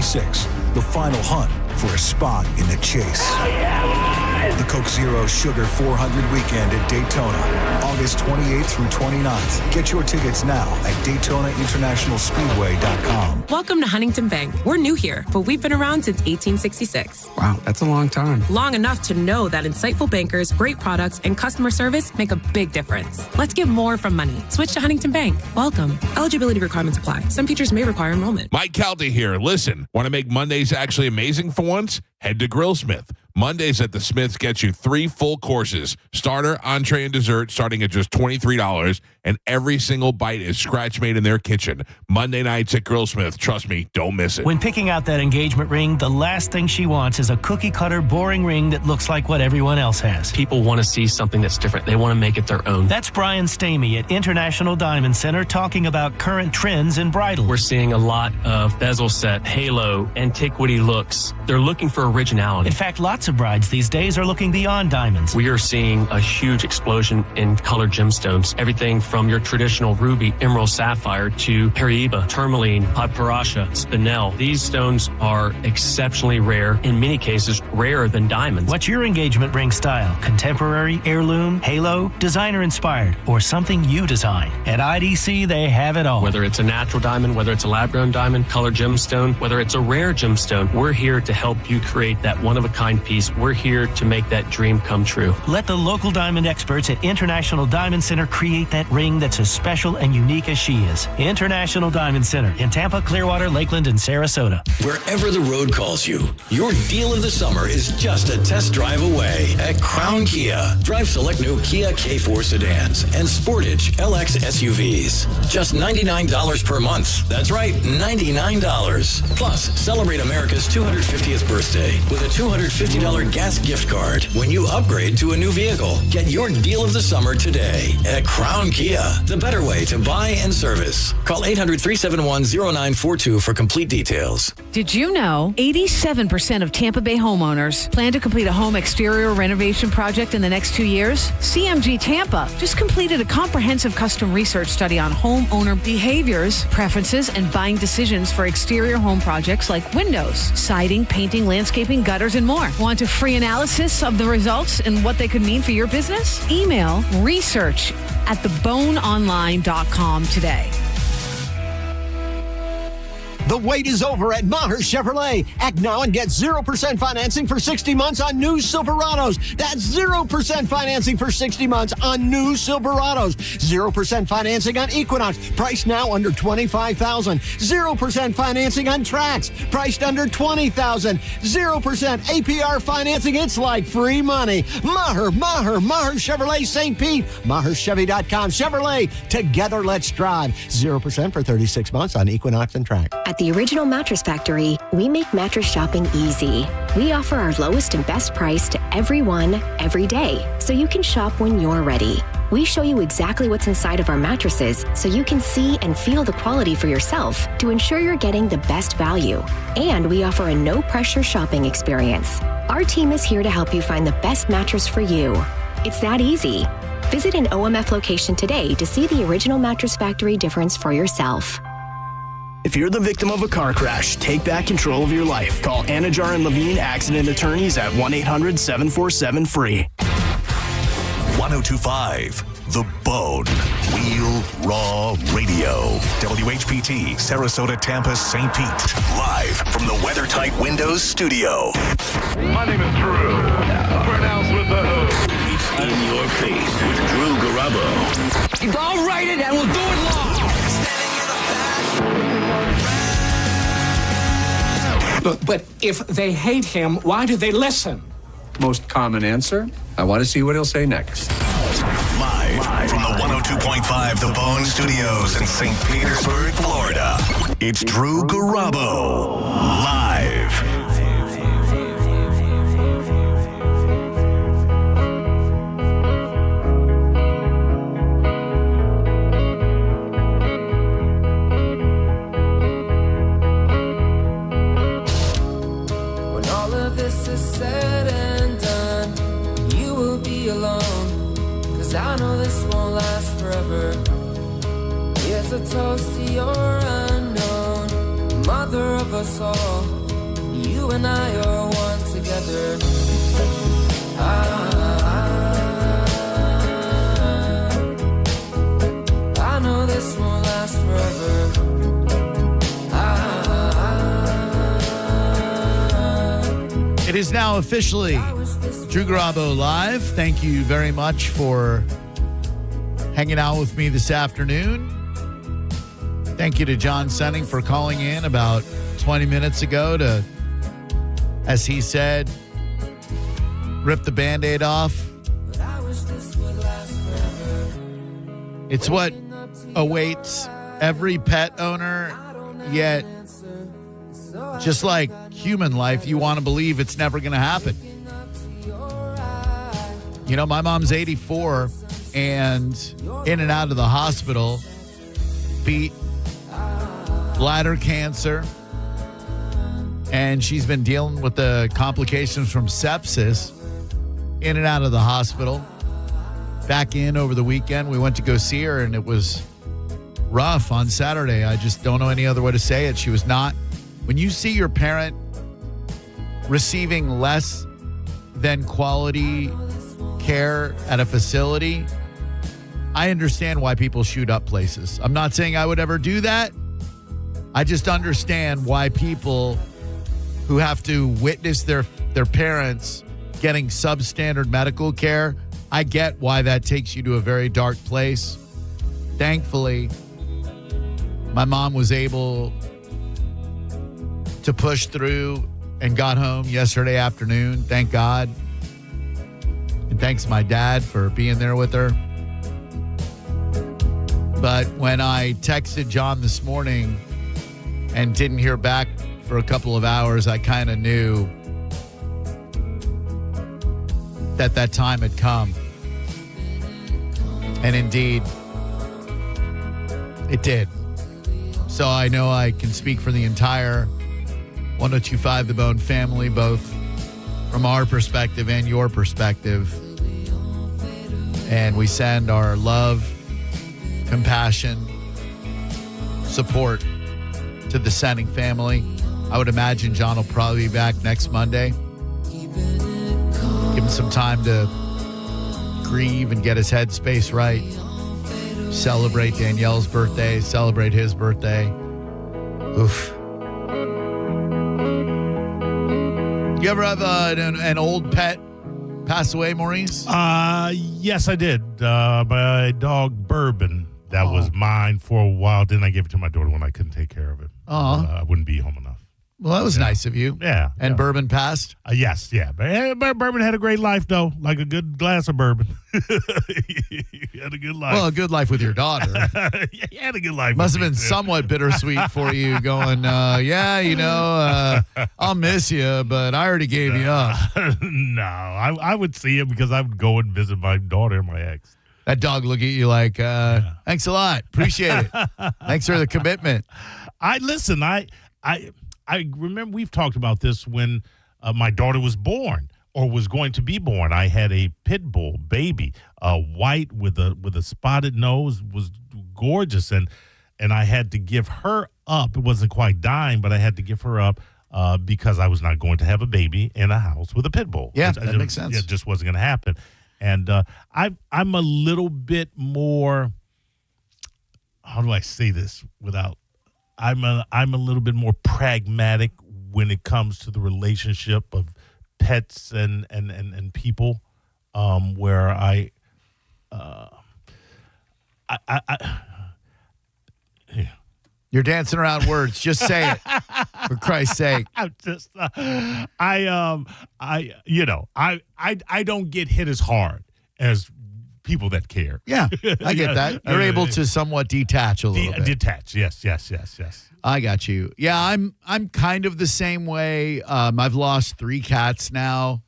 26, the final hunt for a spot in the chase. The Coke Zero Sugar 400 Weekend at Daytona, August 28th through 29th. Get your tickets now at DaytonaInternationalSpeedway.com. Welcome to Huntington Bank. We're new here, but we've been around since 1866. Wow, that's a long time. Long enough to know that insightful bankers, great products, and customer service make a big difference. Let's get more from money. Switch to Huntington Bank. Welcome. Eligibility requirements apply. Some features may require enrollment. Mike Calta here. Listen, want to make Mondays actually amazing for once? Head to Grillsmith. Mondays at the Smiths get you 3 full courses, starter, entree, and dessert, starting at just $23, and every single bite is scratch-made in their kitchen. Monday nights at Grillsmith. Trust me, don't miss it. When picking out that engagement ring, the last thing she wants is a cookie-cutter, boring ring that looks like what everyone else has. People want to see something that's different. They want to make it their own. That's Brian Stamey at International Diamond Center talking about current trends in bridal. We're seeing a lot of bezel set, halo, antiquity looks. They're looking for originality. In fact, lots of brides these days are looking beyond diamonds. We are seeing a huge explosion in colored gemstones. Everything from your traditional ruby, emerald, sapphire to Paraiba, tourmaline, padparacha, spinel. These stones are exceptionally rare, in many cases rarer than diamonds. What's your engagement ring style? Contemporary, heirloom, halo, designer inspired, or something you design? At IDC, they have it all. Whether it's a natural diamond, whether it's a lab-grown diamond, colored gemstone, whether it's a rare gemstone, we're here to help you create that one-of-a-kind piece. We're here to make that dream come true. Let the local diamond experts at International Diamond Center create that ring that's as special and unique as she is. International Diamond Center in Tampa, Clearwater, Lakeland, and Sarasota. Wherever the road calls you, your deal of the summer is just a test drive away at Crown Kia. Drive select new Kia K4 sedans and Sportage LX SUVs. Just $99 per month. That's right, $99. Plus, celebrate America's 250th birthday with a $250 gas gift card when you upgrade to a new vehicle. Get your deal of the summer today at Crown Kia, the better way to buy and service. Call 800-371-0942 for complete details. Did you know 87% of Tampa Bay homeowners plan to complete a home exterior renovation project in the next 2 years? CMG Tampa just completed a comprehensive custom research study on homeowner behaviors, preferences, and buying decisions for exterior home projects like windows, siding, painting, landscaping, gutters, and more. Want a free analysis of the results and what they could mean for your business? Email research@theboneonline.com today. The wait is over at Maher Chevrolet. Act now and get 0% financing for 60 months on new Silverados. That's 0% financing for 60 months on new Silverados. 0% financing on Equinox, priced now under $25,000. 0% financing on Trax, priced under $20,000. 0% APR financing. It's like free money. Maher Chevrolet St. Pete. MaherChevy.com. Chevrolet. Together, let's drive. 0% for 36 months on Equinox and Trax. At the Original Mattress Factory, we make mattress shopping easy. We offer our lowest and best price to everyone, every day, so you can shop when you're ready. We show you exactly what's inside of our mattresses so you can see and feel the quality for yourself to ensure you're getting the best value. And we offer a no-pressure shopping experience. Our team is here to help you find the best mattress for you. It's that easy. Visit an OMF location today to see the Original Mattress Factory difference for yourself. If you're the victim of a car crash, take back control of your life. Call Anajar and Levine Accident Attorneys at 1-800-747-FREE. 1025 The Bone. Real Raw Radio. WHPT, Sarasota, Tampa, St. Pete. Live from the WeatherTight Windows studio. My name is Drew. Pronounced with the hood. It's in your face with Drew Garabo. I'll write it and we'll do it live. But if they hate him, why do they listen? Most common answer, I want to see what he'll say next. Live from the 102.5 The Bone Studios in St. Petersburg, Florida. It's Drew Garabo. Live. I know this won't last forever. Here's a toast to your unknown. mother of us all. You and I are one together. I know this won't last forever. It is now officially Drew Garabo Live. Thank you very much for hanging out with me this afternoon. Thank you to John Senning for calling in about 20 minutes ago to, as he said, rip the Band-Aid off. It's what awaits every pet owner, yet just like human life, you want to believe it's never going to happen. You know, my mom's 84 and in and out of the hospital, beat bladder cancer, and she's been dealing with the complications from sepsis, in and out of the hospital. Back in over the weekend, we went to go see her, and it was rough on Saturday. I just don't know any other way to say it. She was not. When you see your parent receiving less than quality care at a facility, I understand why people shoot up places. I'm not saying I would ever do that. I just understand why people who have to witness their parents getting substandard medical care, I get why that takes you to a very dark place. Thankfully, my mom was able to push through and got home yesterday afternoon. Thank God. And thanks my dad for being there with her. But when I texted John this morning and didn't hear back for a couple of hours, I kind of knew that time had come. And indeed, it did. So I know I can speak for the entire 1025 The Bone family, both from our perspective and your perspective. And we send our love, compassion, support to the Senning family. I would imagine John will probably be back next Monday. Give him some time to grieve and get his headspace right. Celebrate Danielle's birthday, celebrate his birthday. Oof. You ever have an old pet pass away, Maurice? Yes, I did. My dog Bourbon. That was mine for a while. Then I gave it to my daughter when I couldn't take care of it. I wouldn't be home enough. Well, that was nice of you. Yeah. And Bourbon passed? Yes, yeah. But Bourbon had a great life, though. Like a good glass of bourbon. He had a good life. Well, a good life with your daughter. Yeah, he had a good life. Must have been somewhat bittersweet for you going, I'll miss you, but I already gave you up. No, I would see him because I would go and visit my daughter and my ex. That dog look at you like, thanks a lot. Appreciate it. Thanks for the commitment. I remember we've talked about this when my daughter was born or was going to be born. I had a pit bull baby, white with a spotted nose, was gorgeous, and I had to give her up. It wasn't quite dying, but I had to give her up because I was not going to have a baby in a house with a pit bull. Yeah, that makes sense. It just wasn't going to happen. And I'm a little bit more. How do I say this without? I'm a little bit more pragmatic when it comes to the relationship of pets and people, where I You're dancing around words. Just say it, for Christ's sake. I'm just, I don't get hit as hard as people that care. Yeah, I get that. You're able to somewhat detach a little bit. Detach, yes. I got you. Yeah, I'm kind of the same way. I've lost 3 cats now,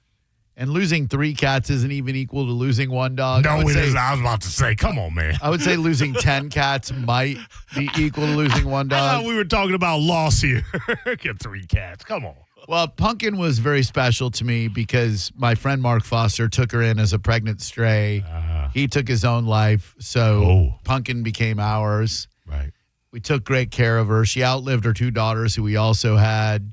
and losing 3 cats isn't even equal to losing 1 dog. No, it isn't. I was about to say, come on, man. I would say losing 10 cats might be equal to losing 1 dog. I thought we were talking about loss here. Get 3 cats. Come on. Well, Pumpkin was very special to me because my friend Mark Foster took her in as a pregnant stray. He took his own life, so Pumpkin became ours. Right. We took great care of her. She outlived her 2 daughters who we also had.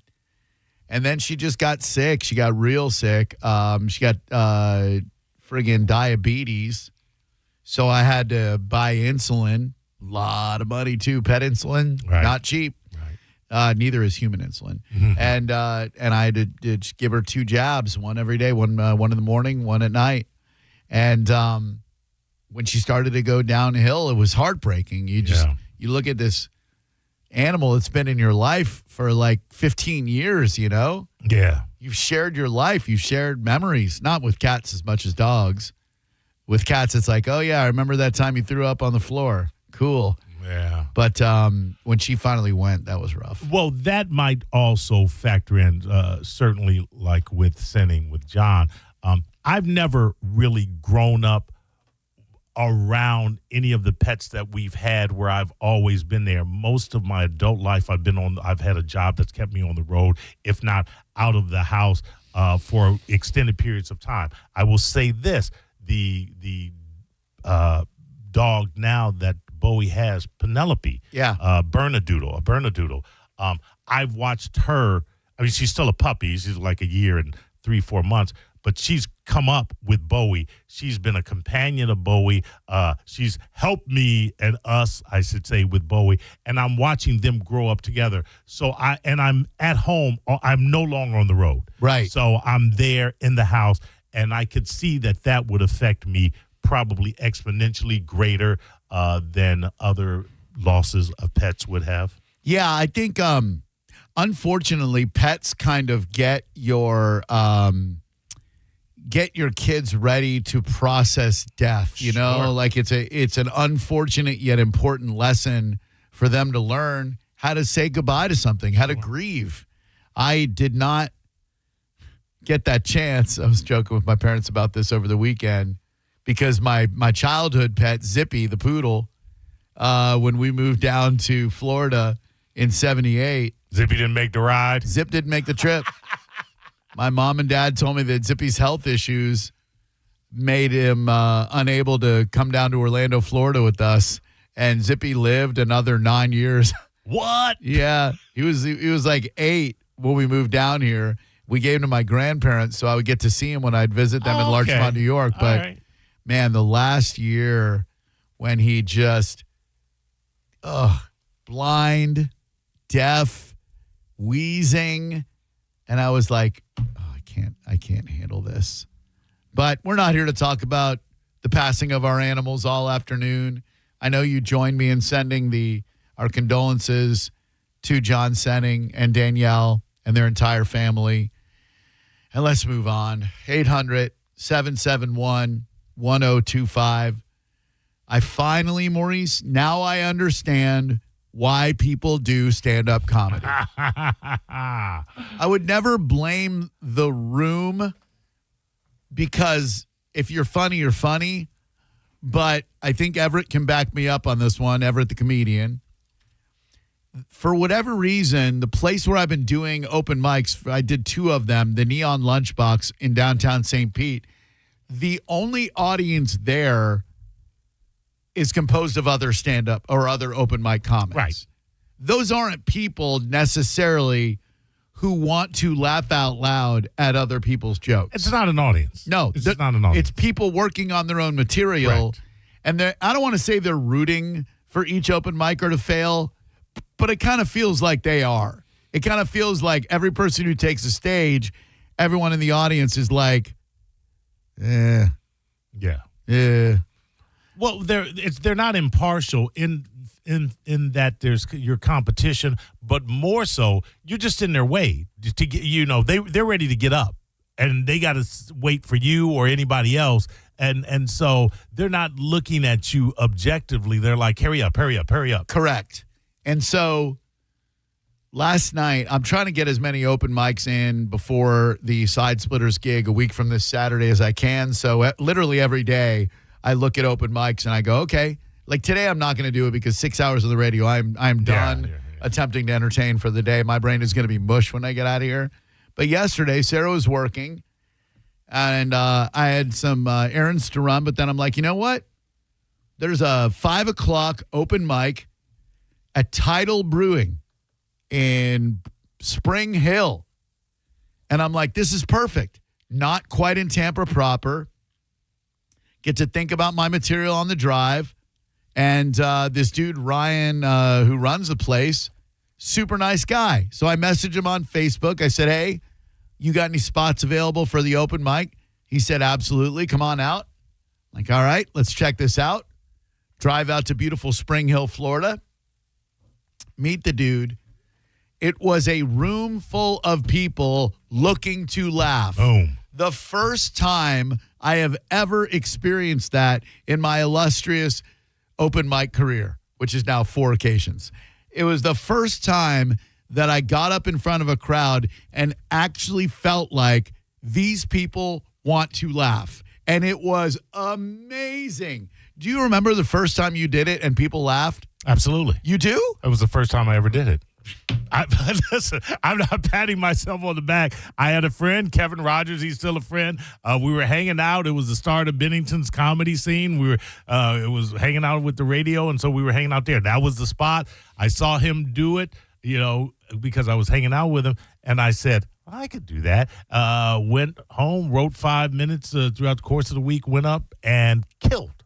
And then she just got sick. She got real sick. She got friggin' diabetes. So I had to buy insulin. A lot of money, too. Pet insulin, not cheap. Neither is human insulin. And I had to just give her 2 jabs, one every day, one in the morning, one at night. And when she started to go downhill, it was heartbreaking. You look at this animal that's been in your life for like 15 years, you know? Yeah. You've shared your life. You've shared memories, not with cats as much as dogs. With cats, it's like, oh, yeah, I remember that time you threw up on the floor. Cool. Yeah. But when she finally went, that was rough. Well, that might also factor in, certainly like with sinning with John. I've never really grown up around any of the pets that we've had where I've always been there. Most of my adult life, I've had a job that's kept me on the road, if not out of the house for extended periods of time. I will say this, the dog now that Bowie has, Penelope, a Bernedoodle. I've watched her. I mean, she's still a puppy. She's like a year and 3-4 months, but she's come up with Bowie. She's been a companion of Bowie. She's helped me and us, I should say, with Bowie, and I'm watching them grow up together. So I'm at home. I'm no longer on the road. Right. So I'm there in the house, and I could see that would affect me probably exponentially greater than other losses of pets would have. Yeah, I think, unfortunately, pets kind of get your kids ready to process death. You know, like it's an unfortunate yet important lesson for them to learn how to say goodbye to something, how to grieve. I did not get that chance. I was joking with my parents about this over the weekend because my childhood pet, Zippy, the poodle, when we moved down to Florida in 78. Zippy didn't make the ride? Zip didn't make the trip. My mom and dad told me that Zippy's health issues made him unable to come down to Orlando, Florida with us. And Zippy lived another 9 years. What? Yeah. He was like 8 when we moved down here. We gave him to my grandparents so I would get to see him when I'd visit them in Larchmont, New York. But, man, the last year when he just, blind, deaf, wheezing, and I was like, I can't handle this. But we're not here to talk about the passing of our animals all afternoon. I know you joined me in sending our condolences to John Senning and Danielle and their entire family. And let's move on. 800-771-1025. I finally, Maurice, now I understand why people do stand-up comedy. I would never blame the room because if you're funny, you're funny. But I think Everett can back me up on this one, Everett the comedian. For whatever reason, the place where I've been doing open mics, I did 2 of them, the Neon Lunchbox in downtown St. Pete. The only audience there is composed of other stand-up or other open mic comics. Right. Those aren't people necessarily who want to laugh out loud at other people's jokes. It's not an audience. No. It's not an audience. It's people working on their own material. Correct. And I don't want to say they're rooting for each open micer to fail, but it kind of feels like they are. It kind of feels like every person who takes a stage, everyone in the audience is like, Yeah. Well, they're not impartial in that there's your competition, but more so you're just in their way to get. They're ready to get up, and they got to wait for you or anybody else, and so they're not looking at you objectively. They're like, hurry up. Correct. And so last night, I'm trying to get as many open mics in before the Side Splitters gig a week from this Saturday as I can. So literally every day I look at open mics and I go, okay, like today I'm not going to do it because 6 hours of the radio, I'm done attempting to entertain for the day. My brain is going to be mush when I get out of here. But yesterday, Sarah was working and I had some errands to run, but then I'm like, you know what? There's a 5 o'clock open mic at Tidal Brewing in Spring Hill. And I'm like, this is perfect. Not quite in Tampa proper. Get to think about my material on the drive. And this dude, Ryan, who runs the place, super nice guy. So I messaged him on Facebook. I said, hey, you got any spots available for the open mic? He said, absolutely. Come on out. Like, all right, let's check this out. Drive out to beautiful Spring Hill, Florida. Meet the dude. It was a room full of people looking to laugh. Boom. The first time I have ever experienced that in my illustrious open mic career, which is now 4 occasions. It was the first time that I got up in front of a crowd and actually felt like these people want to laugh. And it was amazing. Do you remember the first time you did it and people laughed? Absolutely. You do? It was the first time I ever did it. Listen, I'm not patting myself on the back. I had a friend, Kevin Rogers. He's still a friend. We were hanging out. It was the start of Bennington's comedy scene. It was hanging out with the radio, and so we were hanging out there. That was the spot. I saw him do it, because I was hanging out with him, and I said, I could do that. Went home, wrote 5 minutes throughout the course of the week, went up and killed.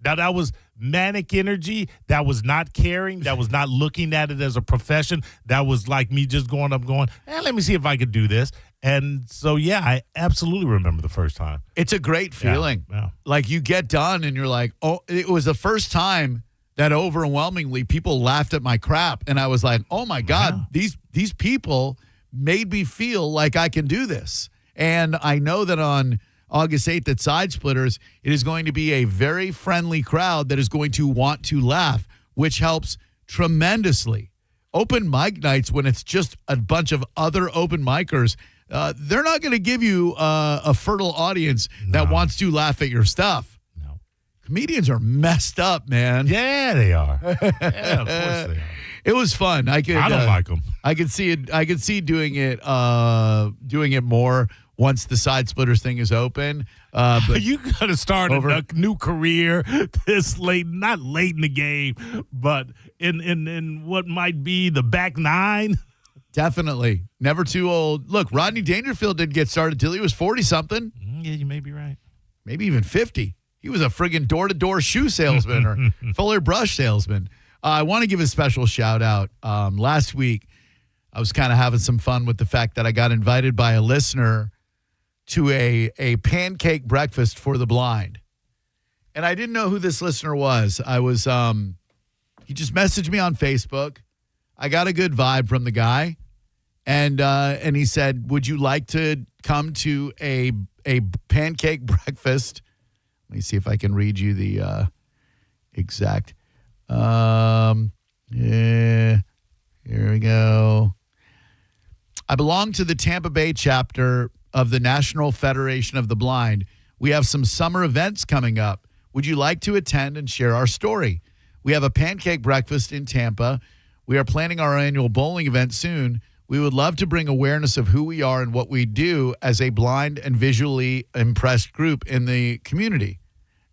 Now, that was manic energy. That was not caring. That was not looking at it as a profession. That was like me just going up going, let me see if I could do this. And so, yeah, I absolutely remember the first time. It's a great feeling. Yeah. Like you get done and you're like, oh, it was the first time that overwhelmingly people laughed at my crap. And I was like, oh, my God, these people made me feel like I can do this. And I know that on August 8th at Side Splitters, it is going to be a very friendly crowd that is going to want to laugh, which helps tremendously. Open mic nights, when it's just a bunch of other open micers, they're not going to give you a fertile audience that wants to laugh at your stuff. No. Comedians are messed up, man. Yeah, they are. Yeah, of course they are. It was fun. I don't like them. I could see it. I could see doing it more once the Side Splitters thing is open. But you got to start a new career this late, not late in the game, but in what might be the back nine. Definitely. Never too old. Look, Rodney Dangerfield didn't get started till he was 40-something. Yeah, you may be right. Maybe even 50. He was a friggin' door-to-door shoe salesman or fuller brush salesman. I want to give a special shout-out. Last week, I was kind of having some fun with the fact that I got invited by a listener to a pancake breakfast for the blind. And I didn't know who this listener was. He just messaged me on Facebook. I got a good vibe from the guy. And he said, would you like to come to a pancake breakfast? Let me see if I can read you the exact. Yeah, here we go. I belong to the Tampa Bay chapter of the National Federation of the Blind. We have some summer events coming up. Would you like to attend and share our story? We have a pancake breakfast in Tampa. We are planning our annual bowling event soon. We would love to bring awareness of who we are and what we do as a blind and visually impressed group in the community,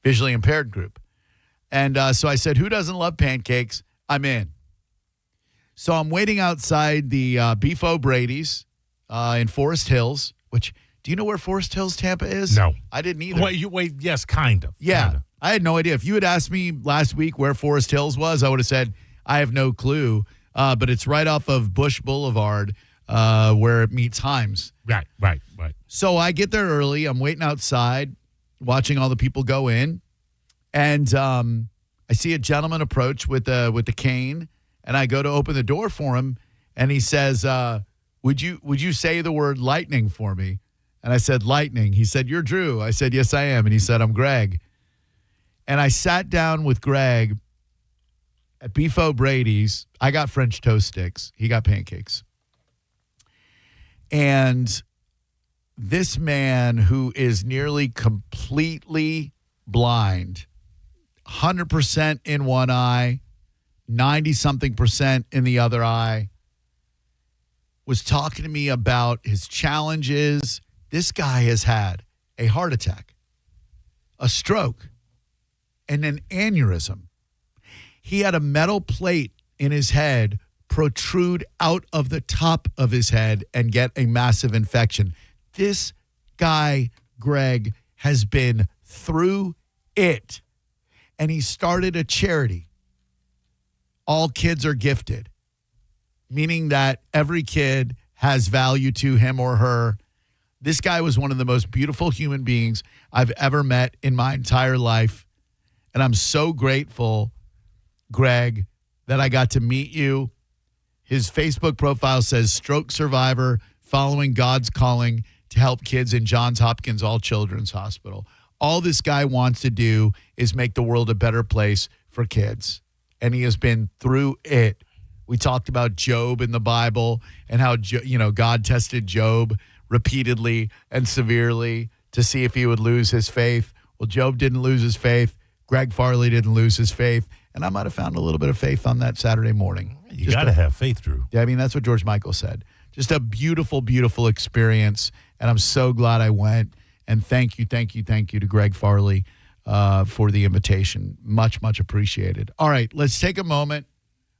visually impaired group. And so I said, who doesn't love pancakes? I'm in. So I'm waiting outside the Beef O'Brady's in Forest Hills, which, do you know where Forest Hills, Tampa is? No. I didn't either. Yes, kind of. Yeah. Kind of. I had no idea. If you had asked me last week where Forest Hills was, I would have said, I have no clue. But it's right off of Bush Boulevard where it meets Himes. Right. So I get there early. I'm waiting outside, watching all the people go in. And I see a gentleman approach with the cane. And I go to open the door for him. And he says, would you say the word lightning for me? And I said, lightning. He said, you're Drew. I said, yes, I am. And he said, I'm Greg. And I sat down with Greg at Beef O'Brady's. I got French toast sticks. He got pancakes. And this man who is nearly completely blind, 100% in one eye, 90-something% in the other eye, was talking to me about his challenges. This guy has had a heart attack, a stroke, and an aneurysm. He had a metal plate in his head protrude out of the top of his head and get a massive infection. This guy, Greg, has been through it. And he started a charity. All kids are gifted, meaning that every kid has value to him or her. This guy was one of the most beautiful human beings I've ever met in my entire life. And I'm so grateful, Greg, that I got to meet you. His Facebook profile says stroke survivor following God's calling to help kids in Johns Hopkins All Children's Hospital. All this guy wants to do is make the world a better place for kids. And he has been through it. We talked about Job in the Bible and how, God tested Job repeatedly and severely to see if he would lose his faith. Well, Job didn't lose his faith. Greg Farley didn't lose his faith. And I might have found a little bit of faith on that Saturday morning. You got to have faith, Drew. Yeah, I mean, that's what George Michael said. Just a beautiful, beautiful experience. And I'm so glad I went. And thank you to Greg Farley for the invitation. Much, much appreciated. All right, let's take a moment.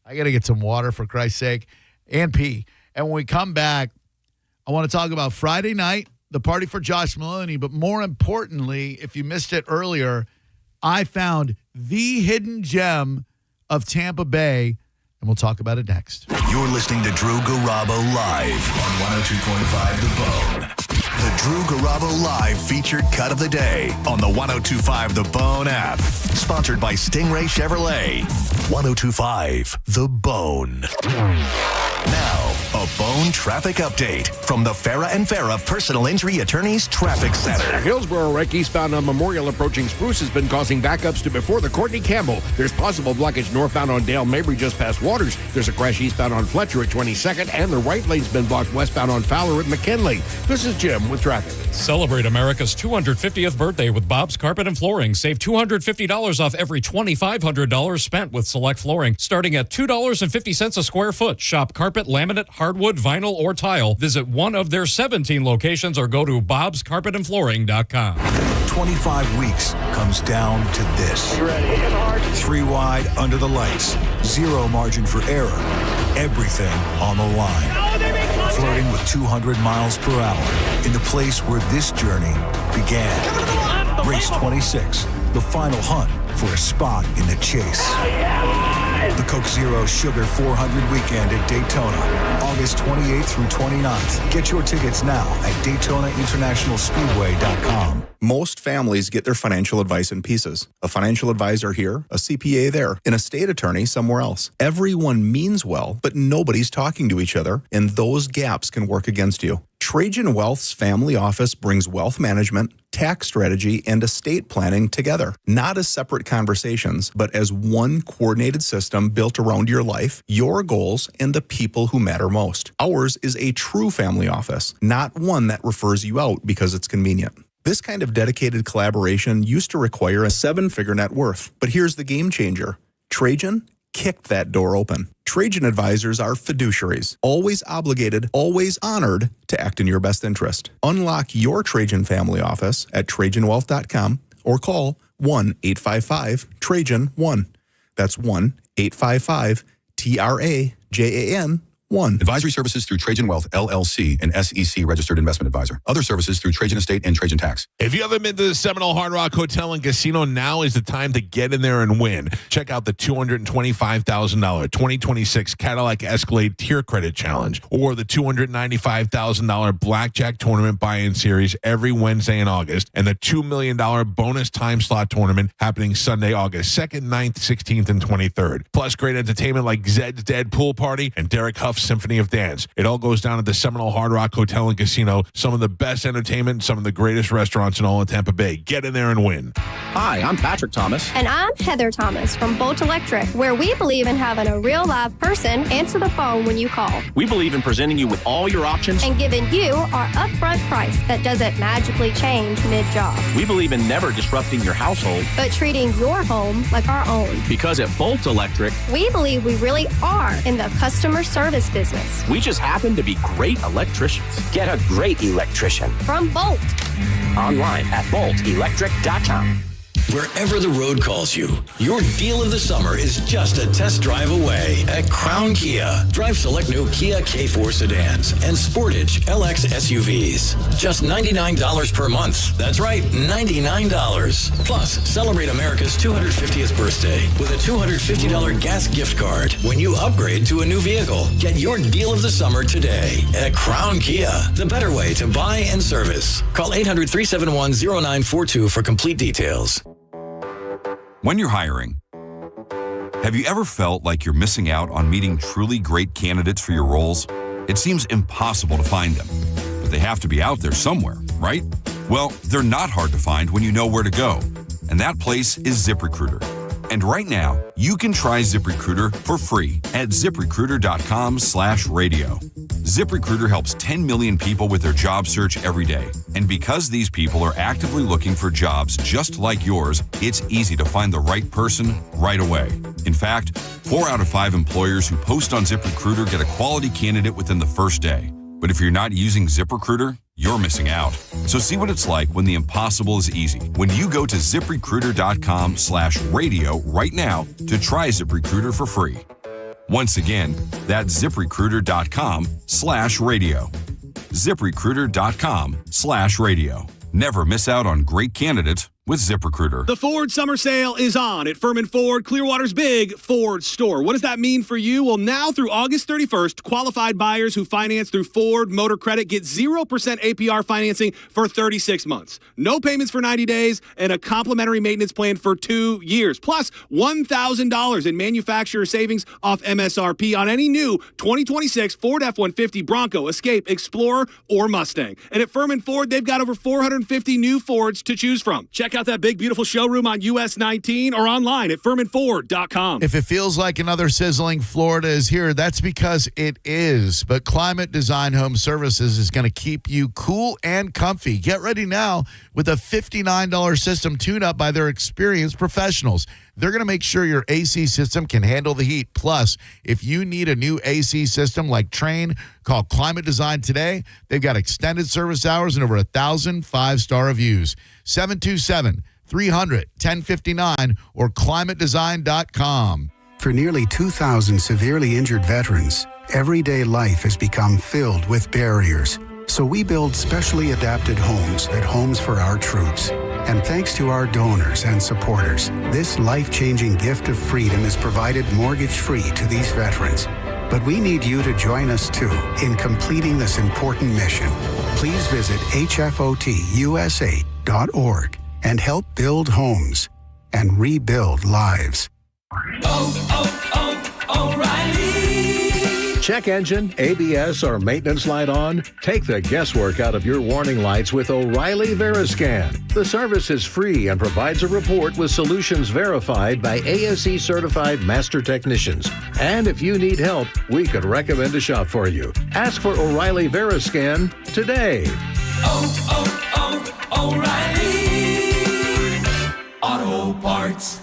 I got to get some water, for Christ's sake, and pee. And when we come back, I want to talk about Friday night, the party for Josh Maloney. But more importantly, if you missed it earlier, I found the hidden gem of Tampa Bay, and we'll talk about it next. You're listening to Drew Garabo live on 102.5 The Bone. The Drew Garabo Live featured cut of the day on the 102.5 The Bone app. Sponsored by Stingray Chevrolet. 102.5 The Bone. Now, a Bone traffic update from the Farah and Farah Personal Injury Attorneys Traffic Center. Hillsborough wreck eastbound on Memorial approaching Spruce has been causing backups to before the Courtney Campbell. There's possible blockage northbound on Dale Mabry just past Waters. There's a crash eastbound on Fletcher at 22nd, and the right lane's been blocked westbound on Fowler at McKinley. This is Jim with traffic. Celebrate America's 250th birthday with Bob's Carpet and Flooring. Save $250 off every $2,500 spent with select flooring, starting at $2.50 a square foot. Shop carpet, laminate, hardwood, vinyl, or tile. Visit one of their 17 locations or go to bobscarpetandflooring.com. 25 weeks comes down to this. You ready? Hit hard. 3 wide under the lights. 0 margin for error. Everything on the line. Flirting with 200 miles per hour in the place where this journey began. Race 26, the final hunt for a spot in the chase. The Coke Zero Sugar 400 weekend at Daytona, August 28th through 29th. Get your tickets now at DaytonaInternationalSpeedway.com. Most families get their financial advice in pieces. A financial advisor here, a CPA there, an estate attorney somewhere else. Everyone means well, but nobody's talking to each other, and those gaps can work against you. Trajan Wealth's family office brings wealth management, tax strategy, and estate planning together, not as separate conversations, but as one coordinated system built around your life, your goals, and the people who matter most. Ours is a true family office, not one that refers you out because it's convenient. This kind of dedicated collaboration used to require a 7-figure net worth, but here's the game changer. Trajan kicked that door open. Trajan advisors are fiduciaries, always obligated, always honored to act in your best interest. Unlock your Trajan family office at TrajanWealth.com or call 1-855-TRAJAN-1. That's 1-855-TRAJAN-1. Advisory services through Trajan Wealth, LLC, an SEC registered investment advisor. Other services through Trajan Estate and Trajan Tax. If you haven't been to the Seminole Hard Rock Hotel and Casino, now is the time to get in there and win. Check out the $225,000 2026 Cadillac Escalade Tier Credit Challenge or the $295,000 Blackjack Tournament Buy-In Series every Wednesday in August and the $2 million bonus time slot tournament happening Sunday, August 2nd, 9th, 16th, and 23rd. Plus great entertainment like Zed's Dead Pool Party and Derek Huff's Symphony of Dance. It all goes down at the Seminole Hard Rock Hotel and Casino. Some of the best entertainment, some of the greatest restaurants in all of Tampa Bay. Get in there and win. Hi, I'm Patrick Thomas. And I'm Heather Thomas from Bolt Electric, where we believe in having a real live person answer the phone when you call. We believe in presenting you with all your options and giving you our upfront price that doesn't magically change mid-job. We believe in never disrupting your household, but treating your home like our own. Because at Bolt Electric, we believe we really are in the customer service business. We just happen to be great electricians. Get a great electrician from Bolt. Online at boltelectric.com. Wherever the road calls you, your deal of the summer is just a test drive away at Crown Kia. Drive select new Kia K4 sedans and Sportage LX SUVs. Just $99 per month. That's right, $99. Plus, celebrate America's 250th birthday with a $250 gas gift card when you upgrade to a new vehicle. Get your deal of the summer today at Crown Kia, the better way to buy and service. Call 800-371-0942 for complete details. When you're hiring, have you ever felt like you're missing out on meeting truly great candidates for your roles? It seems impossible to find them, but they have to be out there somewhere, right? Well, they're not hard to find when you know where to go, and that place is ZipRecruiter. And right now, you can try ZipRecruiter for free at ZipRecruiter.com/radio. ZipRecruiter helps 10 million people with their job search every day. And because these people are actively looking for jobs just like yours, it's easy to find the right person right away. In fact, 4 out of 5 employers who post on ZipRecruiter get a quality candidate within the first day. But if you're not using ZipRecruiter, you're missing out. So see what it's like when the impossible is easy. When you go to ZipRecruiter.com/radio right now to try ZipRecruiter for free. Once again, that's ZipRecruiter.com/radio. ZipRecruiter.com/radio. Never miss out on great candidates with ZipRecruiter. The Ford Summer Sale is on at Furman Ford, Clearwater's big Ford store. What does that mean for you? Well, now through August 31st, qualified buyers who finance through Ford Motor Credit get 0% APR financing for 36 months. No payments for 90 days and a complimentary maintenance plan for 2 years. Plus, $1,000 in manufacturer savings off MSRP on any new 2026 Ford F-150, Bronco, Escape, Explorer, or Mustang. And at Furman Ford, they've got over 450 new Fords to choose from. Check out that big, beautiful showroom on US 19 or online at FurmanFord.com. If it feels like another sizzling Florida is here, that's because it is. But Climate Design Home Services is going to keep you cool and comfy. Get ready now with a $59 system tune-up by their experienced professionals. They're going to make sure your AC system can handle the heat. Plus, if you need a new AC system like Train, call Climate Design today. They've got extended service hours and over 1,000 five-star reviews. 727-300-1059 or climatedesign.com. For nearly 2,000 severely injured veterans, everyday life has become filled with barriers. So we build specially adapted homes at Homes for Our Troops. And thanks to our donors and supporters, this life-changing gift of freedom is provided mortgage-free to these veterans. But we need you to join us, too, in completing this important mission. Please visit hfotusa.org and help build homes and rebuild lives. O'Reilly! Check engine, ABS, or maintenance light on? Take the guesswork out of your warning lights with O'Reilly Veriscan. The service is free and provides a report with solutions verified by ASE certified master technicians. And if you need help, we could recommend a shop for you. Ask for O'Reilly Veriscan today. O'Reilly Auto Parts.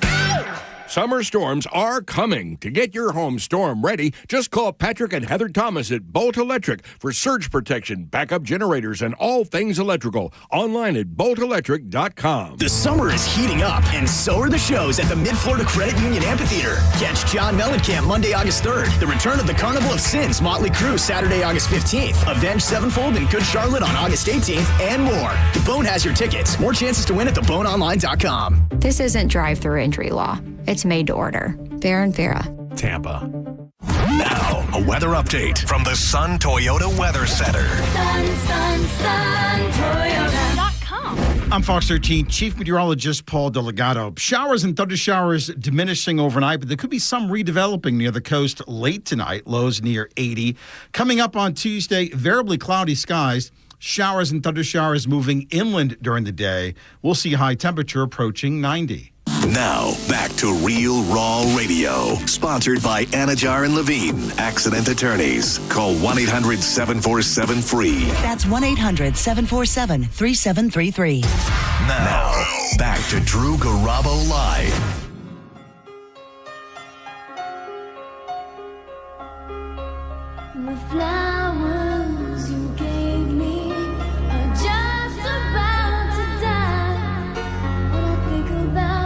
Summer storms are coming. To get your home storm ready, just call Patrick and Heather Thomas at Bolt Electric for surge protection, backup generators, and all things electrical. Online at boltelectric.com. The summer is heating up, and so are the shows at the Mid-Florida Credit Union Amphitheater. Catch John Mellencamp Monday, August 3rd. The return of the Carnival of Sins, Motley Crue, Saturday, August 15th. Avenged Sevenfold and Good Charlotte on August 18th, and more. The Bone has your tickets. More chances to win at theboneonline.com. This isn't drive-through entry law. It's made to order. Fair and Farah. Tampa. Now, a weather update from the Sun Toyota Weather Center. Toyota.com. I'm Fox 13 Chief Meteorologist Paul Delgado. Showers and thunder showers diminishing overnight, but there could be some redeveloping near the coast late tonight, lows near 80. Coming up on Tuesday, variably cloudy skies. Showers and thunder showers moving inland during the day. We'll see high temperature approaching 90. Now, back to Real Raw Radio. Sponsored by Anajar and Levine, accident attorneys. Call 1-800-747-FREE. That's 1-800-747-3733. Now, back to Drew Garabo Live. The flowers you gave me are just about to die. When I think about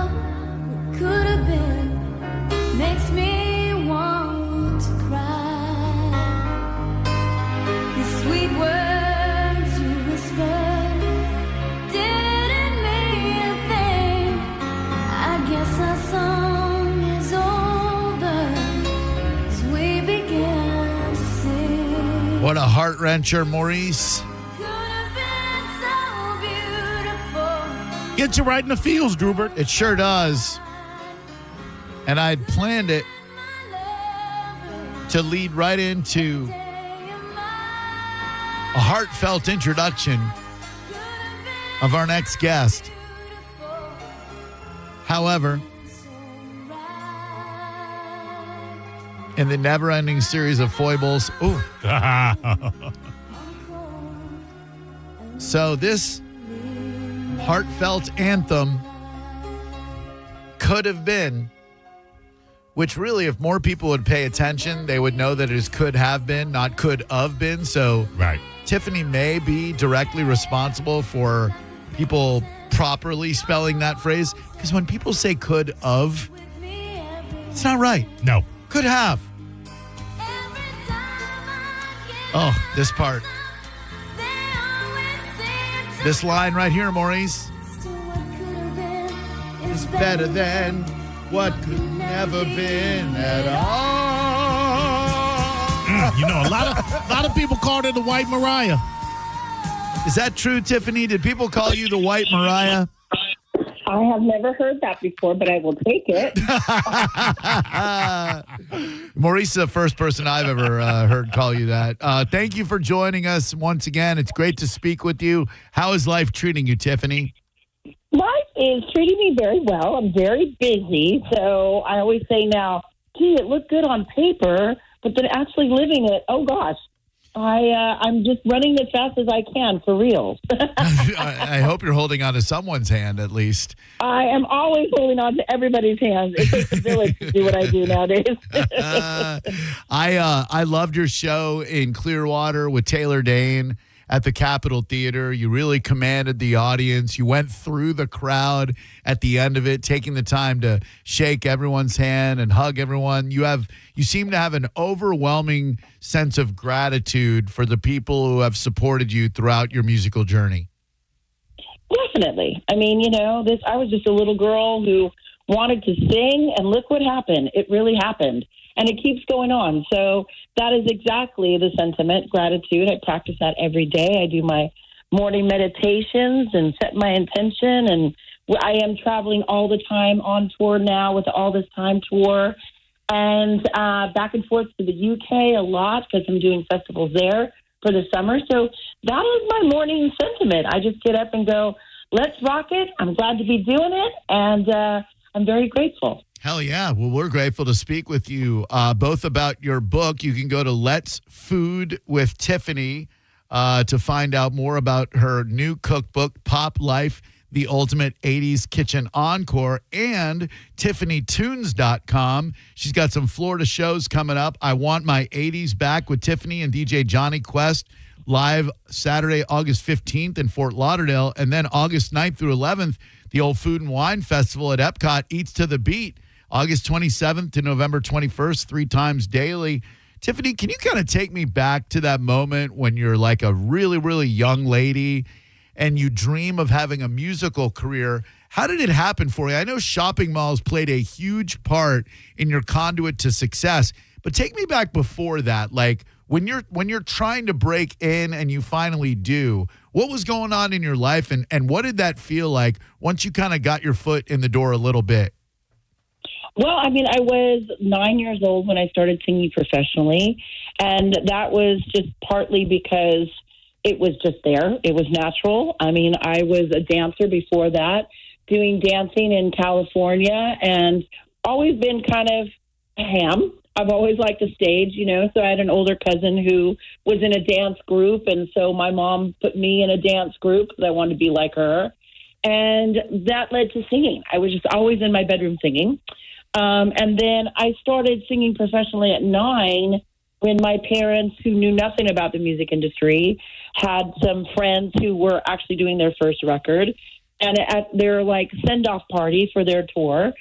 wrencher, Maurice. Gets you right in the feels, Drubert. It sure does. And I'd planned it to lead right into a heartfelt introduction of our next guest. However, in the never-ending series of foibles, so this heartfelt anthem could have been, which really, if more people would pay attention, they would know that it is could have been, not could have been. So right. Tiffany may be directly responsible for people properly spelling that phrase, because when people say could have, it's not right. No. Could have. Oh, this part. This line right here, Maurice, is better than what could never been at all. You know, a lot of people called her the White Mariah. Is that true, Tiffany? Did people call you the White Mariah? I have never heard that before, but I will take it. Maurice is the first person I've ever heard call you that. Thank you for joining us once again. It's great to speak with you. How is life treating you, Tiffany? Life is treating me very well. I'm very busy, so I always say now, gee, it looked good on paper, but then actually living it, oh gosh. I'm just running as fast as I can, for real. I hope you're holding on to someone's hand, at least. I am always holding on to everybody's hands. It takes a village to do what I do nowadays. I loved your show in Clearwater with Taylor Dane at the Capitol Theater. You really commanded the audience. You went through the crowd at the end of it, taking the time to shake everyone's hand and hug everyone. You seem to have an overwhelming sense of gratitude for the people who have supported you throughout your musical journey. Definitely. I mean, I was just a little girl who wanted to sing, and look what happened. It really happened. And it keeps going on. So that is exactly the sentiment, gratitude. I practice that every day. I do my morning meditations and set my intention. And I am traveling all the time on tour now with the All This Time tour. And back and forth to the UK a lot because I'm doing festivals there for the summer. So that is my morning sentiment. I just get up and go, let's rock it. I'm glad to be doing it. And I'm very grateful. Hell yeah. Well, we're grateful to speak with you both about your book. You can go to Let's Food with Tiffany to find out more about her new cookbook, Pop Life, The Ultimate 80s Kitchen Encore, and TiffanyTunes.com. She's got some Florida shows coming up. I Want My 80s Back with Tiffany and DJ Johnny Quest, live Saturday, August 15th in Fort Lauderdale, and then August 9th through 11th, the Old Food and Wine Festival at Epcot, Eats to the Beat. August 27th to November 21st, 3 times daily. Tiffany, can you kind of take me back to that moment when you're like a really, really young lady and you dream of having a musical career? How did it happen for you? I know shopping malls played a huge part in your conduit to success, but take me back before that. Like when you're trying to break in and you finally do, what was going on in your life and what did that feel like once you kind of got your foot in the door a little bit? Well, I mean, I was 9 years old when I started singing professionally, and that was just partly because it was just there. It was natural. I mean, I was a dancer before that, doing dancing in California, and always been kind of a ham. I've always liked the stage, so I had an older cousin who was in a dance group, and so my mom put me in a dance group because I wanted to be like her, and that led to singing. I was just always in my bedroom singing. And then I started singing professionally at 9 when my parents, who knew nothing about the music industry, had some friends who were actually doing their first record. And at their send-off party for their tour,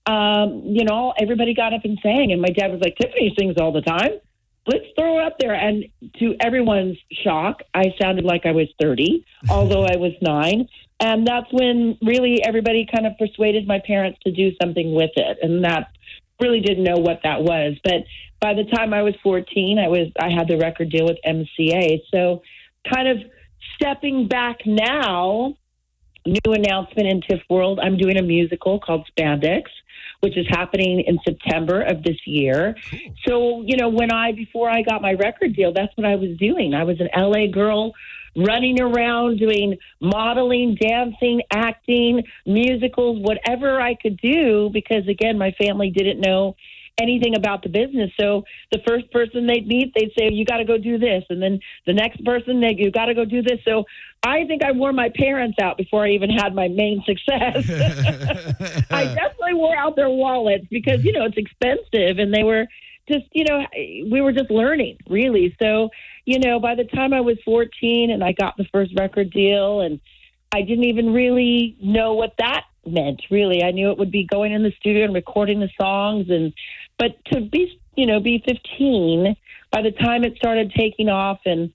everybody got up and sang. And my dad was like, Tiffany sings all the time. Let's throw her up there. And to everyone's shock, I sounded like I was 30, although I was 9. And that's when really everybody kind of persuaded my parents to do something with it. And that really didn't know what that was. But by the time I was 14, I had the record deal with MCA. So kind of stepping back now, new announcement in TIFF World, I'm doing a musical called Spandex, which is happening in September of this year. Cool. So, before I got my record deal, that's what I was doing. I was an LA girl running around doing modeling, dancing, acting, musicals, whatever I could do, because again, my family didn't know anything about the business. So the first person they'd meet, they'd say, you got to go do this. And then the next person, you got to go do this. So I think I wore my parents out before I even had my main success. I definitely wore out their wallets because, it's expensive. And they were just, we were just learning, really. So, by the time I was 14 and I got the first record deal, and I didn't even really know what that meant, really. I knew it would be going in the studio and recording the songs. But to be 15, by the time it started taking off, and,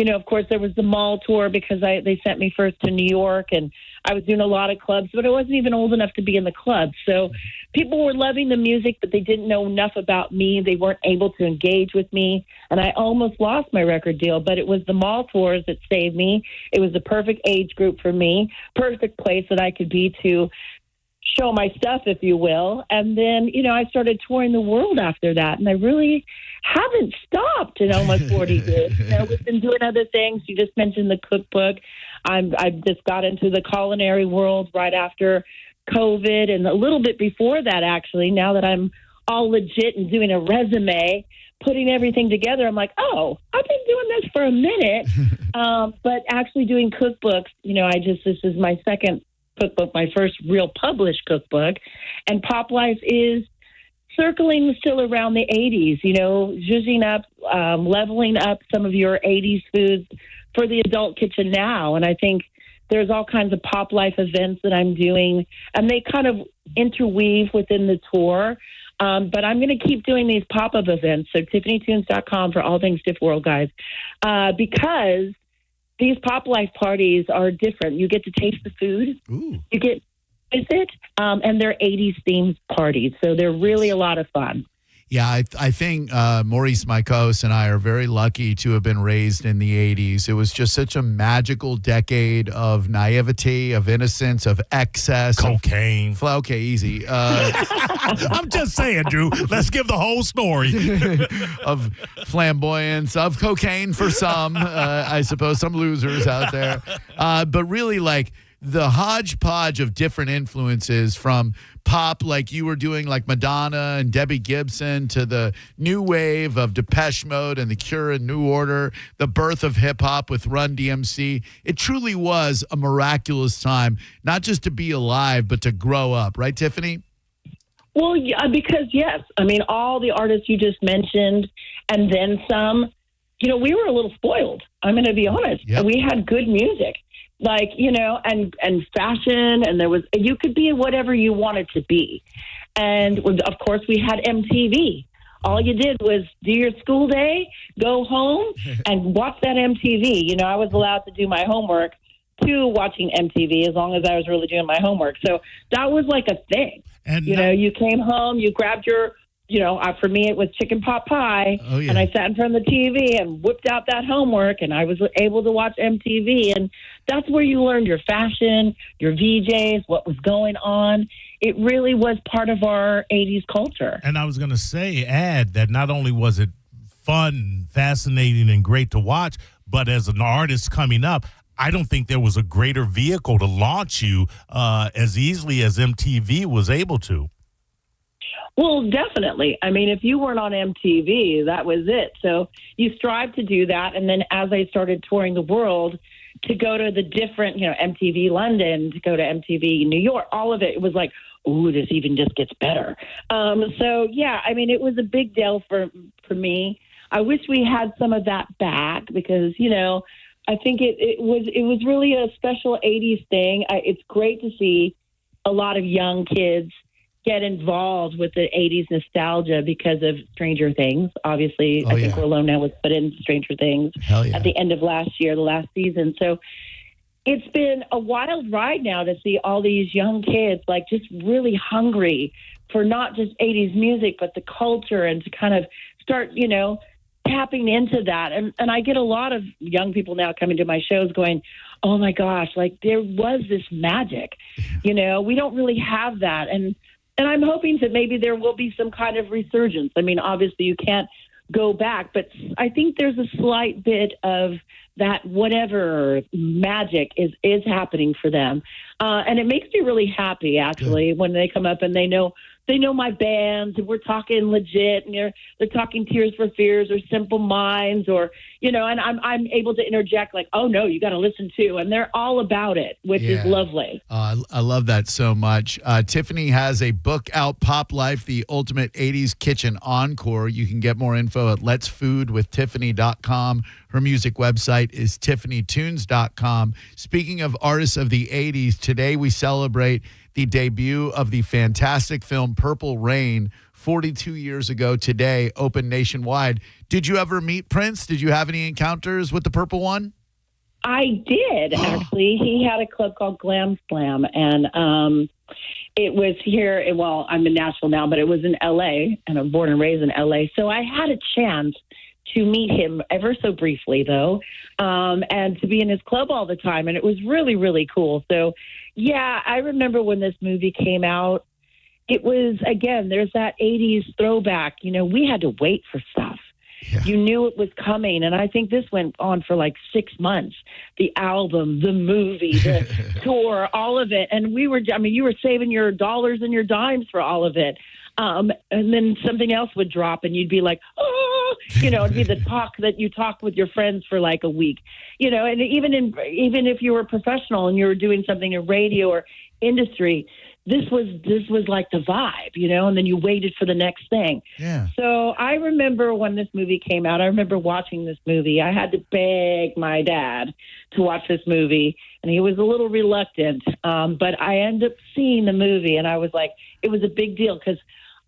of course, there was the mall tour because they sent me first to New York, and I was doing a lot of clubs, but I wasn't even old enough to be in the club. So people were loving the music, but they didn't know enough about me. They weren't able to engage with me, and I almost lost my record deal, but it was the mall tours that saved me. It was the perfect age group for me, perfect place that I could be to show my stuff, if you will. And then, I started touring the world after that, and I really haven't stopped in almost 40 years. We've been doing other things. You just mentioned the cookbook. I just got into the culinary world right after COVID, and a little bit before that, actually. Now that I'm all legit and doing a resume, putting everything together, I'm like, oh, I've been doing this for a minute. But actually doing cookbooks, this is my second cookbook, my first real published cookbook. And Pop Life is circling still around the 80s, zhuzhing up, leveling up some of your 80s foods for the adult kitchen now. And I think there's all kinds of Pop Life events that I'm doing, and they kind of interweave within the tour. But I'm going to keep doing these pop-up events. So TiffanyTunes.com for all things TIFF World, guys, because these Pop Life parties are different. You get to taste the food. Ooh. You get to visit, and they're 80s themed parties. So they're really a lot of fun. Yeah, I think Maurice, my co-host, and I are very lucky to have been raised in the 80s. It was just such a magical decade of naivety, of innocence, of excess. Cocaine. Okay, easy. I'm just saying, Drew. Let's give the whole story. Of flamboyance, of cocaine for some, I suppose, some losers out there. But really, like, the hodgepodge of different influences from pop, like you were doing, like Madonna and Debbie Gibson, to the new wave of Depeche Mode and The Cure and New Order, the birth of hip-hop with Run DMC. It truly was a miraculous time, not just to be alive, but to grow up. Right, Tiffany? Well, yeah, because, yes, I mean, all the artists you just mentioned and then some, we were a little spoiled. I'm going to be honest. Yep. We had good music. Like, and fashion, and you could be whatever you wanted to be. And of course we had MTV. All you did was do your school day, go home and watch that MTV. I was allowed to do my homework to watching MTV as long as I was really doing my homework. So that was like a thing. And you came home, you grabbed your, for me, it was chicken pot pie. Oh, yeah. And I sat in front of the TV and whipped out that homework, and I was able to watch MTV. And that's where you learned your fashion, your VJs, what was going on. It really was part of our 80s culture. And I was going to add that not only was it fun, fascinating, and great to watch, but as an artist coming up, I don't think there was a greater vehicle to launch you as easily as MTV was able to. Well, definitely. I mean, if you weren't on MTV, that was it. So you strive to do that. And then as I started touring the world, to go to the different, MTV London, to go to MTV New York, all of it was like, ooh, this even just gets better. So, yeah, I mean, it was a big deal for me. I wish we had some of that back because, I think it was really a special 80s thing. It's great to see a lot of young kids get involved with the 80s nostalgia because of Stranger Things. Obviously, I think Orlando was put in Stranger Things at the end of last year, the last season. So it's been a wild ride now to see all these young kids like just really hungry for not just 80s music, but the culture, and to kind of start, tapping into that. And I get a lot of young people now coming to my shows going, oh my gosh, like there was this magic, we don't really have that. And I'm hoping that maybe there will be some kind of resurgence. I mean, obviously you can't go back, but I think there's a slight bit of that whatever magic is happening for them. And it makes me really happy, actually, when they come up and they know my bands and we're talking legit and they're talking Tears for Fears or Simple Minds or, and I'm able to interject like, oh, no, you got to listen to. And they're all about it, which is lovely. I love that so much. Tiffany has a book out, Pop Life, the Ultimate 80s Kitchen Encore. You can get more info at letsfoodwithtiffany.com. Her music website is tiffanytunes.com. Speaking of artists of the 80s, today we celebrate the debut of the fantastic film Purple Rain. 42 years ago today, opened nationwide. Did you ever meet Prince? Did you have any encounters with the Purple One? I did, actually. He had a club called Glam Slam, and it was here. Well, I'm in Nashville now, but it was in L.A., and I'm born and raised in L.A., so I had a chance to meet him ever so briefly, though, and to be in his club all the time. And it was really, really cool. So, yeah, I remember when this movie came out, it was, again, there's that 80s throwback. We had to wait for stuff. Yeah. You knew it was coming. And I think this went on for like 6 months. The album, the movie, the tour, all of it. And you were saving your dollars and your dimes for all of it. And then something else would drop and you'd be like, oh, it'd be the talk that you talked with your friends for like a week, and even if you were professional and you were doing something in radio or industry, this was like the vibe, and then you waited for the next thing. Yeah. So I remember when this movie came out, I remember watching this movie. I had to beg my dad to watch this movie, and he was a little reluctant. But I ended up seeing the movie, and I was like, it was a big deal because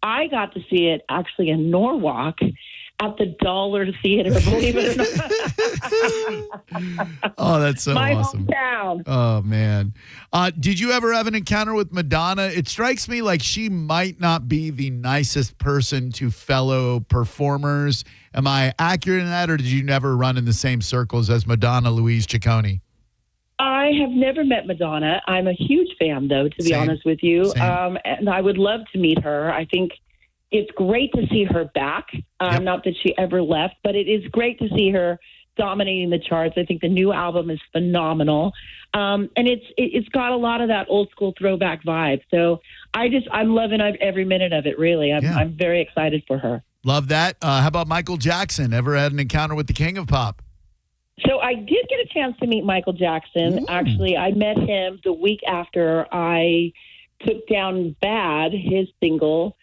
I got to see it actually in Norwalk at the Dollar Theater, believe it or not. Oh, that's so My awesome. hometown. Oh, man. Did you ever have an encounter with Madonna? It strikes me like she might not be the nicest person to fellow performers. Am I accurate in that, or did you never run in the same circles as Madonna Louise Ciccone? I have never met Madonna. I'm a huge fan, though, to be honest with you. And I would love to meet her. I think it's great to see her back. Not that she ever left, but it is great to see her dominating the charts. I think the new album is phenomenal. And it's got a lot of that old school throwback vibe. So I'm loving every minute of it, really. I'm very excited for her. Love that. How about Michael Jackson? Ever had an encounter with the King of Pop? So I did get a chance to meet Michael Jackson. Ooh. Actually, I met him the week after I took down Bad, his single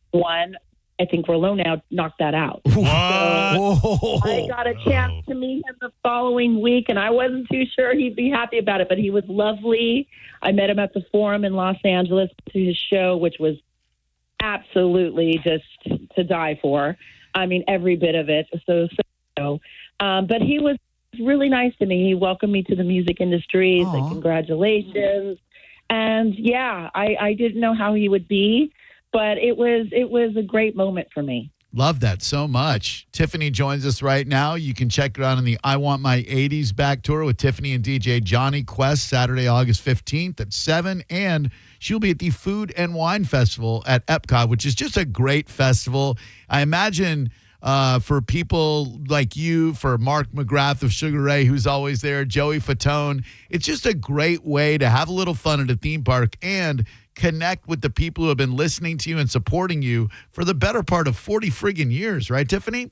one. I think We're Alone Now knocked that out. What? So I got a chance to meet him the following week, and I wasn't too sure he'd be happy about it, but he was lovely. I met him at the Forum in Los Angeles to his show, which was absolutely just to die for. I mean, every bit of it. But he was really nice to me. He welcomed me to the music industry. He said, congratulations. And yeah, I didn't know how he would be, but it was a great moment for me. Love that so much. Tiffany joins us right now. You can check her out on the I Want My 80s Back Tour with Tiffany and DJ Johnny Quest, Saturday, August 15th at 7. And she'll be at the Food and Wine Festival at Epcot, which is just a great festival. I imagine for people like you, for Mark McGrath of Sugar Ray, who's always there, Joey Fatone, it's just a great way to have a little fun at a theme park and connect with the people who have been listening to you and supporting you for the better part of 40 friggin' years, right, Tiffany?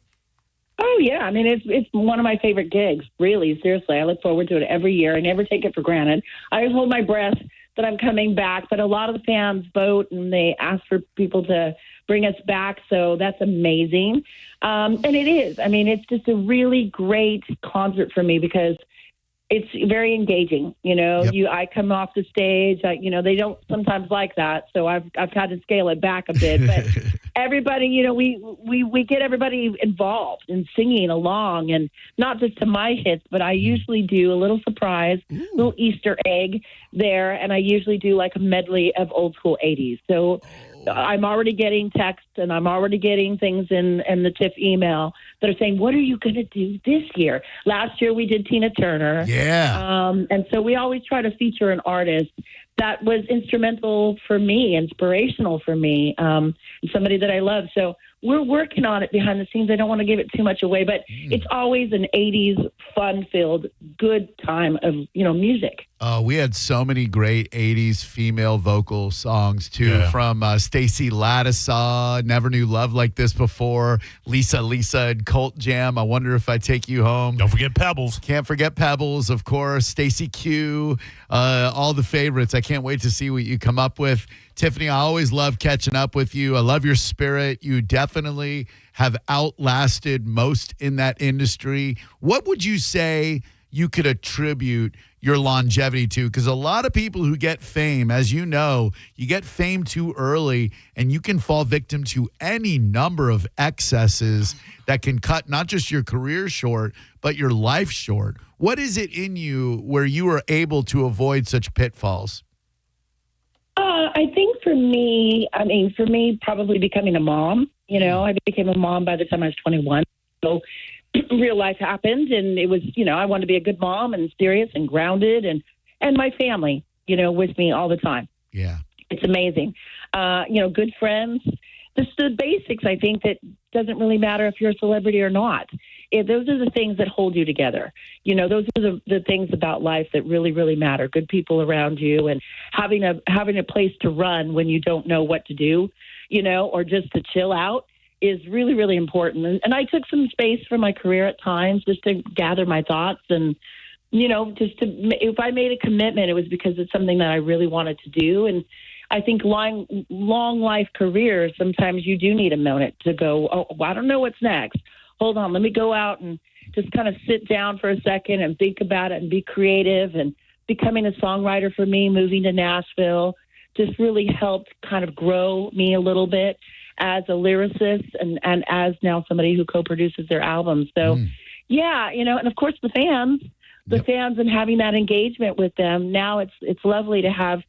Oh, yeah. I mean, it's one of my favorite gigs, really. Seriously, I look forward to it every year. I never take it for granted. I always hold my breath that I'm coming back, but a lot of the fans vote and they ask for people to bring us back, so that's amazing. And it is. I mean, it's just a really great concert for me because it's very engaging. I come off the stage, they don't sometimes like that, so I've had to scale it back a bit. But everybody, we get everybody involved in singing along, and not just to my hits, but I usually do a little surprise, little Easter egg there, and I usually do like a medley of old school 80s. So I'm already getting texts and I'm already getting things in the TIFF email that are saying, what are you going to do this year? Last year we did Tina Turner. Yeah. And so we always try to feature an artist that was instrumental for me, inspirational for me, somebody that I love. So we're working on it behind the scenes. I don't want to give it too much away, but it's always an 80s fun-filled, good time of, music. We had so many great 80s female vocal songs, too, from Stacey Lattisaw, Never Knew Love Like This Before, Lisa and Cult Jam, I Wonder If I Take You Home. Don't forget Pebbles. Can't forget Pebbles, of course, Stacey Q, all the favorites. I can't wait to see what you come up with. Tiffany, I always love catching up with you. I love your spirit. You definitely have outlasted most in that industry. What would you say you could attribute your longevity to? Because a lot of people who get fame, as you know, you get fame too early and you can fall victim to any number of excesses that can cut not just your career short, but your life short. What is it in you where you are able to avoid such pitfalls? I think for me, probably becoming a mom. I became a mom by the time I was 21. So real life happened, and it was, I wanted to be a good mom and serious and grounded, and my family, with me all the time. Yeah. It's amazing. Good friends. The basics, I think, that doesn't really matter if you're a celebrity or not. Those are the things that hold you together. Those are the things about life that really, really matter. Good people around you and having a place to run when you don't know what to do, or just to chill out is really, really important. And I took some space from my career at times just to gather my thoughts and, if I made a commitment, it was because it's something that I really wanted to do. And I think long life careers, sometimes you do need a moment to go, oh, I don't know what's next. Hold on, let me go out and just kind of sit down for a second and think about it and be creative. And becoming a songwriter for me, moving to Nashville, just really helped kind of grow me a little bit as a lyricist and as now somebody who co-produces their albums. So, and of course the fans and having that engagement with them. Now it's lovely to have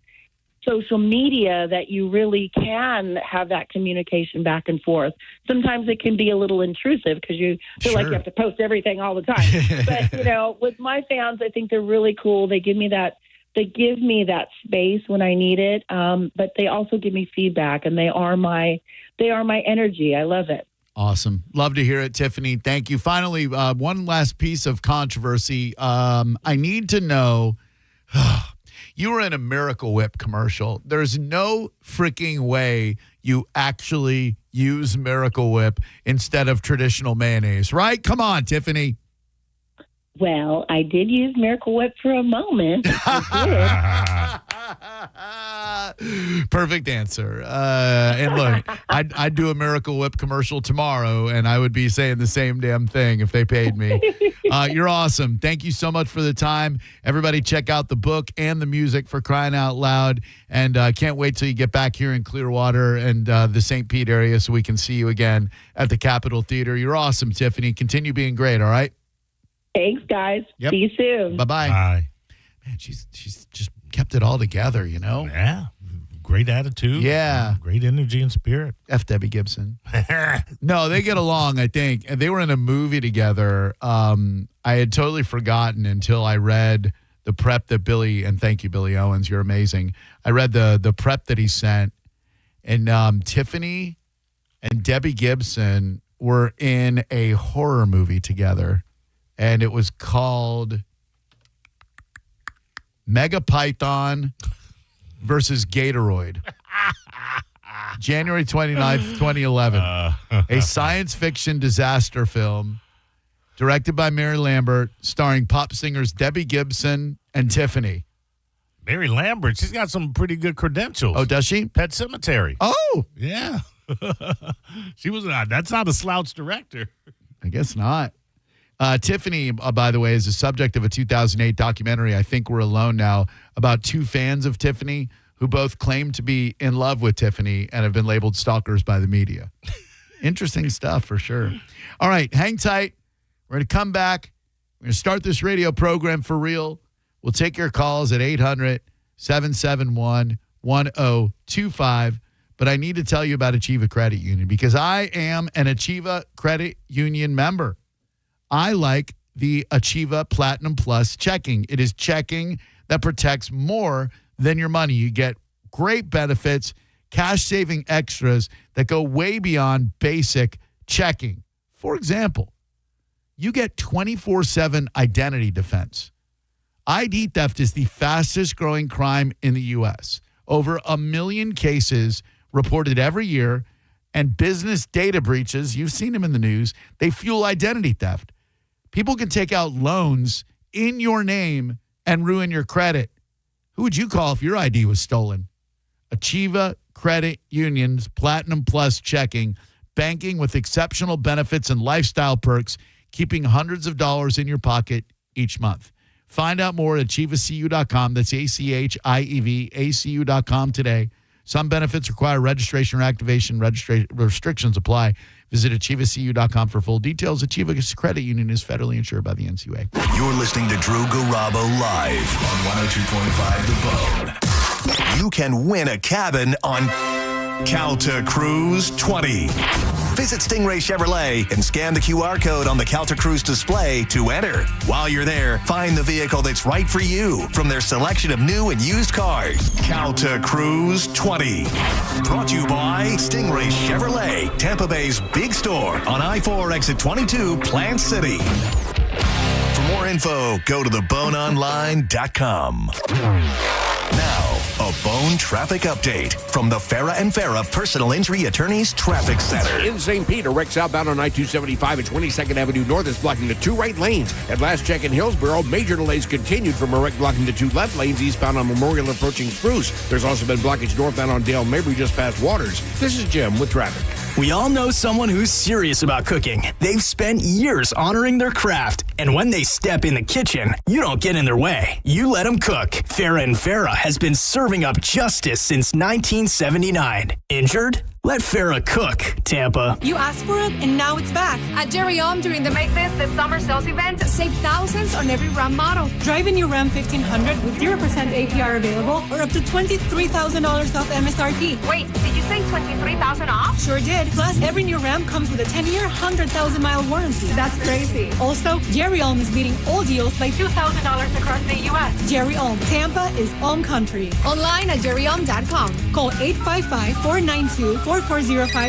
social media that you really can have that communication back and forth. Sometimes it can be a little intrusive because you feel like you have to post everything all the time. But, with my fans, I think they're really cool. They give me that space when I need it. But they also give me feedback, and they are my energy. I love it. Awesome. Love to hear it, Tiffany. Thank you. Finally, one last piece of controversy. I need to know, you were in a Miracle Whip commercial. There's no freaking way you actually use Miracle Whip instead of traditional mayonnaise, right? Come on, Tiffany. Well, I did use Miracle Whip for a moment. I did. Perfect answer. And look, I'd do a Miracle Whip commercial tomorrow, and I would be saying the same damn thing if they paid me. You're awesome. Thank you so much for the time. Everybody check out the book and the music, for crying out loud. And can't wait till you get back here in Clearwater and the St. Pete area so we can see you again at the Capitol Theater. You're awesome, Tiffany. Continue being great, all right? Thanks, guys. Yep. See you soon. Bye-bye. Bye. Man, she's just kept it all together, Yeah. Great attitude. Yeah. Great energy and spirit. F. Debbie Gibson. No, they get along, I think. And they were in a movie together. I had totally forgotten until I read the prep that and thank you, Billy Owens, you're amazing. I read the prep that he sent, and Tiffany and Debbie Gibson were in a horror movie together, and it was called Mega Python versus Gatoroid. January 29th, 2011. A science fiction disaster film directed by Mary Lambert, starring pop singers Debbie Gibson and Tiffany. Mary Lambert, she's got some pretty good credentials. Oh, does she? Pet Sematary. Oh. Yeah. She was not. That's not a slouch director. I guess not. Tiffany, by the way, is the subject of a 2008 documentary, I Think We're Alone Now, about two fans of Tiffany who both claim to be in love with Tiffany and have been labeled stalkers by the media. Interesting stuff for sure. All right, hang tight. We're going to come back. We're going to start this radio program for real. We'll take your calls at 800-771-1025. but I need to tell you about Achieva Credit Union because I am an Achieva Credit Union member. I like the Achieva Platinum Plus checking. It is checking that protects more than your money. You get great benefits, cash-saving extras that go way beyond basic checking. For example, you get 24/7 identity defense. ID theft is the fastest-growing crime in the U.S. Over 1 million cases reported every year, and business data breaches, you've seen them in the news, they fuel identity theft. People can take out loans in your name and ruin your credit. Who would you call if your ID was stolen? Achieva Credit Union's Platinum Plus checking, banking with exceptional benefits and lifestyle perks, keeping hundreds of dollars in your pocket each month. Find out more at achievacu.com. That's ACHIEVACU.com today. Some benefits require registration or activation. Restrictions apply. Visit achievacu.com for full details. Achieva Credit Union is federally insured by the NCUA. You're listening to Drew Garabo live on 102.5 The Bone. You can win a cabin on Calta Cruise 20. Visit Stingray Chevrolet and scan the QR code on the Calta Cruise display to enter. While you're there, find the vehicle that's right for you from their selection of new and used cars. Calta Cruise 20. Brought to you by Stingray Chevrolet, Tampa Bay's big store on I-4 exit 22, Plant City. For more info, go to theboneonline.com. Now, a Bone traffic update from the Farah and Farah Personal Injury Attorneys Traffic Center. In St. Peter, wreck southbound on I-275 and 22nd Avenue North is blocking the 2 right lanes. At last check in Hillsborough, major delays continued from a wreck blocking the 2 left lanes eastbound on Memorial approaching Spruce. There's also been blockage northbound on Dale Mabry just past Waters. This is Jim with traffic. We all know someone who's serious about cooking. They've spent years honoring their craft, and when they step in the kitchen, you don't get in their way. You let them cook. Farah and Farah has been serving up justice since 1979. Injured? Let Farah cook, Tampa. You asked for it, and now it's back. At Jerry during the Make This the Summer Sales event, save thousands on every Ram model. Drive in your Ram 1500 with 0% APR available or up to $23,000 off MSRP. Wait, did you say $23,000 off? Sure did. Plus, every new Ram comes with a 10-year, 100,000-mile warranty. That's crazy. Also, Jerry is beating all deals by $2,000 across the U.S. Jerry Tampa is Ulm Country. Online at jerryulm.com. Call 855-492-4405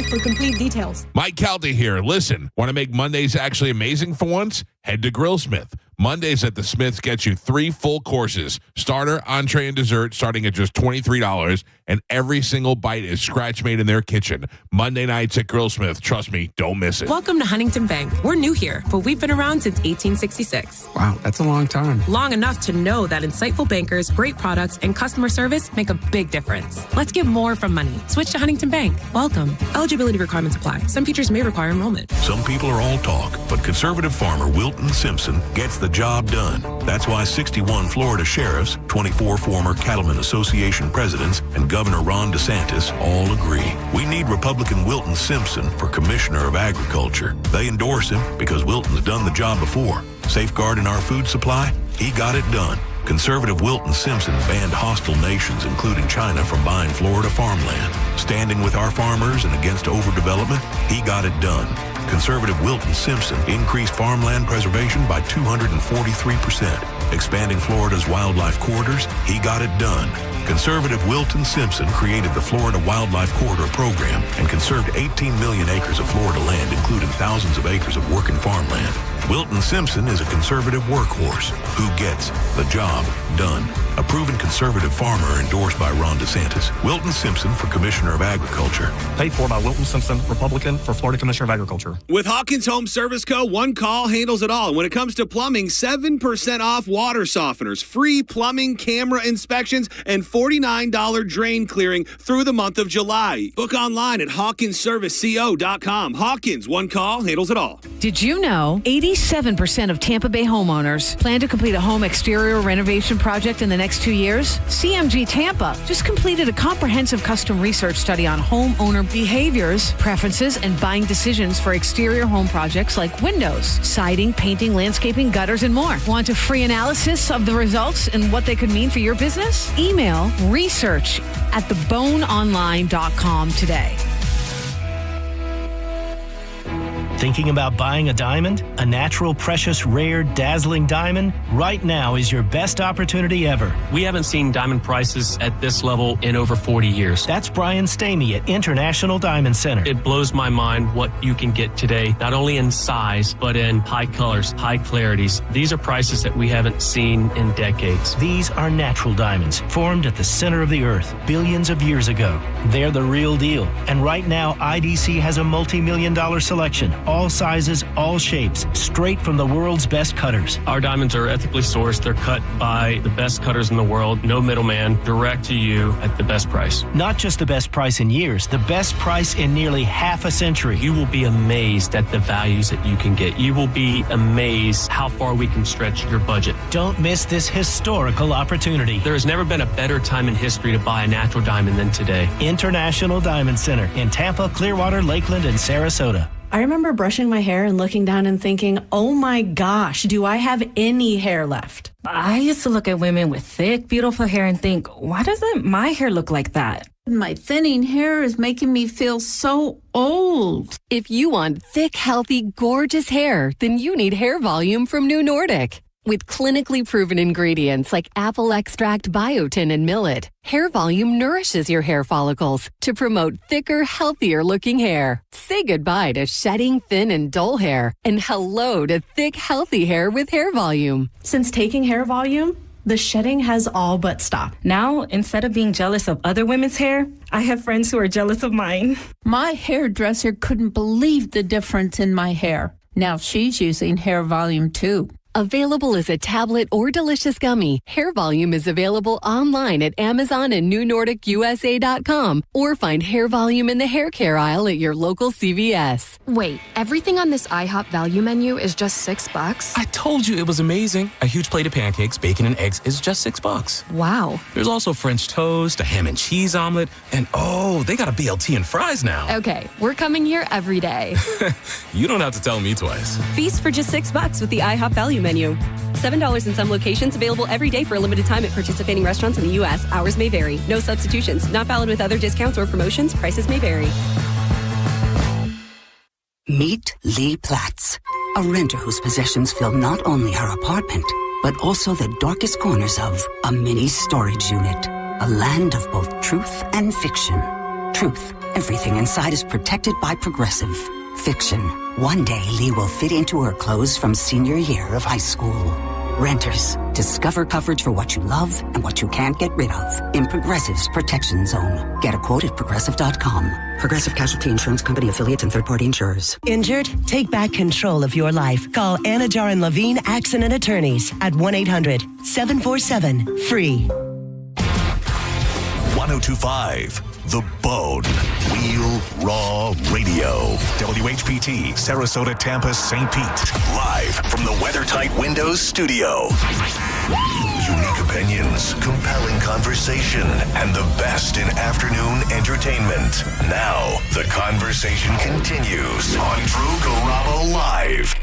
for complete details. Mike Calta here. Listen, want to make Mondays actually amazing for once? Head to Grillsmith. Mondays at the Smiths get you 3 full courses, starter, entree, and dessert, starting at just $23, and every single bite is scratch made in their kitchen. Monday nights at Grillsmith. Trust me, don't miss it. Welcome to Huntington Bank. We're new here, but we've been around since 1866. Wow, that's a long time. Long enough to know that insightful bankers, great products, and customer service make a big difference. Let's get more from money. Switch to Huntington Bank. Welcome. Eligibility requirements apply. Some features may require enrollment. Some people are all talk, but conservative farmer Wilton Simpson gets the job done. That's why 61 Florida sheriffs, 24 former Cattlemen Association presidents, and Governor Ron DeSantis all agree. We need Republican Wilton Simpson for Commissioner of Agriculture. They endorse him because Wilton's done the job before. Safeguarding our food supply, he got it done. Conservative Wilton Simpson banned hostile nations, including China, from buying Florida farmland. Standing with our farmers and against overdevelopment, he got it done. Conservative Wilton Simpson increased farmland preservation by 243%. Expanding Florida's wildlife corridors, he got it done. Conservative Wilton Simpson created the Florida Wildlife Corridor Program and conserved 18 million acres of Florida land, including thousands of acres of working farmland. Wilton Simpson is a conservative workhorse who gets the job done. A proven conservative farmer endorsed by Ron DeSantis. Wilton Simpson for Commissioner of Agriculture. Paid for by Wilton Simpson, Republican, for Florida Commissioner of Agriculture. With Hawkins Home Service Co., one call handles it all. And when it comes to plumbing, 7% off water softeners, free plumbing camera inspections, and $49 drain clearing through the month of July. Book online at hawkinsserviceco.com. Hawkins, one call handles it all. Did you know 80 87% of Tampa Bay homeowners plan to complete a home exterior renovation project in the next 2 years. CMG Tampa just completed a comprehensive custom research study on homeowner behaviors, preferences, and buying decisions for exterior home projects like windows, siding, painting, landscaping, gutters, and more. Want a free analysis of the results and what they could mean for your business? Email research@theboneonline.com today. Thinking about buying a diamond? A natural, precious, rare, dazzling diamond? Right now is your best opportunity ever. We haven't seen diamond prices at this level in over 40 years. That's Brian Stamey at International Diamond Center. It blows my mind what you can get today, not only in size, but in high colors, high clarities. These are prices that we haven't seen in decades. These are natural diamonds, formed at the center of the earth billions of years ago. They're the real deal. And right now, IDC has a multi-million-dollar selection. All sizes, all shapes, straight from the world's best cutters. Our diamonds are ethically sourced. They're cut by the best cutters in the world. No middleman, direct to you at the best price. Not just the best price in years, the best price in nearly half a century. You will be amazed at the values that you can get. You will be amazed how far we can stretch your budget. Don't miss this historical opportunity. There has never been a better time in history to buy a natural diamond than today. International Diamond Center in Tampa, Clearwater, Lakeland, and Sarasota. I remember brushing my hair and looking down and thinking, oh my gosh, do I have any hair left? I used to look at women with thick, beautiful hair and think, why doesn't my hair look like that? My thinning hair is making me feel so old. If you want thick, healthy, gorgeous hair, then you need Hair Volume from New Nordic. With clinically proven ingredients like apple extract, biotin, and millet, Hair Volume nourishes your hair follicles to promote thicker, healthier-looking hair. Say goodbye to shedding, thin, and dull hair, and hello to thick, healthy hair with Hair Volume. Since taking Hair Volume, the shedding has all but stopped. Now, instead of being jealous of other women's hair, I have friends who are jealous of mine. My hairdresser couldn't believe the difference in my hair. Now she's using Hair Volume too. Available as a tablet or delicious gummy, Hair Volume is available online at Amazon and NewNordicUSA.com, or find Hair Volume in the hair care aisle at your local CVS. Wait, everything on this IHOP value menu is just $6? I told you it was amazing. A huge plate of pancakes, bacon, and eggs is just $6. Wow. There's also French toast, a ham and cheese omelet, and oh, they got a BLT and fries now. Okay, we're coming here every day. You don't have to tell me twice. Feast for just $6 with the IHOP value menu. $7 in some locations, available every day for a limited time at participating restaurants in the U.S. Hours may vary. No substitutions. Not valid with other discounts or promotions. Prices may vary. Meet Lee Platz, a renter whose possessions fill not only her apartment, but also the darkest corners of a mini storage unit. A land of both truth and fiction. Truth, everything inside is protected by Progressive. Fiction, one day Lee will fit into her clothes from senior year of high school. Renters, discover coverage for what you love and what you can't get rid of in Progressive's Protection Zone. Get a quote at Progressive.com. Progressive Casualty Insurance Company affiliates and third-party insurers. Injured? Take back control of your life. Call Anajar and Levine Accident Attorneys at 1-800-747-FREE. 1025 The Bone. Wheel Raw Radio. WHPT, Sarasota, Tampa, St. Pete. Live from the WeatherTight Windows studio. Unique opinions, compelling conversation, and the best in afternoon entertainment. Now, the conversation continues on Drew Garabo Live.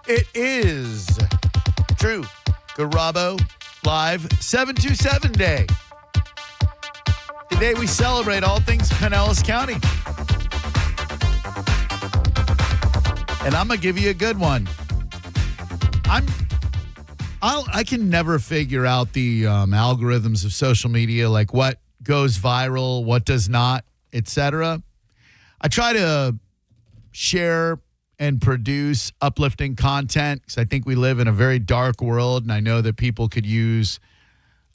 It is Drew Garabo Live 727 Day. Today we celebrate all things Pinellas County. And I'm going to give you a good one. I can never figure out the algorithms of social media, like what goes viral, what does not, etc. I try to share and produce uplifting content because I think we live in a very dark world, and I know that people could use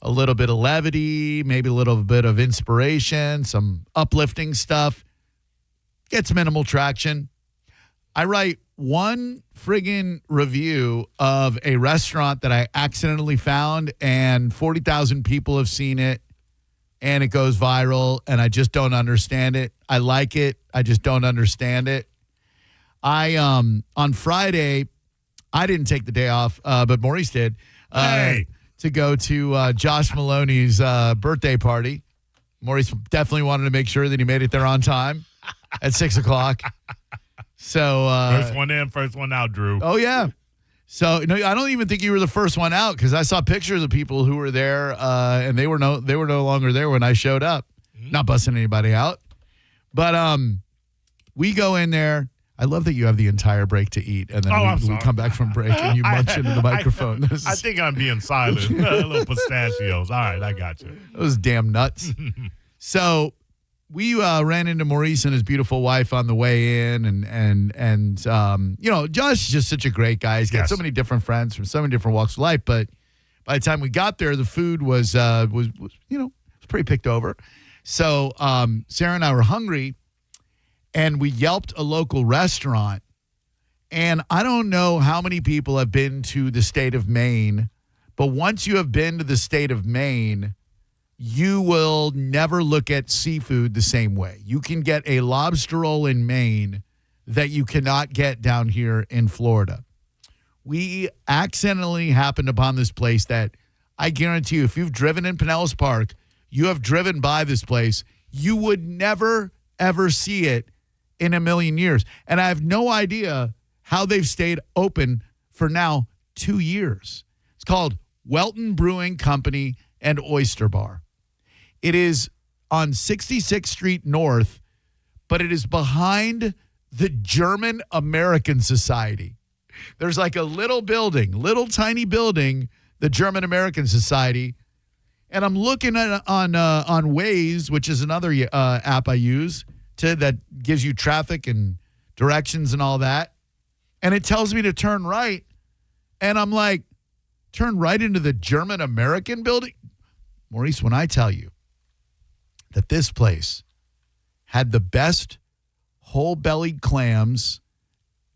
a little bit of levity, maybe a little bit of inspiration, some uplifting stuff. Gets minimal traction. I write one friggin' review of a restaurant that I accidentally found, and 40,000 people have seen it, and it goes viral, and I just don't understand it. I like it. I just don't understand it. On Friday, I didn't take the day off, but Maurice did, to go to Josh Maloney's birthday party. Maurice definitely wanted to make sure that he made it there on time at 6 o'clock. So first one in, first one out, Drew. Oh, yeah. So no, I don't even think you were the first one out because I saw pictures of people who were there, and they were no longer there when I showed up. Mm-hmm. Not busting anybody out, but we go in there. I love that you have the entire break to eat, and then we come back from break and you munch into the microphone. I think I'm being silent. A little pistachios. All right, I got you. Those damn nuts. So we ran into Maurice and his beautiful wife on the way in, and Josh is just such a great guy. He's got so many different friends from so many different walks of life. But by the time we got there, the food was pretty picked over. So Sarah and I were hungry, and we Yelped a local restaurant. And I don't know how many people have been to the state of Maine, but once you have been to the state of Maine, you will never look at seafood the same way. You can get a lobster roll in Maine that you cannot get down here in Florida. We accidentally happened upon this place that I guarantee you, if you've driven in Pinellas Park, you have driven by this place, you would never, ever see it in a million years. And I have no idea how they've stayed open for now 2 years. It's called Welton Brewing Company and Oyster Bar. It is on 66th Street North, but it is behind the German American Society. There's like a little tiny building, the German American Society. And I'm looking at on Waze, which is another app I use that gives you traffic and directions and all that. And it tells me to turn right. And I'm like, turn right into the German American building? Maurice, when I tell you that this place had the best whole-bellied clams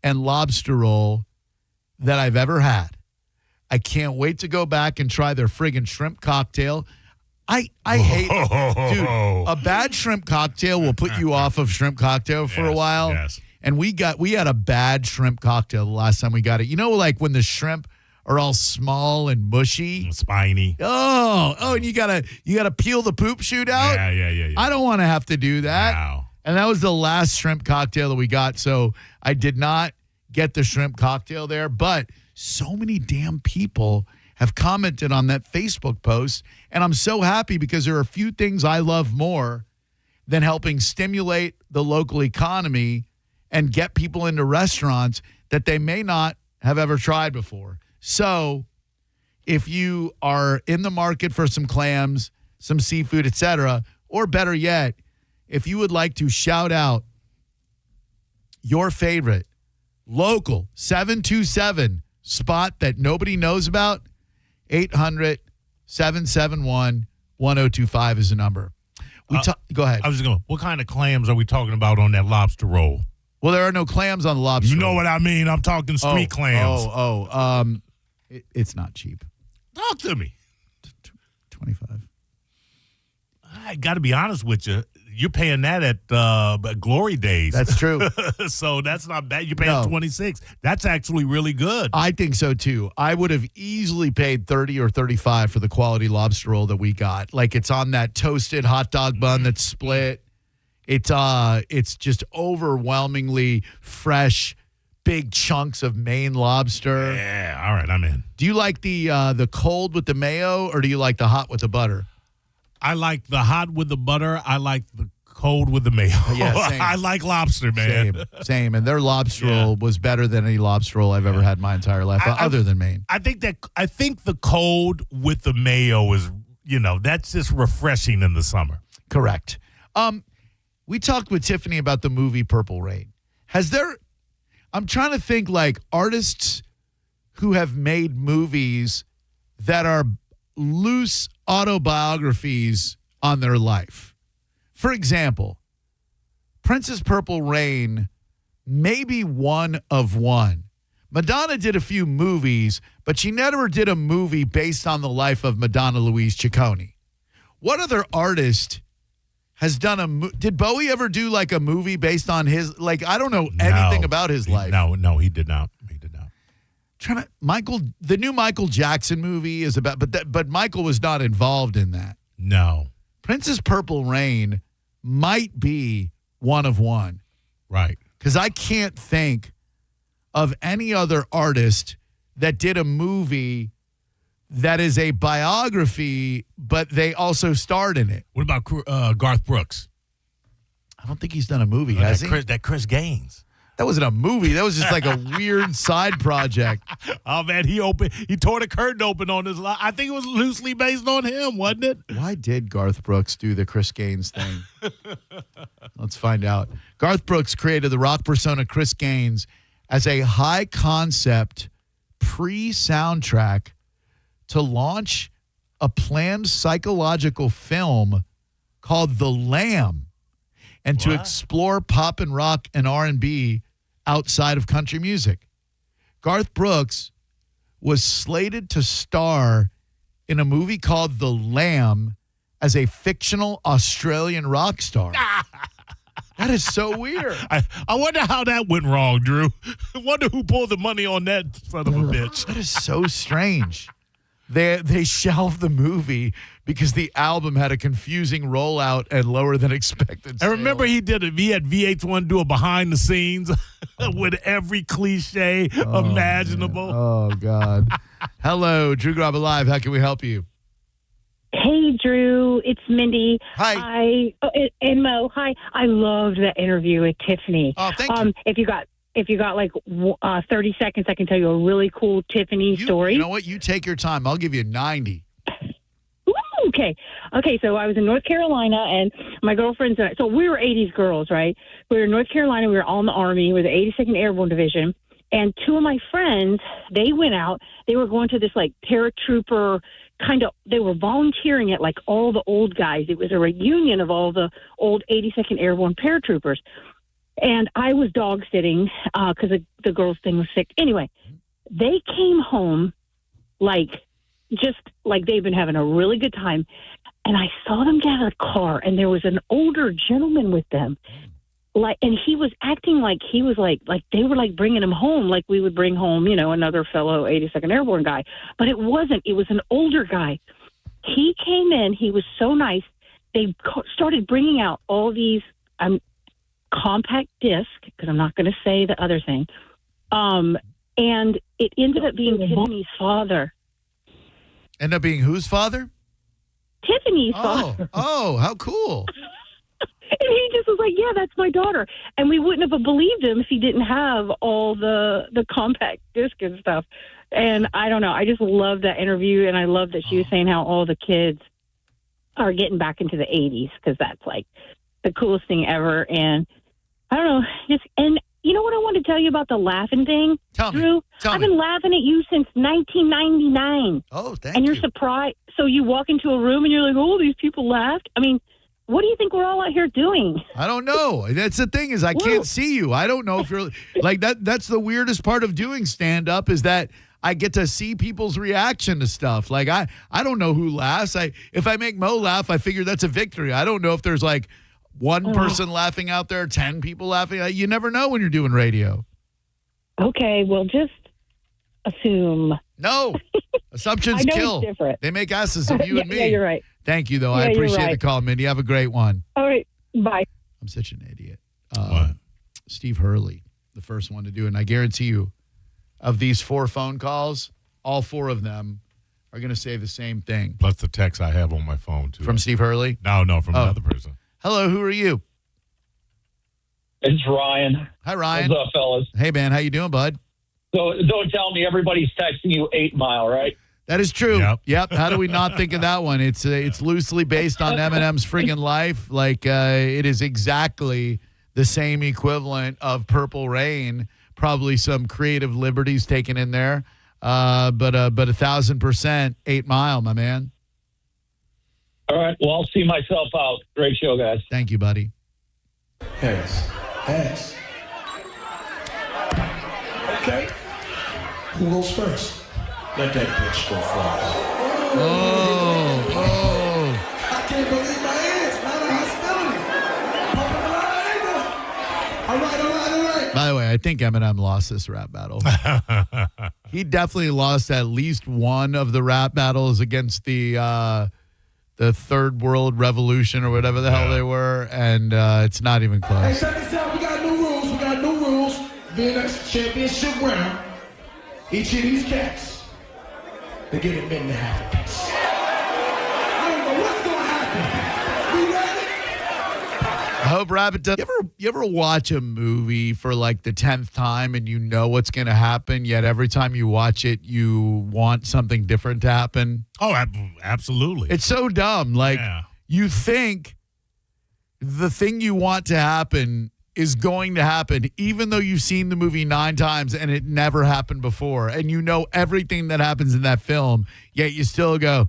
and lobster roll that I've ever had. I can't wait to go back and try their friggin' shrimp cocktail. I hate, dude, a bad shrimp cocktail will put you off of shrimp cocktail for a while. Yes. And we had a bad shrimp cocktail the last time we got it. You know, like when the shrimp are all small and mushy, spiny. And you gotta peel the poop chute out. Yeah. I don't want to have to do that. Wow. And that was the last shrimp cocktail that we got. So I did not get the shrimp cocktail there, but so many damn people have commented on that Facebook post, and I'm so happy because there are a few things I love more than helping stimulate the local economy and get people into restaurants that they may not have ever tried before. So if you are in the market for some clams, some seafood, etc., or better yet, if you would like to shout out your favorite local 727 spot that nobody knows about, 800-771-1025 is the number. Go ahead. I was just going, what kind of clams are we talking about on that lobster roll? Well, there are no clams on the lobster roll. You know what I mean? I'm talking street clams. It's not cheap. Talk to me. 25. I got to be honest with you. You're paying that at Glory Days. That's true. So that's not bad. You're paying 26. That's actually really good. I think so too. I would have easily paid 30 or 35 for the quality lobster roll that we got. Like it's on that toasted hot dog bun that's split. It's just overwhelmingly fresh, big chunks of Maine lobster. Yeah, all right, I'm in. Do you like the cold with the mayo, or do you like the hot with the butter? I like the hot with the butter. I like the cold with the mayo. Yeah, same. I like lobster, man. Same. And their lobster roll was better than any lobster roll I've ever had in my entire life, other than Maine. I think the cold with the mayo is, that's just refreshing in the summer. Correct. We talked with Tiffany about the movie Purple Rain. I'm trying to think like artists who have made movies that are loose autobiographies on their life. For example, Princess Purple Rain may be one of one. Madonna did a few movies, but she never did a movie based on the life of Madonna Louise Ciccone. What other artist has done did Bowie ever do like a movie based on his, like, I don't know anything about his life. No, he did not. The new Michael Jackson movie is about, but Michael was not involved in that. No. Princess Purple Rain might be one of one. Right. Because I can't think of any other artist that did a movie that is a biography, but they also starred in it. What about Garth Brooks? I don't think he's done a movie, has he? That Chris Gaines. That wasn't a movie. That was just like a weird side project. Oh, man, he tore the curtain open on his life. I think it was loosely based on him, wasn't it? Why did Garth Brooks do the Chris Gaines thing? Let's find out. Garth Brooks created the rock persona Chris Gaines as a high-concept pre-soundtrack to launch a planned psychological film called The Lamb and to explore pop and rock and R&B outside of country music. Garth Brooks was slated to star in a movie called The Lamb as a fictional Australian rock star. That is so weird. I wonder how that went wrong, Drew. I wonder who pulled the money on that son of a bitch. That is so strange. They shelved the movie because the album had a confusing rollout and lower than expected sales. I remember he had VH1 do a behind the scenes with every cliche imaginable. Man. Oh, God. Hello, Drew Garabo Live. How can we help you? Hey, Drew. It's Mindy. Hi. And Mo. Hi. I loved that interview with Tiffany. Oh, thank you. If you got like 30 seconds, I can tell you a really cool Tiffany story. You know what? You take your time. I'll give you 90. Ooh, okay. So I was in North Carolina, and my girlfriends and I, so we were 80s girls, right? We were in North Carolina. We were all in the Army. We were the 82nd Airborne Division. And two of my friends, they went out. They were going to this like paratrooper they were volunteering at like all the old guys. It was a reunion of all the old 82nd Airborne paratroopers. And I was dog sitting because the girl's thing was sick. Anyway, they came home just like they've been having a really good time. And I saw them get out of the car, and there was an older gentleman with them. And he was acting like he was like they were like bringing him home, like we would bring home, another fellow 82nd Airborne guy. But it wasn't. It was an older guy. He came in. He was so nice. They started bringing out all these compact disc, because I'm not going to say the other thing. And it ended up being Tiffany's father. Ended up being whose father? Tiffany's father. Oh, how cool. And he just was like, yeah, that's my daughter. And we wouldn't have believed him if he didn't have all the compact disc and stuff. And I don't know. I just love that interview. And I love that she was saying how all the kids are getting back into the 80s, because that's like the coolest thing ever. And I don't know. And you know what I want to tell you about the laughing thing, Drew? I've been laughing at you since 1999. Oh, thank you. And you're surprised. So you walk into a room and you're like, oh, these people laughed. I mean, what do you think we're all out here doing? I don't know. That's the thing, is I can't see you. I don't know if you're like that. That's the weirdest part of doing stand-up, is that I get to see people's reaction to stuff. Like I don't know who laughs. If I make Mo laugh, I figure that's a victory. I don't know if there's like one person laughing out there, 10 people laughing. You never know when you're doing radio. Okay, well, just assume. No. Assumptions I know kill. It's different. They make asses of you and me. Yeah, you're right. Thank you, though. Yeah, I appreciate you're right. the call, Mindy. Have a great one. All right. Bye. I'm such an idiot. Steve Hurley, the first one to do it. And I guarantee you, of these 4 phone calls, all 4 of them are going to say the same thing. Plus the text I have on my phone, too. From Steve Hurley? No, from another person. Hello, who are you? It's Ryan. Hi, Ryan. What's up, fellas? Hey, man. How you doing, bud? So don't tell me everybody's texting you 8 Mile, right? That is true. Yep. How do we not think of that one? It's loosely based on Eminem's friggin' life. Like it is exactly the same equivalent of Purple Rain. Probably some creative liberties taken in there. But 1,000%, 8 Mile, my man. All right. Well, I'll see myself out. Great show, guys. Thank you, buddy. Heads. Okay. Who goes first? Let that bitch go first. Oh. I can't believe my ears. Not a hostility. All right. By the way, I think Eminem lost this rap battle. He definitely lost at least one of the rap battles against the Third World Revolution or whatever the hell they were, and it's not even Hey, close. check this out. We got new rules. Being that's championship round, each of these cats, they get a minute and a half apiece. I don't know what's going to happen. We ready? I hope Rabbit does. You ever watch a movie for like the 10th time and you know what's going to happen, yet every time you watch it, you want something different to happen? Oh, absolutely. It's so dumb. Like, you think the thing you want to happen is going to happen, even though you've seen the movie 9 times and it never happened before, and you know everything that happens in that film, yet you still go,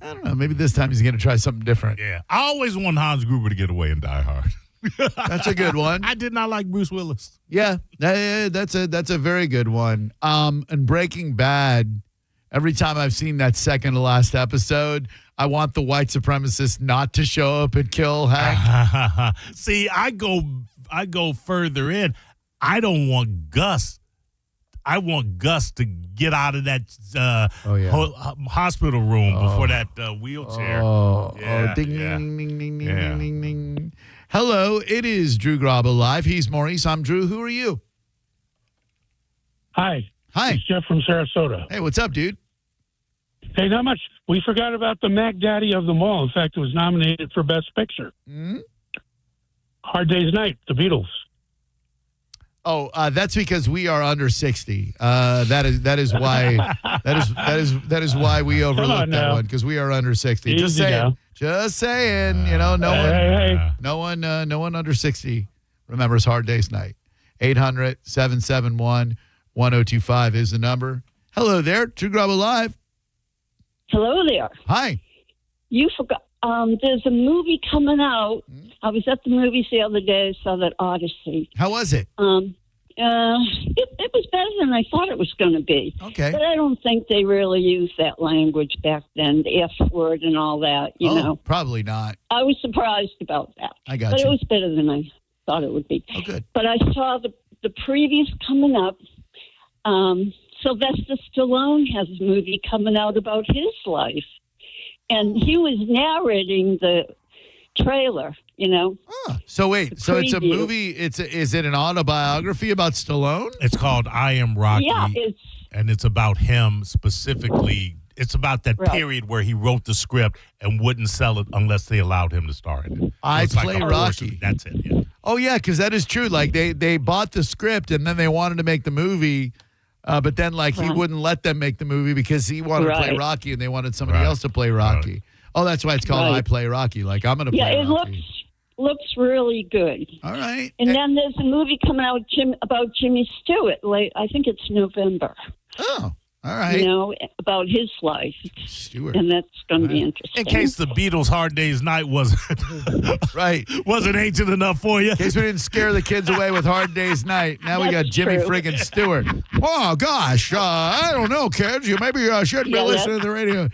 I don't know, maybe this time he's going to try something different. Yeah. I always want Hans Gruber to get away in Die Hard. That's a good one. I did not like Bruce Willis. Yeah, that's a very good one. And Breaking Bad, every time I've seen that second to last episode, I want the white supremacist not to show up and kill Hank. See, I go further in. I don't want Gus. I want Gus to get out of that hospital room before that wheelchair. Ding, ding, ding, ding, ding, ding. Hello, it is Drew Garabo Live. He's Maurice. I'm Drew. Who are you? Hi. It's Jeff from Sarasota. Hey, what's up, dude? Hey, not much. We forgot about the Mac Daddy of them all. In fact, it was nominated for Best Picture. Mm-hmm. Hard Day's Night, the Beatles. Oh, that's because we are under 60. That is why why we overlooked that one, because we are under 60. Just saying. You know, no one under 60 remembers Hard Day's Night. 800-771-1025 is the number. Hello there, Drew Garabo Live. Hello there. Hi. You forgot. There's a movie coming out. I was at the movies the other day. Saw that Odyssey. How was it? It was better than I thought it was going to be. Okay. But I don't think they really used that language back then, the F word and all that, you know. Probably not. I was surprised about that. I got but you. But it was better than I thought it would be. Oh, good. But I saw the previous coming up. Sylvester Stallone has a movie coming out about his life. And he was narrating the trailer, you know. So wait, so it's a movie. Is it an autobiography about Stallone? It's called I Am Rocky. Yeah, and it's about him specifically. It's about that period where he wrote the script and wouldn't sell it unless they allowed him to star in it. I it's like Play a portion. Rocky. That's it. Yeah. Oh yeah, because that is true. Like they bought the script and then they wanted to make the movie. But then, he wouldn't let them make the movie because he wanted to play Rocky and they wanted somebody else to play Rocky. Right. Oh, that's why it's called I Play Rocky. Like, I'm going to play Rocky. Yeah, it looks really good. All right. And then there's a movie coming out about Jimmy Stewart. I think it's November. Oh, all right. You know, about his life. Stewart. And that's going to be interesting. In case the Beatles' Hard Day's Night wasn't ancient enough for you. In case we didn't scare the kids away with Hard Day's Night. Now we got Jimmy friggin' Stewart. Oh, gosh. I don't know, kids. You maybe shouldn't be listening to the radio.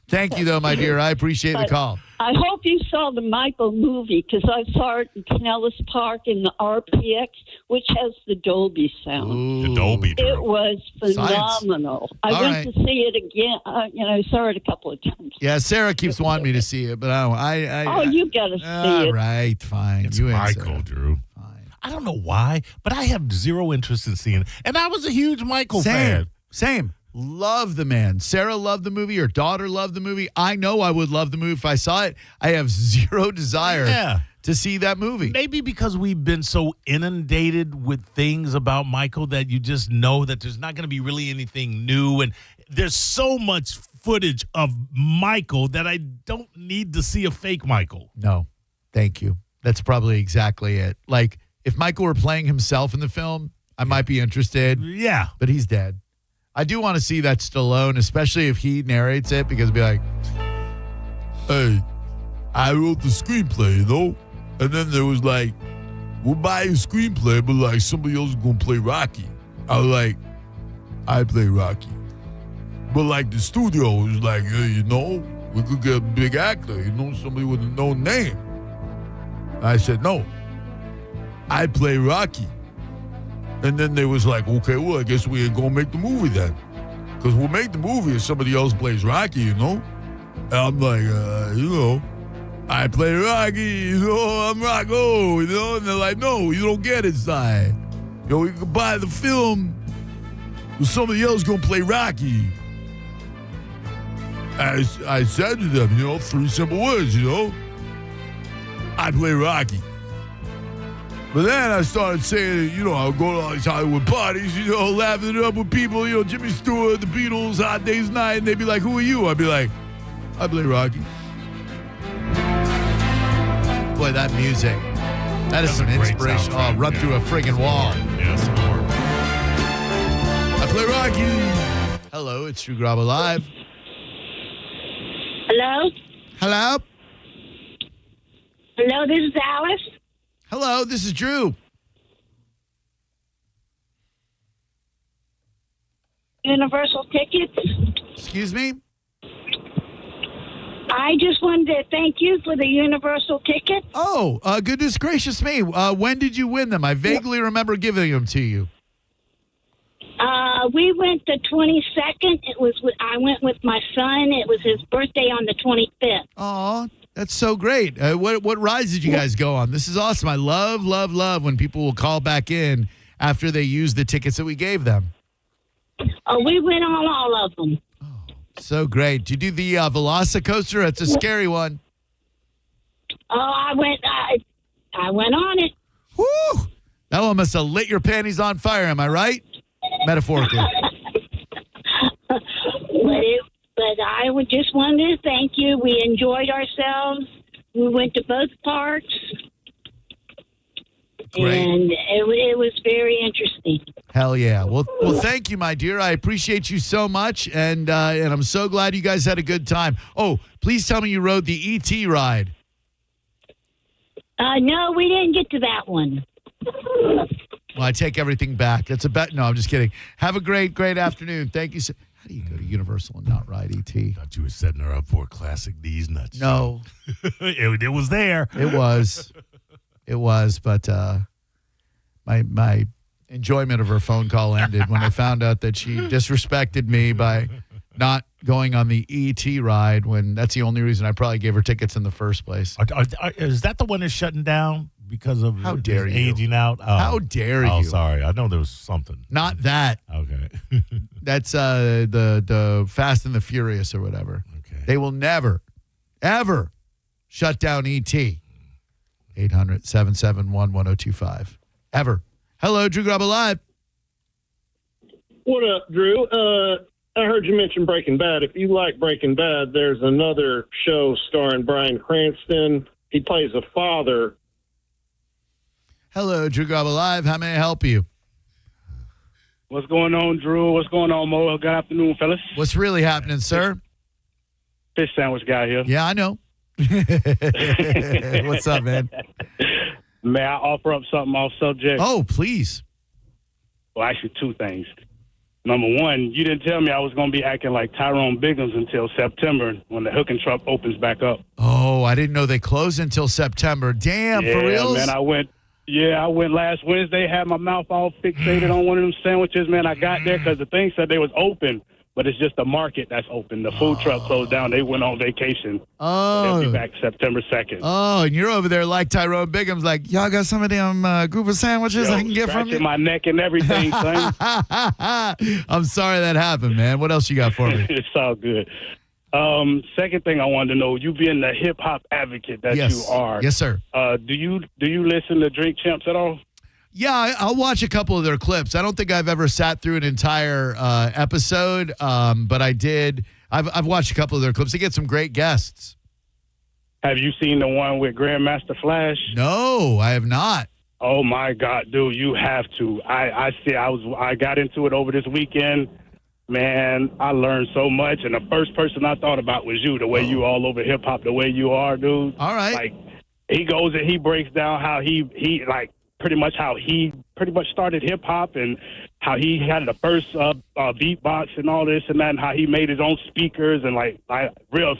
Thank you, though, my dear. I appreciate the call. I hope you saw the Michael movie, because I saw it in Pinellas Park in the RPX, which has the Dolby sound. Ooh. The Dolby. It was phenomenal. I went to see it again. I saw it a couple of times. Yeah, Sarah keeps wanting me to see it, but you got to see it. All right, fine. It's Michael, Drew. Fine. I don't know why, but I have zero interest in seeing it. And I was a huge Michael fan. Same. Love the man. Sarah loved the movie. Her daughter loved the movie. I know I would love the movie if I saw it. I have zero desire to see that movie. Maybe because we've been so inundated with things about Michael that you just know that there's not going to be really anything new. And there's so much footage of Michael that I don't need to see a fake Michael. No, thank you. That's probably exactly it. Like, if Michael were playing himself in the film, I might be interested. Yeah. But he's dead. I do want to see that Stallone, especially if he narrates it, because it'd be like, hey, I wrote the screenplay, you know? And then there was like, we'll buy a screenplay, but like somebody else is going to play Rocky. I was like, I play Rocky. But like the studio was like, hey, you know, we could get a big actor, you know, somebody with a known name. I said, no, I play Rocky. And then they was like, okay, well, I guess we ain't going to make the movie then. Because we'll make the movie if somebody else plays Rocky, you know? And I'm like, you know, I play Rocky, you know, I'm Rocco, you know? And they're like, no, you don't get it, Si. You know, you can buy the film, but somebody else going to play Rocky. I said to them, you know, 3 simple words, you know? I play Rocky. But then I started saying, you know, I would go to all these Hollywood parties, you know, laughing it up with people, you know, Jimmy Stewart, the Beatles, Hot Day's Night, and they'd be like, who are you? I'd be like, I play Rocky. Boy, that music. That is some inspiration. Oh, run through a friggin' wall. Yes, Lord. I play Rocky. Hello, it's Drew Garabo Live. Hello? Hello? Hello, this is Alice. Hello, this is Drew. Universal tickets. Excuse me? I just wanted to thank you for the Universal tickets. Oh, goodness gracious me. When did you win them? I vaguely remember giving them to you. We went the 22nd. I went with my son. It was his birthday on the 25th. Aw, that's so great. What rides did you guys go on? This is awesome. I love when people will call back in after they use the tickets that we gave them. Oh, we went on all of them. So great. Did you do the Velocicoaster? That's a scary one. Oh, I went on it. Woo! That one must have lit your panties on fire. Am I right? Metaphorically. But I would just wanted to thank you. We enjoyed ourselves. We went to both parks. Great. And it was very interesting. Hell yeah. Well, thank you, my dear. I appreciate you so much, and I'm so glad you guys had a good time. Oh, please tell me you rode the E.T. ride. No, we didn't get to that one. Well, I take everything back. It's a bet. No, I'm just kidding. Have a great afternoon. Thank you. How do you go to Universal and not ride E.T.? Thought you were setting her up for a classic D's Nuts. No. it was there. It was, but my enjoyment of her phone call ended when I found out that she disrespected me by not going on the E.T. ride when that's the only reason I probably gave her tickets in the first place. Is that the one that's shutting down because of How dare you. aging out? Oh. How dare you? Oh, sorry. I know there was something. Not that. Okay. That's the Fast and the Furious or whatever. Okay. They will never, ever shut down E.T. 800-771-1025. Ever. Hello, Drew Garabo Live. What up, Drew? I heard you mention Breaking Bad. If you like Breaking Bad, there's another show starring Bryan Cranston. He plays a father. Hello, Drew Garabo Live. How may I help you? What's going on, Drew? What's going on, Mo? Good afternoon, fellas. What's really happening, sir? Fish sandwich guy here. Yeah, I know. What's up, man? May I offer up something off subject? Oh, please. Well, actually, two things. Number one, you didn't tell me I was going to be acting like Tyrone Biggums until September when the Hook and Truck opens back up. Oh, I didn't know they close until September. Damn, yeah, for real? Man, I went last Wednesday, had my mouth all fixated on one of them sandwiches. Man, I got there because the thing said they was open, but it's just the market that's open. The food truck closed down. They went on vacation. Oh. They'll be back September 2nd. Oh, and you're over there like Tyrone Biggums, like, y'all got some of them group of sandwiches I can get from you? My neck and everything, son. I'm sorry that happened, man. What else you got for me? It's all good. Second thing I wanted to know, you being the hip-hop advocate that you are. Yes, sir. Do you listen to Drink Champs at all? Yeah, I'll watch a couple of their clips. I don't think I've ever sat through an entire episode, but I did. I've watched a couple of their clips. They get some great guests. Have you seen the one with Grandmaster Flash? No, I have not. Oh my God, dude, you have to. I got into it over this weekend. Man, I learned so much, and the first person I thought about was you. The way you all over hip hop, the way you are, dude. All right. Like he goes and he breaks down how he like pretty much started hip hop and how he had the first beatbox and all this and that, and how he made his own speakers and real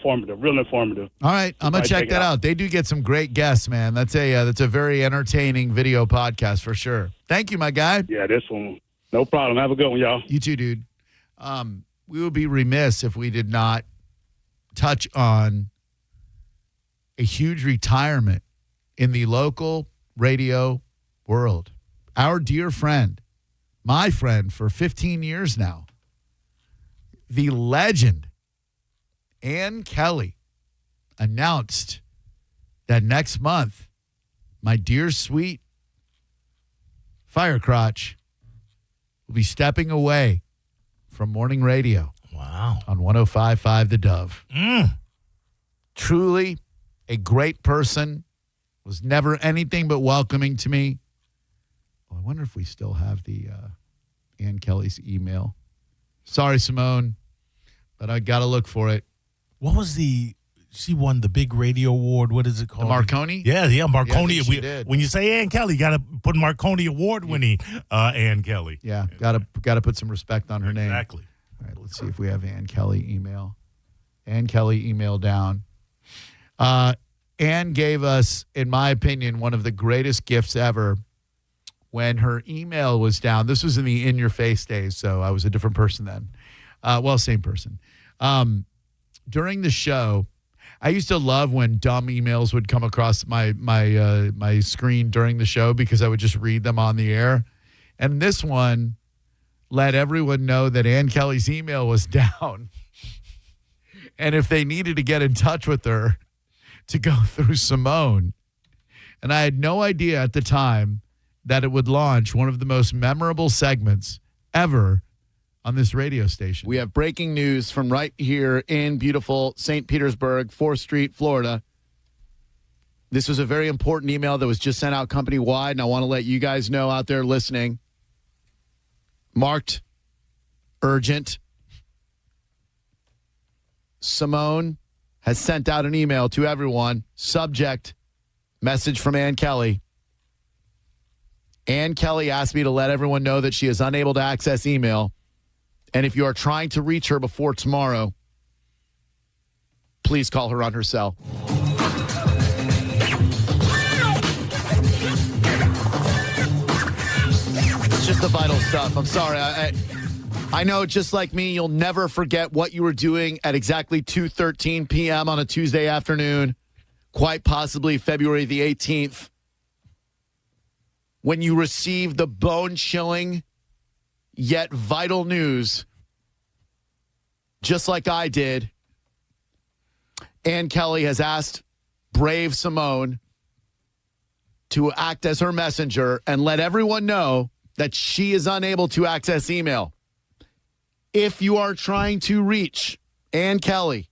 informative. All right, I'm gonna check that out. They do get some great guests, man. That's a very entertaining video podcast for sure. Thank you, my guy. Yeah, this one, no problem. Have a good one, y'all. You too, dude. We would be remiss if we did not touch on a huge retirement in the local radio world. Our dear friend, my friend for 15 years now, the legend, Ann Kelly, announced that next month, my dear sweet Firecrotch will be stepping away from morning radio. Wow. On 105.5 The Dove. Truly a great person. Was never anything but welcoming to me. Well, I wonder if we still have the Ann Kelly's email. Sorry, Simone, but I got to look for it. What was she won the big radio award. What is it called? The Marconi? Yeah, Marconi. Yeah, she did. When you say Ann Kelly, you got to put Marconi award-winning Ann Kelly. Yeah, got to put some respect on her name. Exactly. All right, let's see if we have Ann Kelly email. Ann Kelly email down. Ann gave us, in my opinion, one of the greatest gifts ever when her email was down. This was in the in-your-face days, so I was a different person then. Same person. During the show, I used to love when dumb emails would come across my screen during the show because I would just read them on the air. And this one let everyone know that Ann Kelly's email was down. And if they needed to get in touch with her to go through Simone. And I had no idea at the time that it would launch one of the most memorable segments ever on this radio station. We have breaking news from right here in beautiful St. Petersburg, 4th Street, Florida. This was a very important email that was just sent out company-wide, and I want to let you guys know out there listening. Marked urgent. Simone has sent out an email to everyone. Subject, message from Ann Kelly. Ann Kelly asked me to let everyone know that she is unable to access email. And if you are trying to reach her before tomorrow, please call her on her cell. It's just the vital stuff. I'm sorry. I know, just like me, you'll never forget what you were doing at exactly 2:13 p.m. on a Tuesday afternoon, quite possibly February the 18th, when you received the bone-chilling yet vital news, just like I did. Ann Kelly has asked brave Simone to act as her messenger and let everyone know that she is unable to access email. If you are trying to reach Ann Kelly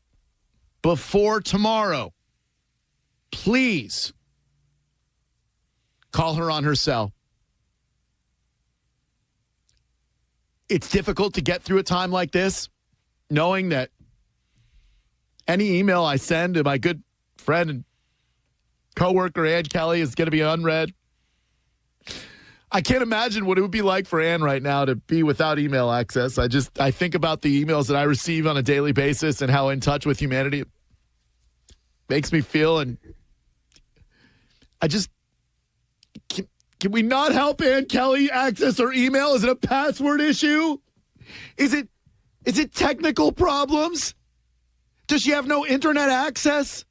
before tomorrow, please call her on her cell. It's difficult to get through a time like this, knowing that any email I send to my good friend and coworker Ann Kelly is going to be unread. I can't imagine what it would be like for Ann right now to be without email access. I think about the emails that I receive on a daily basis and how in touch with humanity it makes me feel. And can we not help Ann Kelly access her email? Is it a password issue? Is it technical problems? Does she have no internet access?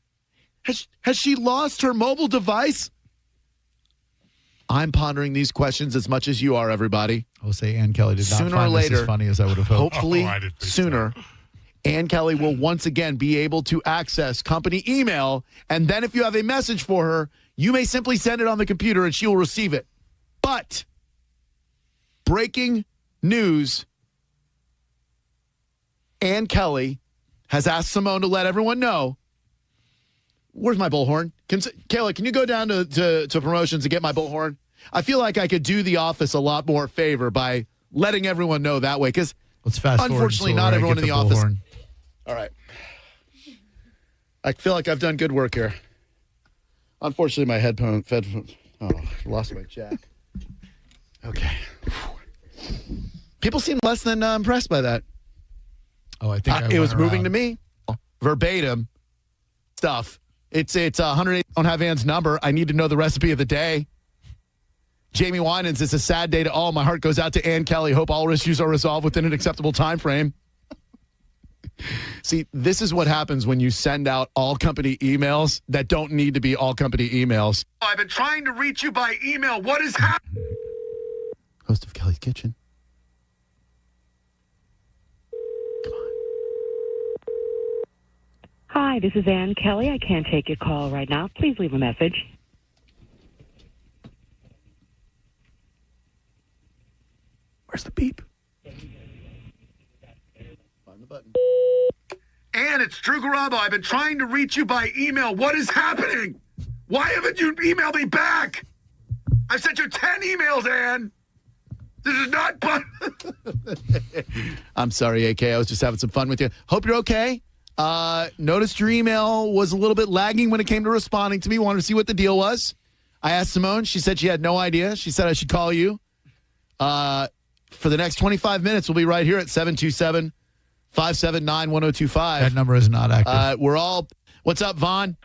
Has she lost her mobile device? I'm pondering these questions as much as you are, everybody. I will say Ann Kelly did not Sooner find or later, this as funny as I would have hoped. Hopefully, sooner, Ann Kelly will once again be able to access company email. And then if you have a message for her, you may simply send it on the computer and she will receive it. But breaking news, Ann Kelly has asked Simone to let everyone know. Where's my bullhorn? Kayla, can you go down to promotions and get my bullhorn? I feel like I could do the office a lot more favor by letting everyone know that way, because Let's fast forward. Unfortunately, not everyone in the office. All right. I feel like I've done good work here. Unfortunately, my headphone. Oh, I lost my jack. Okay. People seem less than impressed by that. Oh, I think it was moving to me. Verbatim stuff. It's 108. Don't have Ann's number. I need to know the recipe of the day. Jamie Winans, it's a sad day to all. My heart goes out to Ann Kelly. Hope all issues are resolved within an acceptable time frame. See, this is what happens when you send out all company emails that don't need to be all company emails. I've been trying to reach you by email. What is happening? Host of Kelly's Kitchen. Come on. Hi, this is Ann Kelly. I can't take your call right now. Please leave a message. Where's the beep? Find the button. Ann, it's Drew Garabo. I've been trying to reach you by email. What is happening? Why haven't you emailed me back? I've sent you 10 emails, Ann. This is not fun. I'm sorry, AK. I was just having some fun with you. Hope you're okay. Noticed your email was a little bit lagging when it came to responding to me. Wanted to see what the deal was. I asked Simone. She said she had no idea. She said I should call you. For the next 25 minutes, we'll be right here at 727-579-1025. That number is not active. We're all... What's up, Vaughn?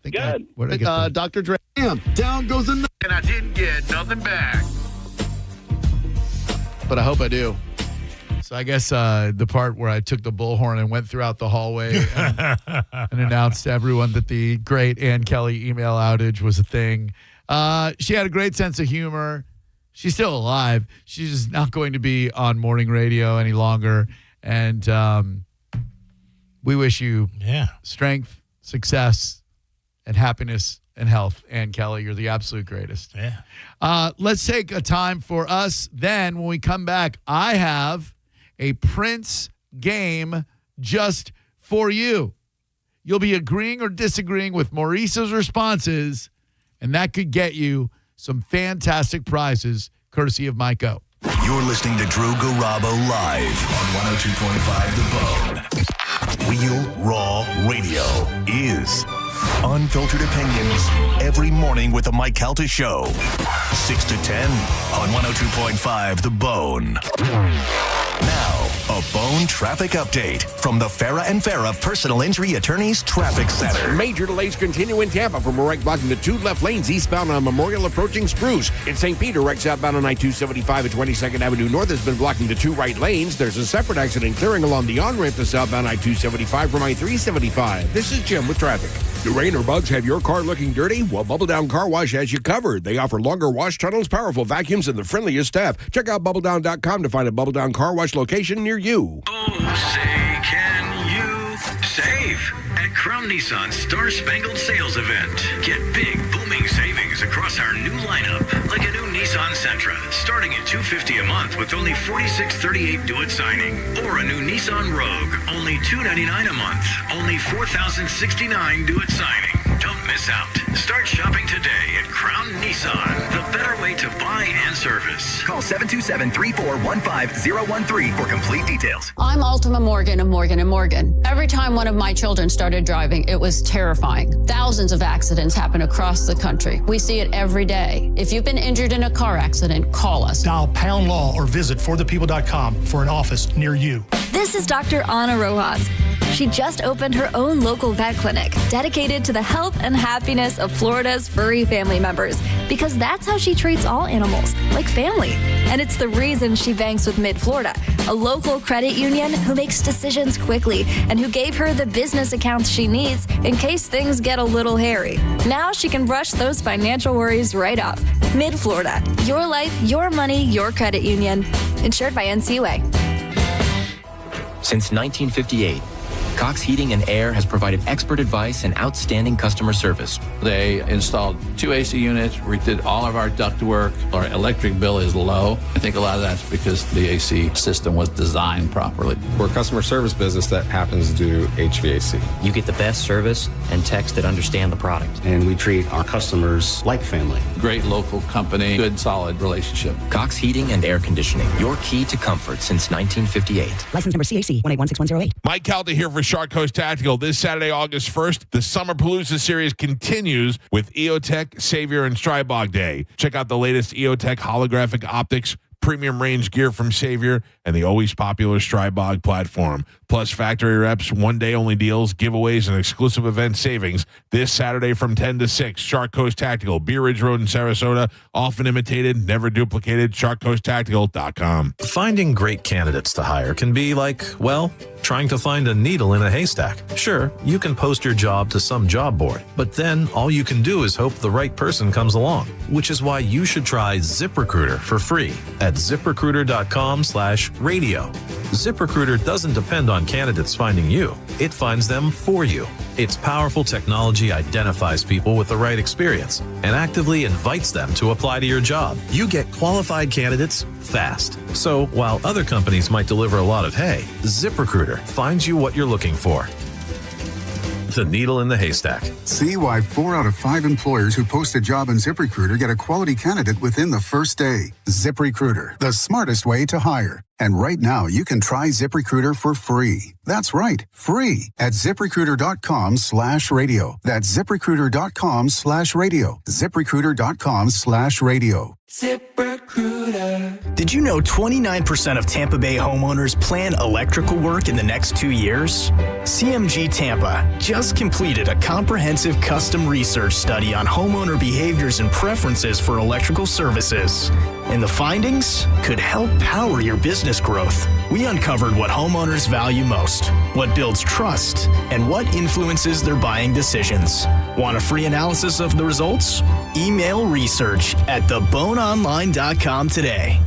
Good. Where did I get that? Dr. Dre. Damn, down goes the... And I didn't get nothing back. But I hope I do. So I guess the part where I took the bullhorn and went throughout the hallway and announced to everyone that the great Ann Kelly email outage was a thing. She had a great sense of humor. She's still alive. She's just not going to be on morning radio any longer. And we wish you strength, success, and happiness and health. Ann Kelly, you're the absolute greatest. Yeah. Let's take a time for us. Then when we come back, I have a Prince game just for you. You'll be agreeing or disagreeing with Maurice's responses, and that could get you some fantastic prizes courtesy of Mike O. You're listening to Drew Garabo live on 102.5 The Bone. Real Raw Radio is unfiltered opinions every morning with the Mike Calta Show. 6 to 10 on 102.5 The Bone. Now, a Bone traffic update from the Farah and Farah Personal Injury Attorneys Traffic Center. Major delays continue in Tampa from a wreck blocking the two left lanes eastbound on Memorial approaching Spruce. In St. Peter, wreck southbound on I-275 and 22nd Avenue North has been blocking the two right lanes. There's a separate accident clearing along the on-ramp to southbound I-275 from I-375. This is Jim with traffic. Do rain or bugs have your car looking dirty? Well, Bubble Down Car Wash has you covered. They offer longer wash tunnels, powerful vacuums, and the friendliest staff. Check out BubbleDown.com to find a Bubble Down Car Wash location near you. Oh, say, can you save at Crown Nissan's Star Spangled Sales Event? Get big, booming savings across our new lineup, like a new Nissan Sentra, starting at $250 a month with only $46.38 due at signing, or a new Nissan Rogue, only $299 a month, only $4,069 due at signing. Don't miss out. Start shopping today at Crown Nissan, the better way to buy and service. Call 727-341-5013 for complete details. I'm Ultima Morgan of Morgan & Morgan. Every time one of my children started driving, it was terrifying. Thousands of accidents happen across the country. We see it every day. If you've been injured in a car accident, call us. Dial Pound Law or visit forthepeople.com for an office near you. This is Dr. Ana Rojas. She just opened her own local vet clinic dedicated to the health and happiness of Florida's furry family members, because that's how she treats all animals, like family. And it's the reason she banks with Mid-Florida, a local credit union who makes decisions quickly and who gave her the business accounts she needs in case things get a little hairy. Now she can brush those financial worries right off. Mid-Florida, your life, your money, your credit union. Insured by NCUA. Since 1958, Cox Heating and Air has provided expert advice and outstanding customer service. They installed 2 AC units, redid all of our ductwork. Our electric bill is low. I think a lot of that's because the AC system was designed properly. We're a customer service business that happens to do HVAC. You get the best service and techs that understand the product. And we treat our customers like family. Great local company, good solid relationship. Cox Heating and Air Conditioning, your key to comfort since 1958. License number CAC 1816108. Mike Calta here for Shark Coast Tactical. This Saturday, August 1st, the Summerpalooza series continues with EOTech, Savior, and Strybog Day. Check out the latest EOTech holographic optics, premium range gear from Savior, and the always popular Strybog platform. Plus factory reps, one-day only deals, giveaways, and exclusive event savings this Saturday from 10 to 6. Shark Coast Tactical, Bee Ridge Road in Sarasota. Often imitated, never duplicated. SharkCoastTactical.com. Finding great candidates to hire can be like, well, trying to find a needle in a haystack. Sure, you can post your job to some job board, but then all you can do is hope the right person comes along, which is why you should try ZipRecruiter for free at ZipRecruiter.com/radio. ZipRecruiter doesn't depend on candidates finding you. It finds them for you. Its powerful technology identifies people with the right experience and actively invites them to apply to your job. You get qualified candidates fast. So while other companies might deliver a lot of hay, ZipRecruiter finds you what you're looking for. The needle in the haystack. See why 4 out of 5 employers who post a job in ZipRecruiter get a quality candidate within the first day. ZipRecruiter, the smartest way to hire. And right now, you can try ZipRecruiter for free. That's right, free at ZipRecruiter.com/radio. That's ZipRecruiter.com/radio. ZipRecruiter.com/radio. ZipRecruiter. Did you know 29% of Tampa Bay homeowners plan electrical work in the next 2 years? CMG Tampa just completed a comprehensive custom research study on homeowner behaviors and preferences for electrical services. And the findings could help power your business growth. We uncovered what homeowners value most, what builds trust, and what influences their buying decisions. Want a free analysis of the results? Email research at theboneonline.com today.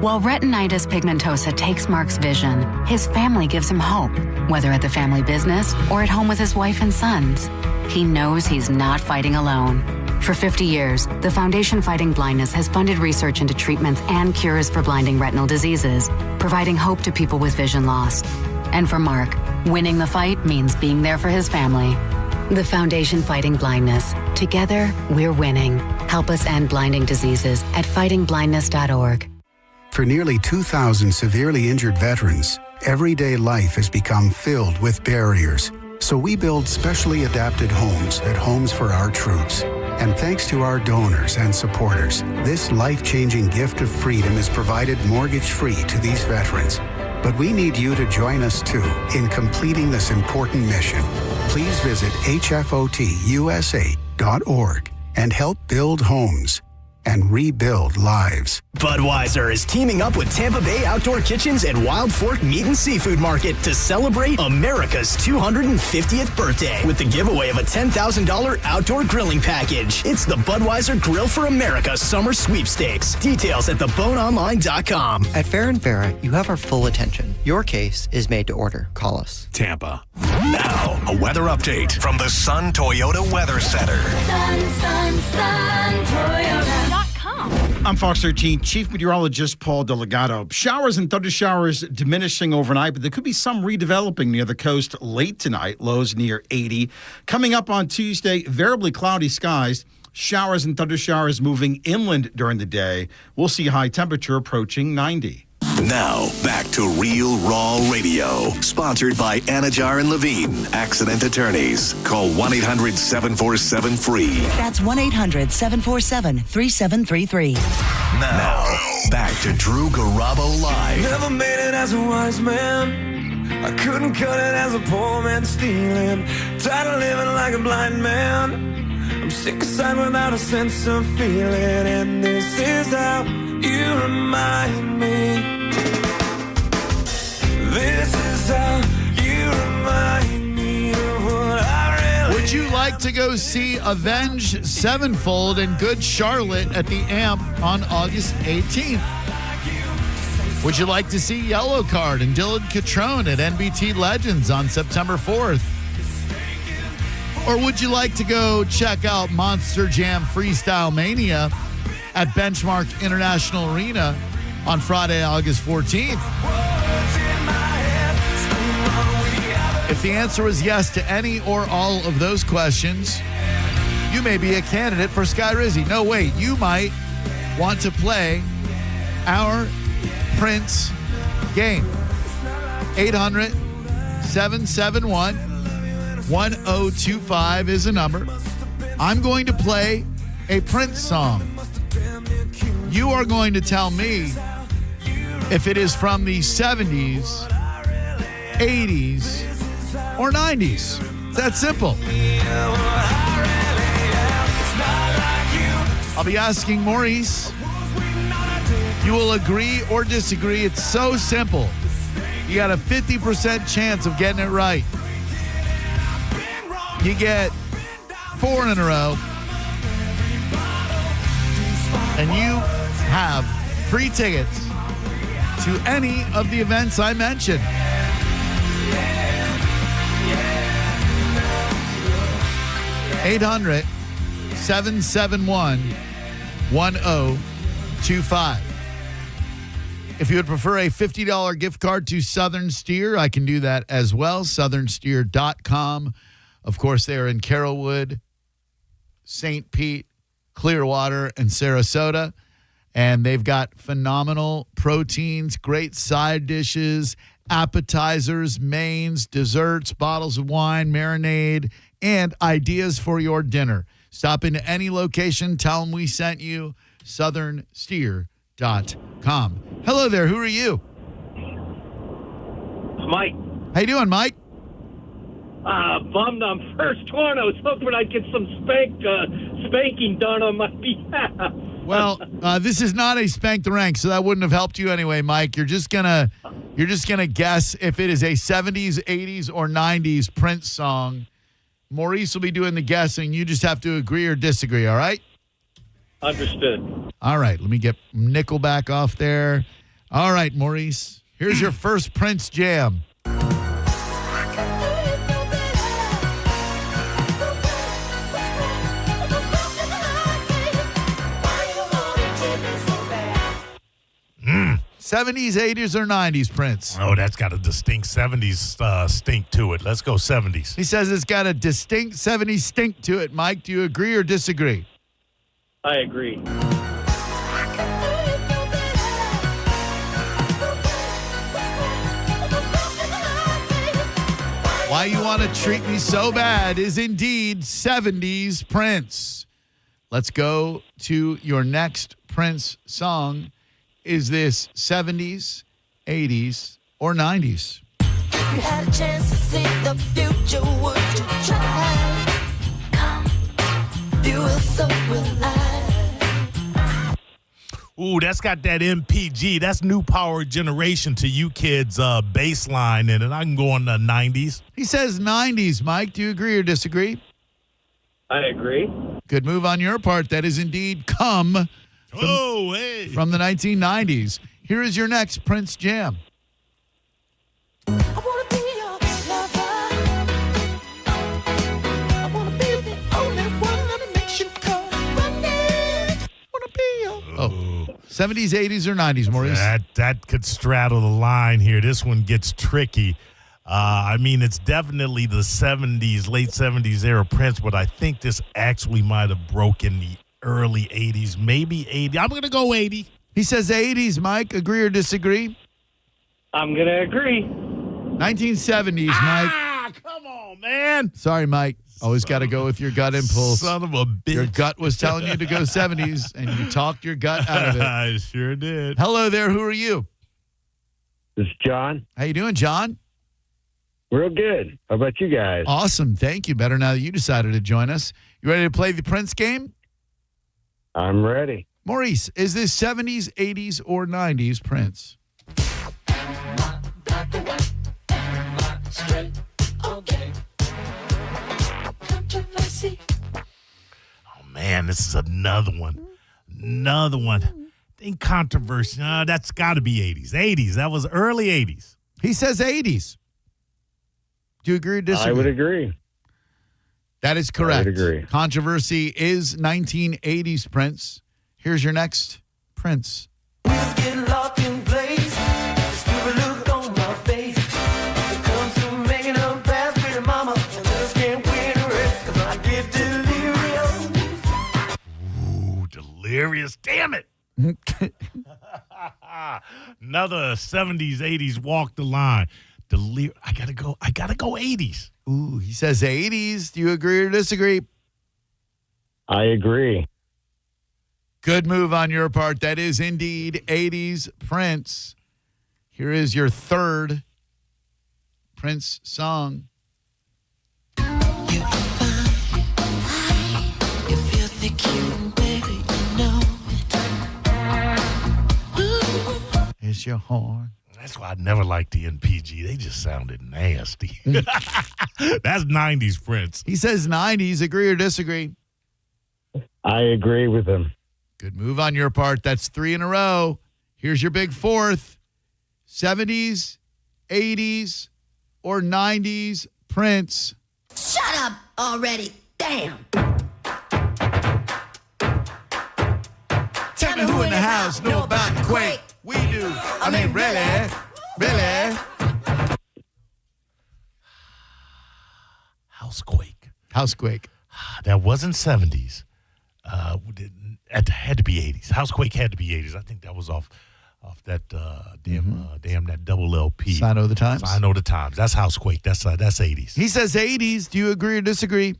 While retinitis pigmentosa takes Mark's vision, his family gives him hope, whether at the family business or at home with his wife and sons. He knows he's not fighting alone. For 50 years, the Foundation Fighting Blindness has funded research into treatments and cures for blinding retinal diseases, providing hope to people with vision loss. And for Mark, winning the fight means being there for his family. The Foundation Fighting Blindness. Together, we're winning. Help us end blinding diseases at fightingblindness.org. For nearly 2,000 severely injured veterans, everyday life has become filled with barriers. So we build specially adapted homes at Homes for Our Troops. And thanks to our donors and supporters, this life-changing gift of freedom is provided mortgage-free to these veterans. But we need you to join us, too, in completing this important mission. Please visit hfotusa.org and help build homes and rebuild lives. Budweiser is teaming up with Tampa Bay Outdoor Kitchens and Wild Fork Meat and Seafood Market to celebrate America's 250th birthday with the giveaway of a $10,000 outdoor grilling package. It's the Budweiser Grill for America Summer Sweepstakes. Details at theboneonline.com. At Fair and Farrah, you have our full attention. Your case is made to order. Call us. Tampa. Now, a weather update from the Sun Toyota Weather Center. Sun Toyota.com. I'm Fox 13 Chief Meteorologist Paul Delgado. Showers and thunder showers diminishing overnight, but there could be some redeveloping near the coast late tonight, lows near 80. Coming up on Tuesday, variably cloudy skies. Showers and thunder showers moving inland during the day. We'll see high temperature approaching 90. Now, back to Real Raw Radio. Sponsored by Anajar and Levine, accident attorneys. Call 1-800-747-FREE. That's 1-800-747-3733. Now, back to Drew Garabo Live. Never made it as a wise man. I couldn't cut it as a poor man stealing. Tired of living like a blind man. I'm sick aside without a sense of feeling. And this is how you remind me. This is how you remind me of what I really Would you like to go see Avenged Sevenfold and Good Charlotte at the AMP on August 18th? Would you like to see Yellow Card and Dylan Catrone at NBT Legends on September 4th? Or would you like to go check out Monster Jam Freestyle Mania at Benchmark International Arena on Friday, August 14th? If the answer was yes to any or all of those questions, you may be a candidate for Sky Rizzy. No, wait, you might want to play our Prince game. 800-771-1025 is a number. I'm going to play a Prince song. You are going to tell me if it is from the 70s, 80s, or 90s. It's that simple. I'll be asking Maurice. You will agree or disagree. It's so simple. You got a 50% chance of getting it right. You get 4 in a row. And you have free tickets to any of the events I mentioned. (800-771-1025). If you would prefer a $50 gift card to Southern Steer, I can do that as well. SouthernSteer.com. Of course, they are in Carrollwood, St. Pete, Clearwater, and Sarasota. And they've got phenomenal proteins, great side dishes, appetizers, mains, desserts, bottles of wine, marinade, and ideas for your dinner. Stop into any location. Tell them we sent you. SouthernSteer.com. Hello there. Who are you? Mike. How you doing, Mike? Bummed on first one. I was hoping I'd get some spanking done on my behalf. Well, this is not a spank the rank, so that wouldn't have helped you anyway, Mike. You're just gonna guess if it is a 70s, 80s, or 90s Prince song. Maurice will be doing the guessing. You just have to agree or disagree, all right? Understood. All right, let me get Nickelback off there. All right, Maurice, here's your first Prince jam. Mm. 70s, 80s, or 90s Prince? Oh, that's got a distinct 70s stink to it. Let's go 70s. He says it's got a distinct 70s stink to it. Mike, do you agree or disagree? I agree. Why You Want to Treat Me So Bad is indeed 70s Prince. Let's go to your next Prince song. Is this 70s, 80s, or 90s? If you had a chance to see the future, would you try? Come, you will, so will I. Ooh, that's got that MPG. That's New Power Generation to you kids bass line in it. I can go on the 90s. He says 90s. Mike, do you agree or disagree? I agree. Good move on your part. That is indeed Come from the 1990s. Here is your next Prince jam. Oh, 70s, 80s, or 90s, Maurice? That could straddle the line here. This one gets tricky. I mean, it's definitely the 70s, late 70s era Prince, but I think this actually might have broken the early 80s, maybe 80. I'm going to go 80. He says 80s, Mike. Agree or disagree? I'm going to agree. 1970s, Mike. Come on, man. Sorry, Mike. Always got to go with your gut impulse. Son of a bitch. Your gut was telling you to go 70s, and you talked your gut out of it. I sure did. Hello there. Who are you? This is John. How you doing, John? Real good. How about you guys? Awesome. Thank you. Better now that you decided to join us. You ready to play the Prince game? I'm ready. Maurice, is this 70s, 80s, or 90s Prince? Oh, man, this is another one. Another one. think controversy. No, that's got to be 80s. 80s. That was early 80s. He says 80s. Do you agree or disagree? I would agree. That is correct. I would agree. Controversy is 1980s Prince. Here's your next Prince. Getting locked in place. Stupid look on my face. It comes to making up fast, pretty mama. I just can't wait to rest 'cause I get delirious. Ooh, delirious. Damn it. Another 70s, 80s walk the line. I gotta go 80s. Ooh, he says 80s. Do you agree or disagree? I agree. Good move on your part. That is indeed 80s Prince. Here is your third Prince song. You feel the cute, baby, you know it. It's your horn. That's why I never liked the NPG. They just sounded nasty. That's 90s Prince. He says 90s. Agree or disagree? I agree with him. Good move on your part. That's 3 in a row. Here's your big fourth. 70s, 80s, or 90s Prince. Shut up already. Damn. Tell me who in the house know about the quake. We do. I mean, really? Housequake. That wasn't 70s. It had to be 80s. Housequake had to be 80s. I think that was off that that double LP. Sign of the Times. Sign of the Times. That's Housequake. That's 80s. He says 80s. Do you agree or disagree?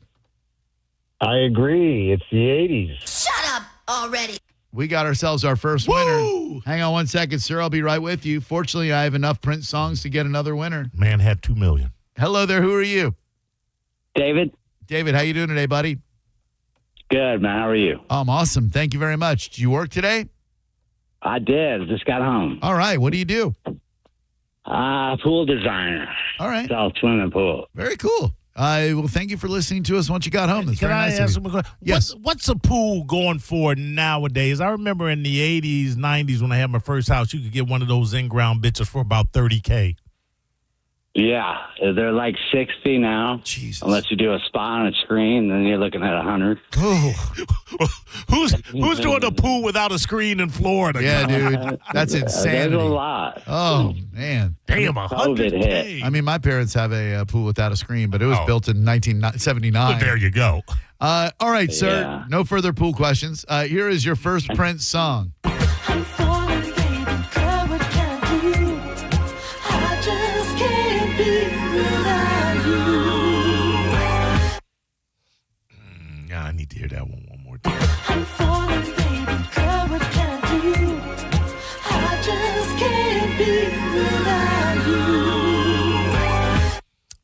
I agree. It's the 80s. Shut up already. We got ourselves our first winner. Hang on one second, sir. I'll be right with you. Fortunately, I have enough Prince songs to get another winner. Man had 2 million. Hello there. Who are you? David. David, how you doing today, buddy? Good, man. How are you? I'm awesome. Thank you very much. Did you work today? I did. Just got home. All right. What do you do? Pool designer. All right. Sell swimming pool. Very cool. Well, thank you for listening to us once you got home. That's Can very I nice of ask you. him a question? Yes. What's a pool going for nowadays? I remember in the 80s, 90s when I had my first house, you could get one of those in-ground bitches for about $30K. Yeah, they're like 60 now. Jesus. Unless you do a spa and a screen, then you're looking at 100. Oh. Who's doing a pool without a screen in Florida? Yeah, dude. That's insanity. There's a lot. Oh, man. Damn, COVID hit. I mean, my parents have a pool without a screen, but it was built in 1979. Well, there you go. All right, sir. Yeah. No further pool questions. Here is your first Prince song. I'm falling, baby, girl, what can I do? I just can't be without you. Yeah, I need to hear that one more time. I'm falling, baby, girl, what can I do? I just can't be without you.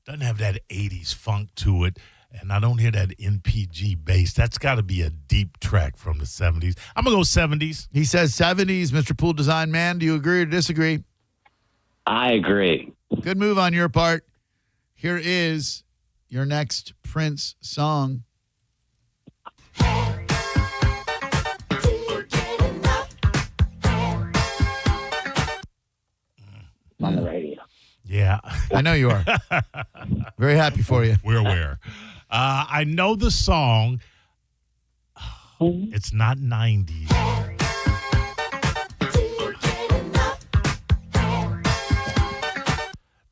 Doesn't have that 80s funk to it, and I don't hear that NPG bass. That's got to be a deep track from the 70s. I'm going to go 70s. He says 70s, Mr. Pool Design Man. Do you agree or disagree? I agree. Good move on your part. Here is your next Prince song. On the radio. Yeah. I know you are. Very happy for you. We're aware. I know the song. It's not 90s.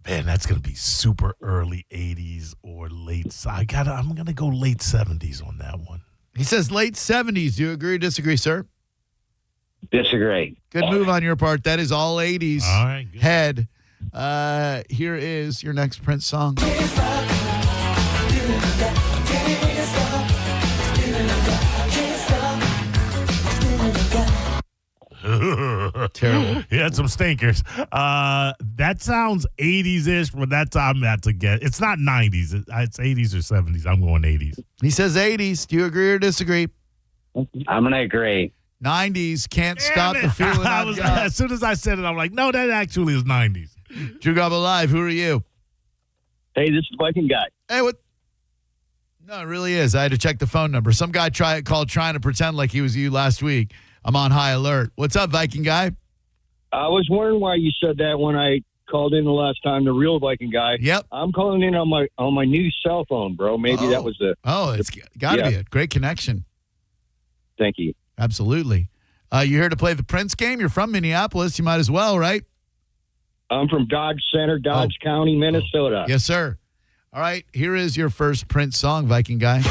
Man, that's going to be super early 80s or late. I'm going to go late 70s on that one. He says late 70s. Do you agree or disagree, sir? Disagree. Good move on your part. That is all 80s. All right, good. Head. Here is your next Prince song. Terrible. He had some stinkers. That sounds 80s-ish, but that's I'm about to get. It's not 90s. It's 80s or 70s. I'm going 80s. He says 80s. Do you agree or disagree? I'm going to agree. 90s. Can't Damn stop it. the feeling I've got. As soon as I said it, I'm like, no, that actually is 90s. Drew Garabo Live. Who are you? Hey, this is Viking Guy. Hey, what? No, it really is. I had to check the phone number. Some guy called trying to pretend like he was you last week. I'm on high alert. What's up, Viking guy? I was wondering why you said that when I called in the last time, the real Viking guy. Yep. I'm calling in on my new cell phone, bro. Maybe that was the. Oh, it's got to be a great connection. Thank you. Absolutely. You here to play the Prince game? You're from Minneapolis. You might as well, right? I'm from Dodge Center, Dodge County, Minnesota. Yes, sir. All right. Here is your first Prince song, Viking guy.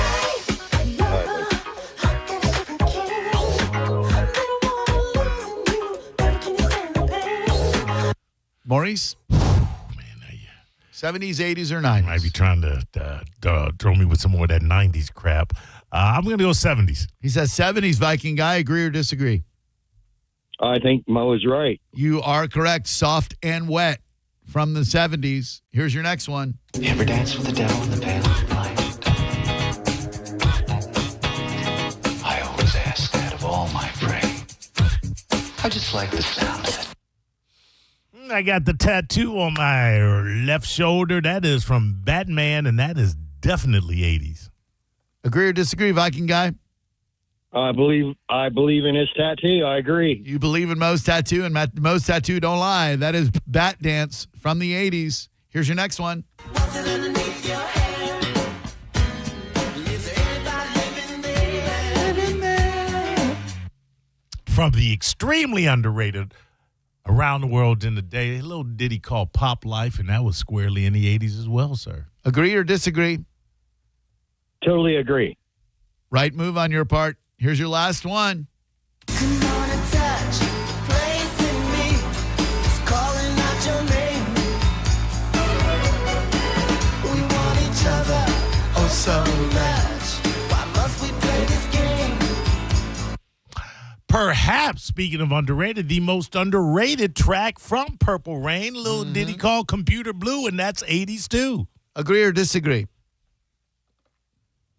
Maurice? 70s, 80s, or 90s? You might be trying to throw me with some more of that 90s crap. I'm going to go 70s. He says 70s, Viking guy. Agree or disagree? I think Mo is right. You are correct. Soft and Wet from the 70s. Here's your next one. You ever dance with the devil in the pale light? I always ask that of all my prey. I just like the sound of it. I got the tattoo on my left shoulder. That is from Batman, and that is definitely 80s. Agree or disagree, Viking guy? I believe in his tattoo. I agree. You believe in Mo's tattoo, and Mo's tattoo don't lie. That is Bat Dance from the 80s. Here's your next one. From the extremely underrated Around the World in the Day, a little ditty called Pop Life, and that was squarely in the 80s as well, sir. Agree or disagree? Totally agree. Right move on your part. Here's your last one. Come on and touch, place in me. It's calling out your name. We want each other, oh so much. Why must we play this game? Perhaps, speaking of underrated, the most underrated track from Purple Rain, a little ditty called Computer Blue, and that's 80s too. Agree or disagree?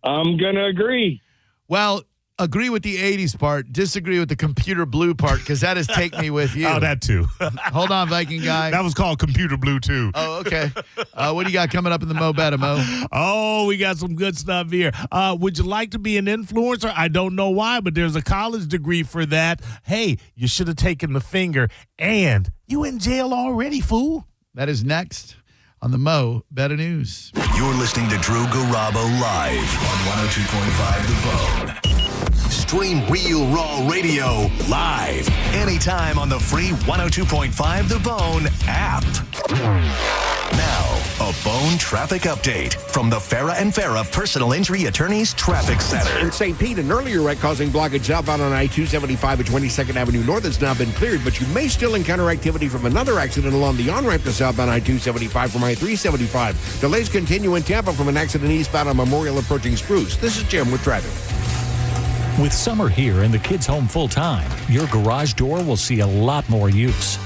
I'm going to agree. Well, agree with the 80s part, disagree with the Computer Blue part, because that is Take Me With You. Oh, that too. Hold on, Viking guy. That was called Computer Blue too. Oh, okay. What do you got coming up in the Mo Better, Mo? Oh, we got some good stuff here. Would you like to be an influencer? I don't know why, but there's a college degree for that. Hey, you should have taken the finger, and you in jail already, fool. That is next on the Mo Better News. You're listening to Drew Garabo live on 102.5 The Bone. Stream Real Raw Radio live anytime on the free 102.5 The Bone app. Now, a Bone traffic update from the Farah and Farah Personal Injury Attorneys Traffic Center. In St. Pete, an earlier wreck causing blockage southbound on I-275 at 22nd Avenue North has now been cleared, but you may still encounter activity from another accident along the on-ramp to southbound I-275 from I-375. Delays continue in Tampa from an accident eastbound on Memorial approaching Spruce. This is Jim with traffic. With summer here and the kids home full-time, your garage door will see a lot more use.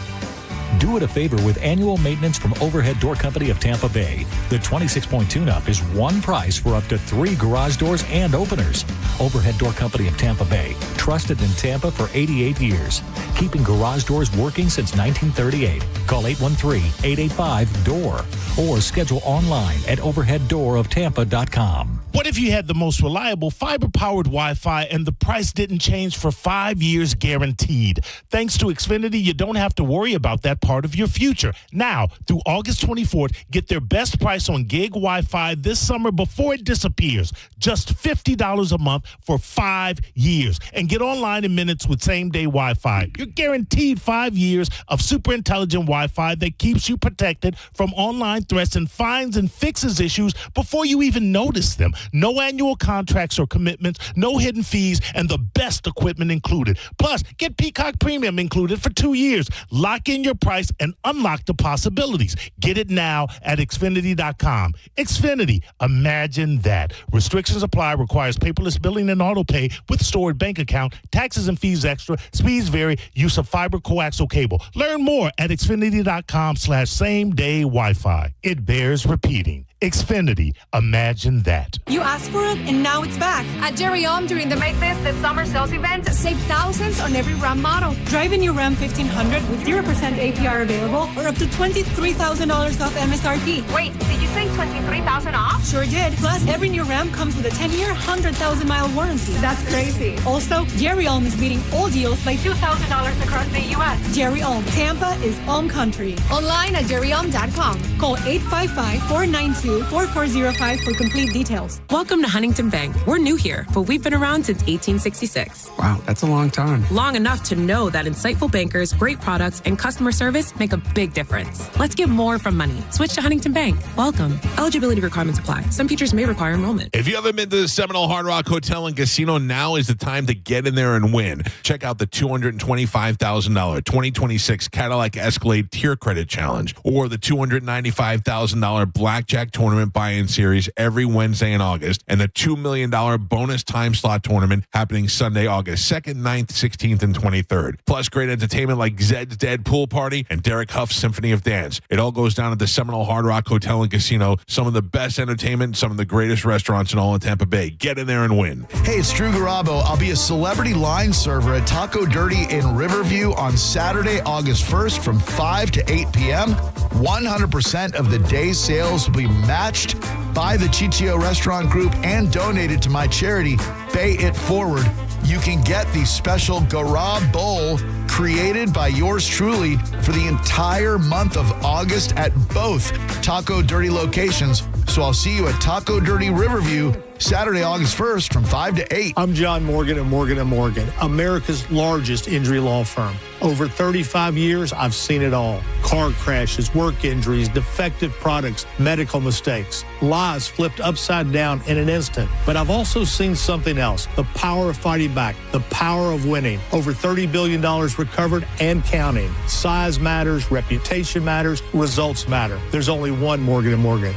Do it a favor with annual maintenance from Overhead Door Company of Tampa Bay. The 26-point tune-up is one price for up to 3 garage doors and openers. Overhead Door Company of Tampa Bay, trusted in Tampa for 88 years. Keeping garage doors working since 1938. Call 813-885-DOOR or schedule online at overheaddooroftampa.com. What if you had the most reliable fiber-powered Wi-Fi and the price didn't change for 5 years guaranteed? Thanks to Xfinity, you don't have to worry about that part of your future. Now, through August 24th, get their best price on gig Wi-Fi this summer before it disappears. Just $50 a month for 5 years. And get online in minutes with same-day Wi-Fi. You're guaranteed 5 years of super intelligent Wi-Fi that keeps you protected from online threats and finds and fixes issues before you even notice them. No annual contracts or commitments, no hidden fees, and the best equipment included. Plus, get Peacock Premium included for 2 years. Lock in your price and unlock the possibilities. Get it now at Xfinity.com. Xfinity, imagine that. Restrictions apply, requires paperless billing and auto pay with stored bank account, taxes and fees extra, speeds vary, use of fiber coaxial cable. Learn more at Xfinity.com/same-day Wi-Fi. It bears repeating. Xfinity. Imagine that. You asked for it, and now it's back. At Jerry during the Make This the Summer Sales event, save thousands on every Ram model. Drive a new Ram 1500 with 0% APR available or up to $23,000 off MSRP. Wait, did you say $23,000 off? Sure did. Plus, every new Ram comes with a 10-year, 100,000-mile warranty. That's crazy. Also, Jerry is beating all deals by $2,000 across the U.S. Jerry Tampa is Ulm Country. Online at jerryulm.com. Call 855-492-4405 for complete details. Welcome to Huntington Bank. We're new here, but we've been around since 1866. Wow, that's a long time. Long enough to know that insightful bankers, great products, and customer service make a big difference. Let's get more from money. Switch to Huntington Bank. Welcome. Eligibility requirements apply. Some features may require enrollment. If you haven't been to the Seminole Hard Rock Hotel and Casino, now is the time to get in there and win. Check out the $225,000 2026 Cadillac Escalade Tier Credit Challenge or the $295,000 Blackjack Tournament Buy-In Series every Wednesday in August, and the $2 million bonus time slot tournament happening Sunday, August 2nd, 9th, 16th, and 23rd. Plus great entertainment like Zed's Dead Pool Party and Derek Huff's Symphony of Dance. It all goes down at the Seminole Hard Rock Hotel and Casino. Some of the best entertainment, some of the greatest restaurants in all of Tampa Bay. Get in there and win. Hey, it's Drew Garabo. I'll be a celebrity line server at Taco Dirty in Riverview on Saturday, August 1st from 5 to 8 p.m. 100% of the day's sales will be matched by the Chichio Restaurant Group and donated to my charity, Pay It Forward. You can get the special Garabo Bowl created by yours truly for the entire month of August at both Taco Dirty locations. So I'll see you at Taco Dirty Riverview Saturday, August 1st from 5 to 8. I'm John Morgan of Morgan & Morgan, America's largest injury law firm. Over 35 years, I've seen it all. Car crashes, work injuries, defective products, medical mistakes, lives flipped upside down in an instant. But I've also seen something else, the power of fighting back, the power of winning. Over $30 billion recovered and counting. Size matters, reputation matters, results matter. There's only one Morgan & Morgan.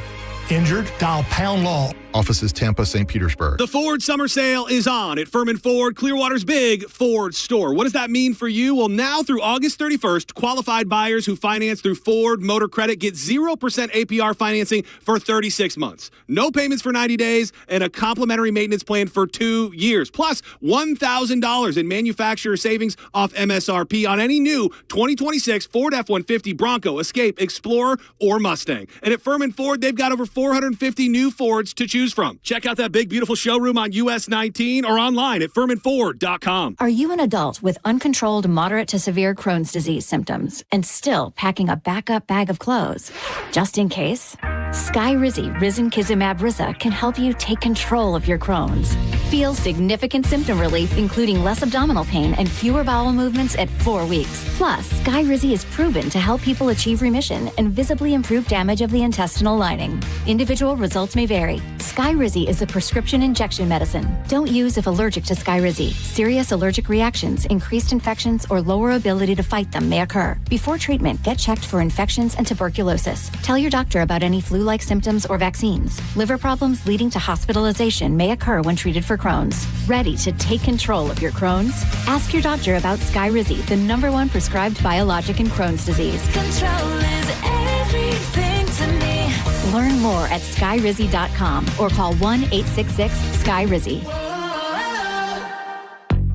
Injured? Dial Pound Law. Offices Tampa, St. Petersburg. The Ford Summer Sale is on at Furman Ford, Clearwater's big Ford store. What does that mean for you? Well, now through August 31st, qualified buyers who finance through Ford Motor Credit get 0% APR financing for 36 months. No payments for 90 days and a complimentary maintenance plan for 2 years. Plus $1,000 in manufacturer savings off MSRP on any new 2026 Ford F-150, Bronco, Escape, Explorer, or Mustang. And at Furman Ford, they've got over 450 new Fords to choose from. Check out that big, beautiful showroom on US 19 or online at FurmanFord.com. Are you an adult with uncontrolled moderate to severe Crohn's disease symptoms and still packing a backup bag of clothes? Just in case, Skyrizi Risankizumab Riza can help you take control of your Crohn's. Feel significant symptom relief, including less abdominal pain and fewer bowel movements at 4 weeks. Plus, Skyrizi is proven to help people achieve remission and visibly improve damage of the intestinal lining. Individual results may vary. Skyrizi is a prescription injection medicine. Don't use if allergic to Skyrizi. Serious allergic reactions, increased infections, or lower ability to fight them may occur. Before treatment, get checked for infections and tuberculosis. Tell your doctor about any flu-like symptoms or vaccines. Liver problems leading to hospitalization may occur when treated for Crohn's. Ready to take control of your Crohn's? Ask your doctor about Skyrizi, the #1 prescribed biologic in Crohn's disease. Control is everything to me. Learn more at skyrizi.com or call 1-866-SKYRIZI.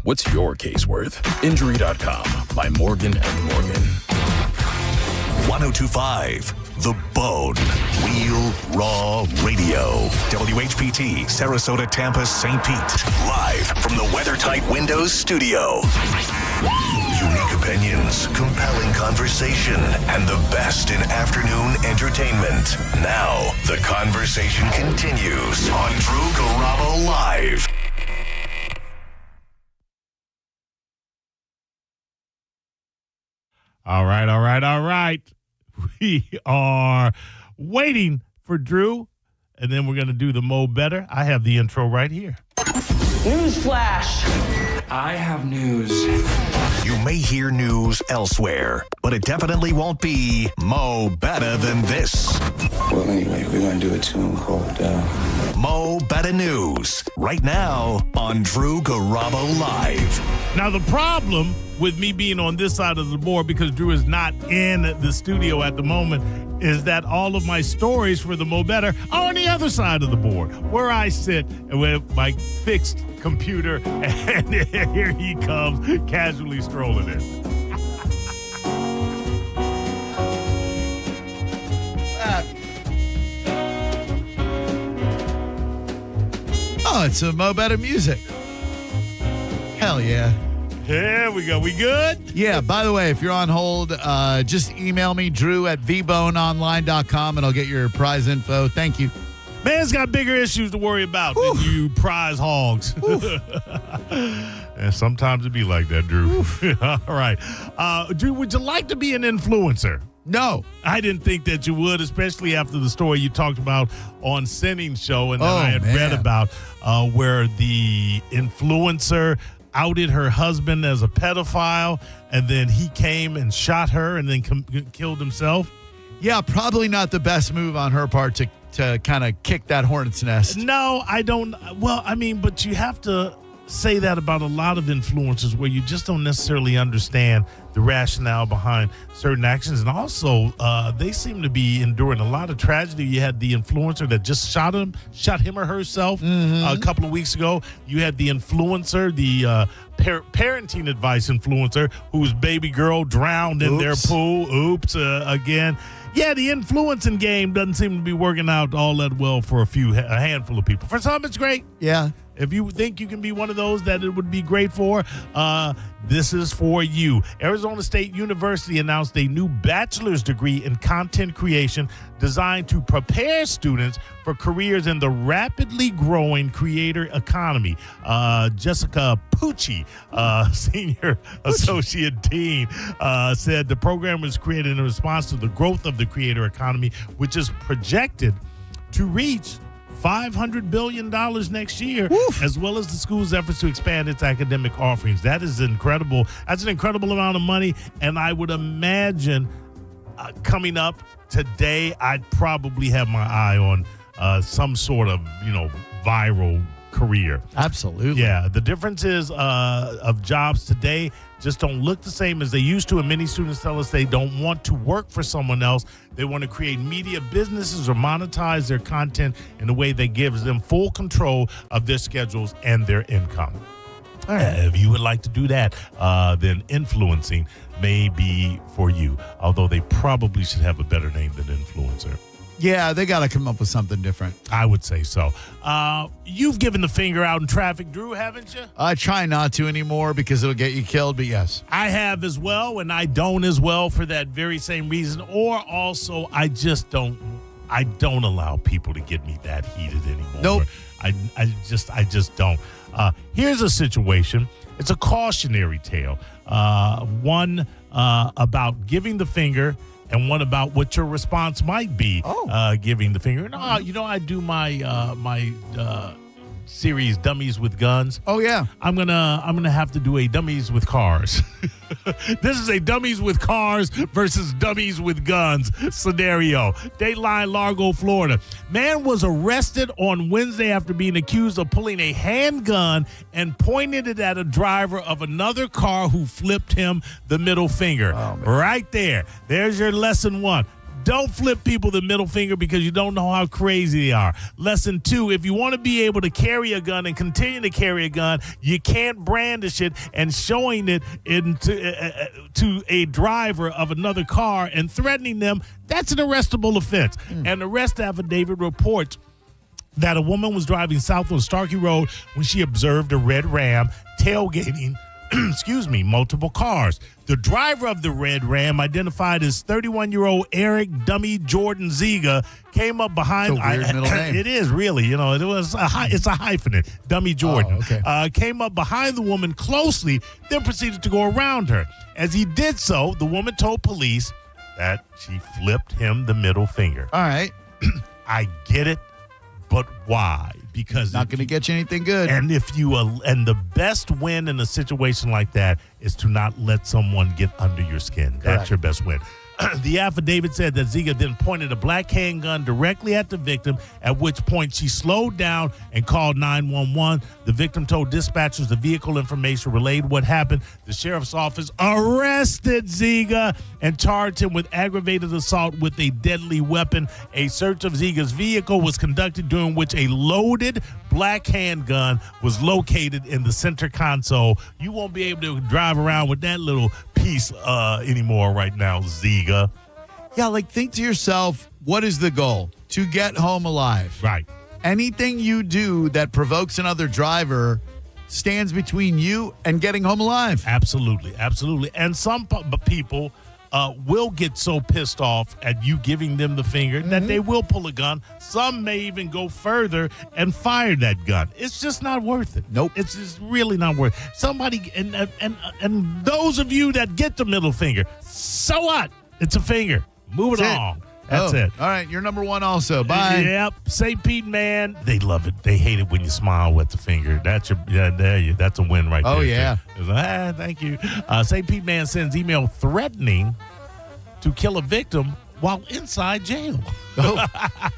What's your case worth? Injury.com by Morgan & Morgan. 1025 The Bone. Real Raw Radio. WHPT, Sarasota, Tampa, St. Pete. Live from the WeatherTight Windows studio. Unique opinions, compelling conversation, and the best in afternoon entertainment. Now, the conversation continues on Drew Garabo Live. All right. We are waiting for Drew, and then we're going to do the Mo Better. I have the intro right here. News flash. I have news. You may hear news elsewhere, but it definitely won't be Mo Better than this. Well, anyway, we're going to do a tune called Mo Better News right now on Drew Garabo Live. Now, the problem with me being on this side of the board, because Drew is not in the studio at the moment, is that all of my stories for the Mo Better are on the other side of the board, where I sit with my fixed computer, and here he comes casually strolling in. Oh, it's a Mo Better music. Hell yeah. Here we go. We good? Yeah, by the way, if you're on hold, just email me, drew@vboneonline.com, and I'll get your prize info. Thank you. Man's got bigger issues to worry about than you prize hogs. And sometimes it be like that, Drew. All right. Drew, would you like to be an influencer? No. I didn't think that you would, especially after the story you talked about on Sinning's show, and then I had read about where the influencer outed her husband as a pedophile, and then he came and shot her and then killed himself. Yeah, probably not the best move on her part to kind of kick that hornet's nest. No, I don't. Well, I mean, but you have to say that about a lot of influencers where you just don't necessarily understand the rationale behind certain actions. And also, they seem to be enduring a lot of tragedy. You had the influencer that just shot him or herself a couple of weeks ago. You had the influencer, the parenting advice influencer, whose baby girl drowned in their pool. Again. Yeah, the influencing game doesn't seem to be working out all that well for a handful of people. For some, it's great. Yeah. If you think you can be one of those that it would be great for, this is for you. Arizona State University announced a new bachelor's degree in content creation designed to prepare students for careers in the rapidly growing creator economy. Jessica Pucci, Senior Associate Dean, said the program was created in response to the growth of the creator economy, which is projected to reach $500 billion next year, as well as the school's efforts to expand its academic offerings. That is incredible. That's an incredible amount of money, and I would imagine coming up today, I'd probably have my eye on some sort of, viral career. Absolutely. Yeah, the difference is of jobs today just don't look the same as they used to, and many students tell us they don't want to work for someone else. They want to create media businesses or monetize their content in a way that gives them full control of their schedules and their income. All right. If you would like to do that, then influencing may be for you, although they probably should have a better name than influencer. Yeah, they got to come up with something different. I would say so. You've given the finger out in traffic, Drew, haven't you? I try not to anymore because it'll get you killed, but yes. I have as well, and I don't as well for that very same reason. Or also, I don't allow people to get me that heated anymore. Nope. I just don't. Here's a situation. It's a cautionary tale. One about giving the finger, and one about what your response might be giving the finger. No, I do my series Dummies with Guns. Oh yeah. I'm gonna have to do a Dummies with Cars. This is a Dummies with Cars versus Dummies with Guns scenario. Dateline, Largo, Florida. Man was arrested on Wednesday after being accused of pulling a handgun and pointing it at a driver of another car who flipped him the middle finger. Right there. There's your lesson one. Don't flip people the middle finger because you don't know how crazy they are. Lesson 2, if you want to be able to carry a gun and continue to carry a gun, you can't brandish it and showing it to a driver of another car and threatening them. That's an arrestable offense. An arrest affidavit reports that a woman was driving south on Starkey Road when she observed a red Ram tailgating multiple cars. The driver of the red Ram, identified as 31-year-old Eric Dummy Jordan Ziga, came up behind. It's a weird middle name. It is really, it's a hyphenate. Dummy Jordan. Oh, okay. Came up behind the woman closely, then proceeded to go around her. As he did so, the woman told police that she flipped him the middle finger. All right. I get it, but why? Because not going to get you anything good. And and the best win in a situation like that is to not let someone get under your skin. That's your best win. The affidavit said that Ziga then pointed a black handgun directly at the victim, at which point she slowed down and called 911. The victim told dispatchers the vehicle information relayed what happened. The sheriff's office arrested Ziga and charged him with aggravated assault with a deadly weapon. A search of Ziga's vehicle was conducted, during which a loaded black handgun was located in the center console. You won't be able to drive around with that little piece anymore right now, Ziga. Yeah, like think to yourself, what is the goal? To get home alive. Right. Anything you do that provokes another driver stands between you and getting home alive. Absolutely. And some people will get so pissed off at you giving them the finger that they will pull a gun. Some may even go further and fire that gun. It's just not worth it. Nope. It's just really not worth it. Somebody, and those of you that get the middle finger, so what? It's a finger. Move it on. That's it. All right, you're number one also. Bye. Yep. St. Pete man, they love it. They hate it when you smile with the finger. That's a win right there. Oh, yeah. Thank you. St. Pete man sends email threatening to kill a victim while inside jail. Oh.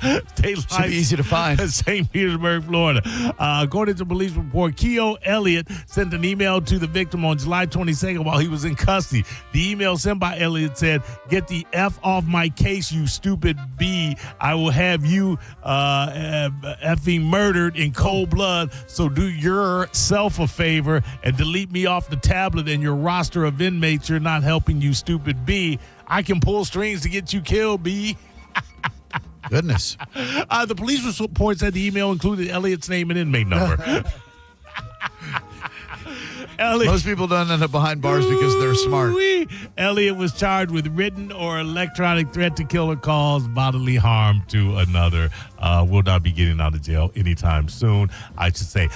Should be easy to find. St. Petersburg, Florida. According to police report, Keo Elliott sent an email to the victim on July 22nd while he was in custody. The email sent by Elliott said, "Get the F off my case, you stupid B. I will have you effing murdered in cold blood, so do yourself a favor and delete me off the tablet and your roster of inmates. You're not helping, you stupid B. I can pull strings to get you killed, B." Goodness. The police report said the email included Elliott's name and inmate number. Most people don't end up behind bars because they're smart. Elliott was charged with written or electronic threat to kill or cause bodily harm to another. Will not be getting out of jail anytime soon, I should say.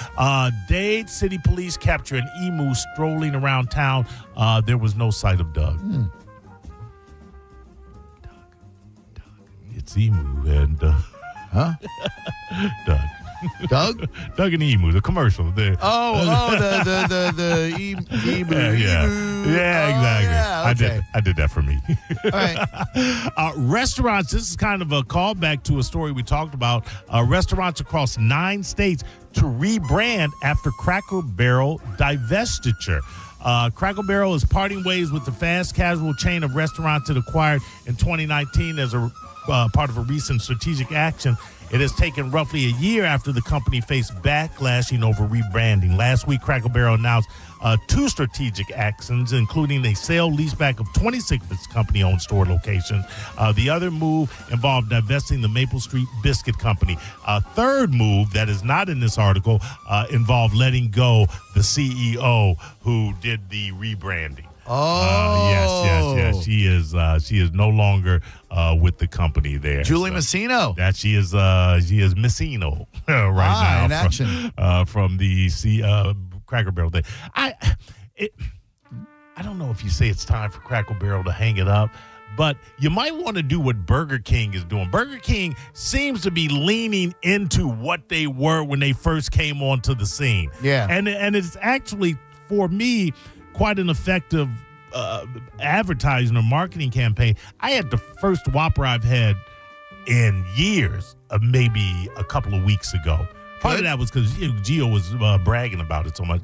Dade City Police capture an emu strolling around town. There was no sight of Doug. It's emu and huh? Doug. Doug and Emu, the commercial. The emu. Yeah, exactly. Yeah, okay. I did that for me. All right. Restaurants, this is kind of a callback to a story we talked about. Restaurants across 9 states to rebrand after Cracker Barrel divestiture. Cracker Barrel is parting ways with the fast casual chain of restaurants it acquired in 2019 as a part of a recent strategic action. It has taken roughly a year after the company faced backlashing over rebranding. Last week, Cracker Barrel announced 2 strategic actions, including a sale-leaseback of 26 of its company-owned store locations. The other move involved divesting the Maple Street Biscuit Company. A third move that is not in this article involved letting go the CEO who did the rebranding. Yes. She is no longer with the company there. Julie Messino. That she is Messino right now. In action. From the Cracker Barrel thing. I don't know if you say it's time for Cracker Barrel to hang it up, but you might want to do what Burger King is doing. Burger King seems to be leaning into what they were when they first came onto the scene. Yeah. And it's actually, for me, quite an effective advertising or marketing campaign. I had the first Whopper I've had in years, maybe a couple of weeks ago. Part of that was because Gio was bragging about it so much.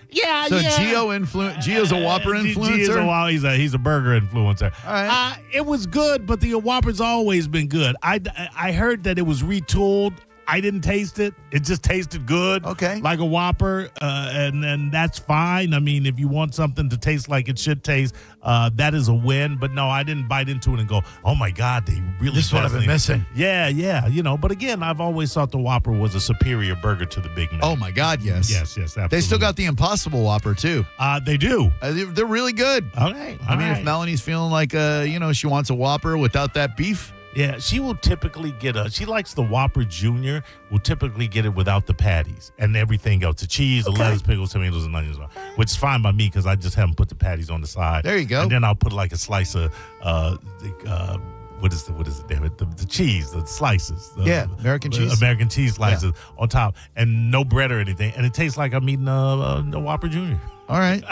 Yeah, so yeah. Gio's a Whopper influencer? He's a burger influencer. All right. It was good, but the Whopper's always been good. I heard that it was retooled. I didn't taste it. It just tasted good. Okay. Like a Whopper, and that's fine. I mean, if you want something to taste like it should taste, that is a win. But no, I didn't bite into it and go, oh, my God, they really... This is what I've been missing. Yeah. But again, I've always thought the Whopper was a superior burger to the Big Mac. Oh, my God, yes. Yes, absolutely. They still got the Impossible Whopper, too. They do. They're really good. Okay. If Melanie's feeling like, she wants a Whopper without that beef... Yeah, she will typically she likes the Whopper Jr., will typically get it without the patties and everything else. The cheese, the lettuce, pickles, tomatoes, and onions, which is fine by me because I just haven't put the patties on the side. There you go. And then I'll put like a slice of, what is it, damn it? The cheese, the slices. American cheese. American cheese slices on top and no bread or anything. And it tastes like I'm eating a Whopper Jr. All right.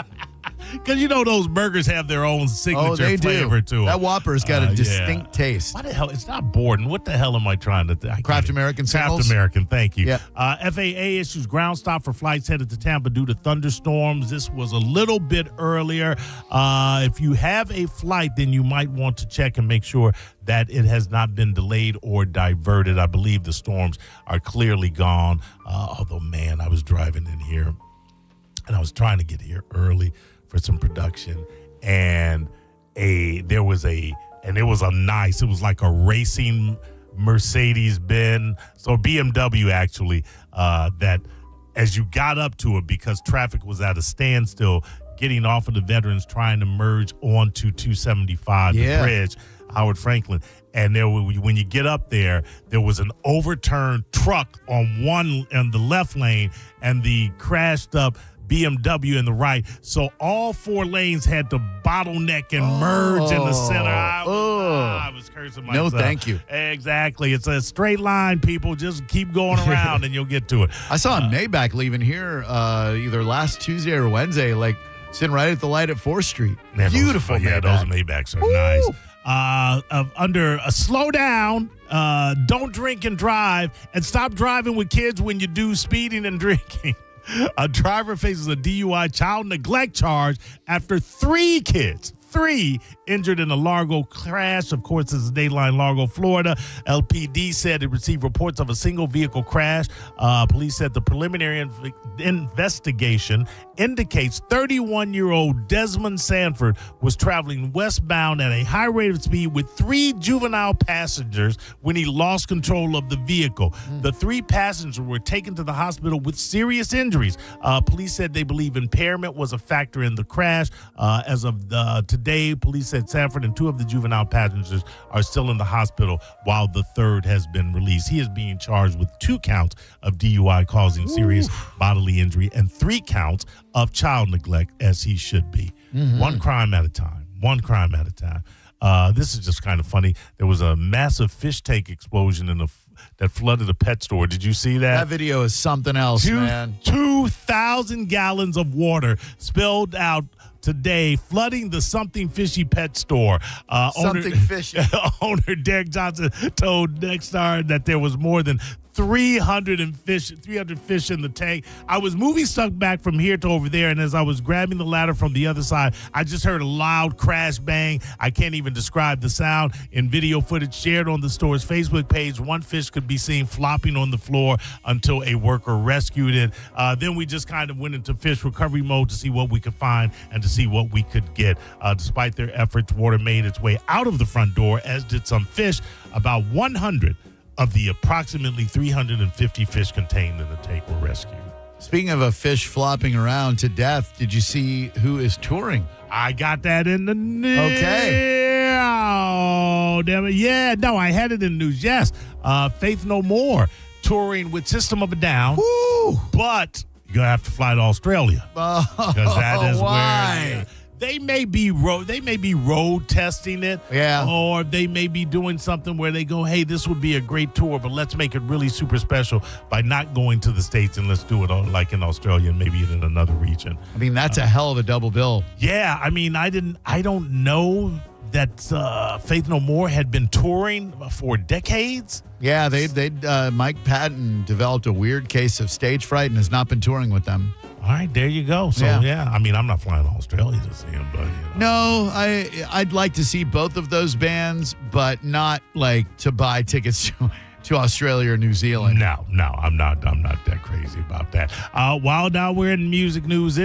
Because you know those burgers have their own signature flavor to them. That Whopper's got a distinct taste. Why the hell? It's not Borden. What the hell am I trying to think? Kraft American singles? Kraft American, thank you. Yeah. FAA issues ground stop for flights headed to Tampa due to thunderstorms. This was a little bit earlier. If you have a flight, then you might want to check and make sure that it has not been delayed or diverted. I believe the storms are clearly gone. Although, man, I was driving in here, and I was trying to get here early for some production, and it was like a racing Mercedes-Benz, so BMW actually, that as you got up to it, because traffic was at a standstill, getting off of the Veterans, trying to merge onto 275, the bridge, Howard Franklin. And when you get up there, there was an overturned truck on the left lane and the crashed up BMW in the right. So all four lanes had to bottleneck and merge in the center. I was cursing myself. No, thank you. Exactly. It's a straight line, people. Just keep going around and you'll get to it. I saw a Maybach leaving here either last Tuesday or Wednesday, like sitting right at the light at 4th Street. Man, Beautiful Maybach. Those Maybachs are nice. Under a slow down, don't drink and drive, and stop driving with kids when you do speeding and drinking. A driver faces a DUI child neglect charge after 3 kids injured in a Largo crash. Of course, this is Dayline, Largo, Florida. LPD said it received reports of a single vehicle crash. Police said the preliminary investigation indicates 31-year-old Desmond Sanford was traveling westbound at a high rate of speed with 3 juvenile passengers when he lost control of the vehicle. The 3 passengers were taken to the hospital with serious injuries. Police said they believe impairment was a factor in the crash. As of today, police said Sanford and 2 of the juvenile passengers are still in the hospital while the 3rd has been released. He is being charged with 2 counts of DUI causing serious bodily injury and 3 counts of child neglect, as he should be. One crime at a time. This is just kind of funny. There was a massive fish tank explosion that flooded a pet store. Did you see that? That video is something else, man. 2,000 gallons of water spilled out today, flooding the Something Fishy pet store. Fishy. Owner Derek Johnson told Nexstar that there was more than 300 fish in the tank. I was moving stuff back from here to over there, and as I was grabbing the ladder from the other side, I just heard a loud crash bang. I can't even describe the sound. In video footage shared on the store's Facebook page, 1 fish could be seen flopping on the floor until a worker rescued it. Then we just kind of went into fish recovery mode to see what we could find and to see what we could get. Despite their efforts, water made its way out of the front door, as did some fish. About 100 of the approximately 350 fish contained in the tank were rescued. Speaking of a fish flopping around to death, did you see who is touring? I got that in the news. Okay. Oh, damn it. Yeah, no, I had it in the news. Yes. Faith No More touring with System of a Down. Woo! But you're going to have to fly to Australia. Because that is where they may be road testing it. Yeah. Or they may be doing something where they go, hey, this would be a great tour, but let's make it really super special by not going to the States, and let's do it like in Australia and maybe in another region. I mean, that's a hell of a double bill. Yeah. I mean, I don't know that Faith No More had been touring for decades. Yeah, Mike Patton developed a weird case of stage fright and has not been touring with them. All right, there you go. So, yeah, I mean, I'm not flying to Australia to see him, but, you know. No, I'd like to see both of those bands, but not like to buy tickets to Australia or New Zealand. No, I'm not that crazy about that. While now we're in music news,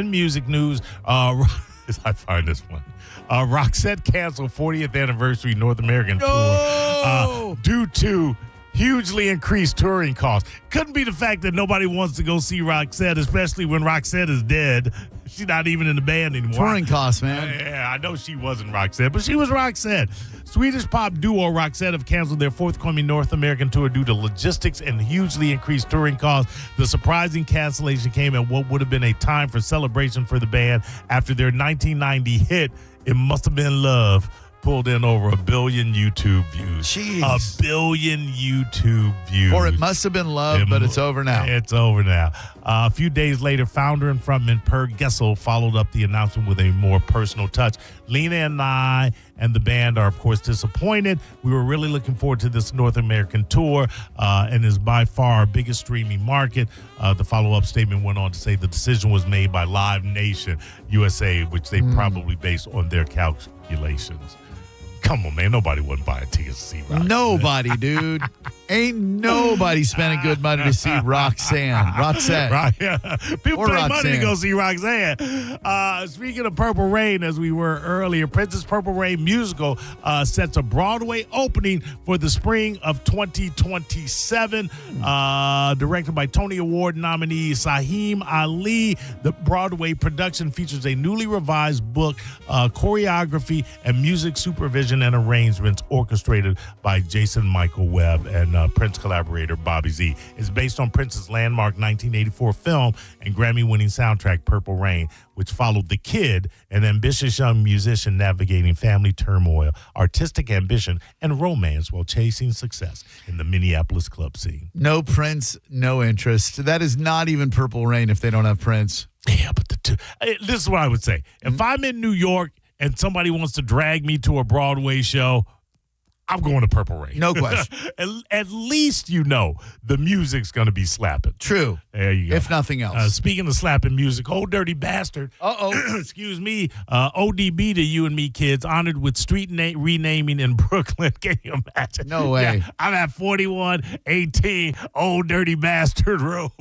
I find this one. Roxette canceled 40th anniversary North American tour due to hugely increased touring costs. Couldn't be the fact that nobody wants to go see Roxette, especially when Roxette is dead. She's not even in the band anymore. Touring costs, man. Yeah, I know she wasn't Roxette, but she was Roxette. Swedish pop duo Roxette have canceled their forthcoming North American tour due to logistics and hugely increased touring costs. The surprising cancellation came at what would have been a time for celebration for the band after their 1990 hit, It Must Have Been Love, pulled in over 1 billion YouTube views. Jeez. 1 billion YouTube views. Or It Must Have Been Love, but it's over now. It's over now. A few days later, founder and frontman Per Gessel followed up the announcement with a more personal touch. Lena and I and the band are, of course, disappointed. We were really looking forward to this North American tour and is by far our biggest streaming market. The follow-up statement went on to say the decision was made by Live Nation USA, which they probably based on their calculations. Come on, man. Nobody wouldn't buy a ticket to see Roxanne. Nobody, dude. Ain't nobody spending good money to see Roxanne. Right, yeah. People Or pay money to Roxanne. go see Roxanne. Speaking of Purple Rain, as we were earlier, Prince's Purple Rain musical sets a Broadway opening for the spring of 2027. Directed by Tony Award nominee Saheem Ali, the Broadway production features a newly revised book, choreography, and music supervision and arrangements orchestrated by Jason Michael Webb and Prince collaborator Bobby Z. It's based on Prince's landmark 1984 film and Grammy-winning soundtrack Purple Rain, which followed the kid, an ambitious young musician navigating family turmoil, artistic ambition, and romance while chasing success in the Minneapolis club scene. No Prince, no interest. That is not even Purple Rain if they don't have Prince. Yeah, but this is what I would say. If I'm in New York and somebody wants to drag me to a Broadway show, I'm going to Purple Rain. No question. At least you know the music's going to be slapping. True. There you go. If nothing else. Speaking of slapping music, Old Dirty Bastard. Uh-oh. Excuse me. ODB to you and me, kids. Honored with street renaming in Brooklyn. Can you imagine? No way. Yeah, I'm at 4118 Old Dirty Bastard Road.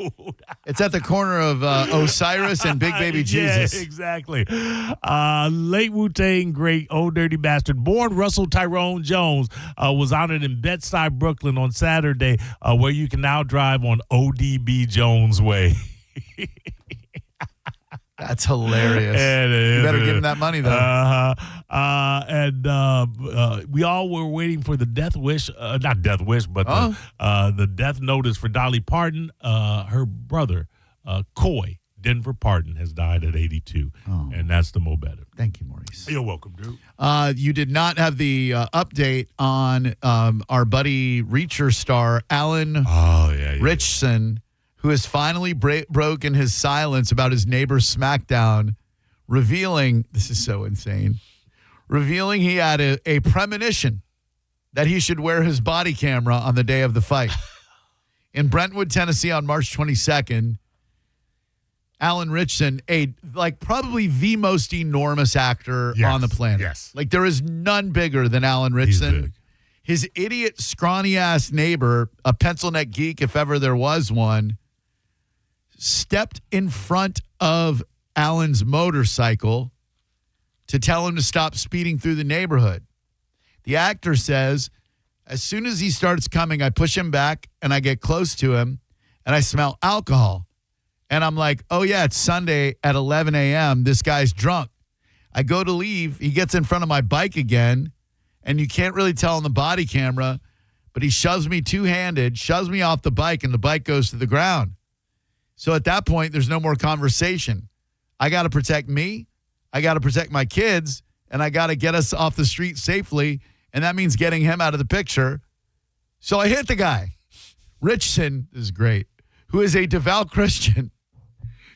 It's at the corner of Osiris and Big Baby Jesus. Yeah, exactly. Late Wu-Tang great Old Dirty Bastard, born Russell Tyrone Jones, was honored in Bed-Stuy, Brooklyn on Saturday, where you can now drive on ODB Jones Way. That's hilarious. You better give him that money, though. We all were waiting for the death wish, not death wish, but the death notice for Dolly Parton. Her brother, Coy Denver Parton, has died at 82, and that's the Mo Better. Thank you, Maurice. You're welcome, Drew. You did not have the update on our buddy Reacher star, Alan Richson, who has finally broken his silence about his neighbor's smackdown, revealing, this is so insane, revealing he had a premonition that he should wear his body camera on the day of the fight. In Brentwood, Tennessee on March 22nd, Alan Richson, probably the most enormous actor on the planet. Yes. Like, there is none bigger than Alan Richson. His idiot, scrawny-ass neighbor, a pencil neck geek, if ever there was one, stepped in front of Alan's motorcycle to tell him to stop speeding through the neighborhood. The actor says, as soon as he starts coming, I push him back and I get close to him and I smell alcohol. And I'm like, oh, yeah, it's Sunday at 11 a.m. This guy's drunk. I go to leave. He gets in front of my bike again, and you can't really tell on the body camera, but he shoves me two-handed, shoves me off the bike, and the bike goes to the ground. So at that point, there's no more conversation. I got to protect me. I got to protect my kids, and I got to get us off the street safely, and that means getting him out of the picture. So I hit the guy. Richson is great, who is a devout Christian,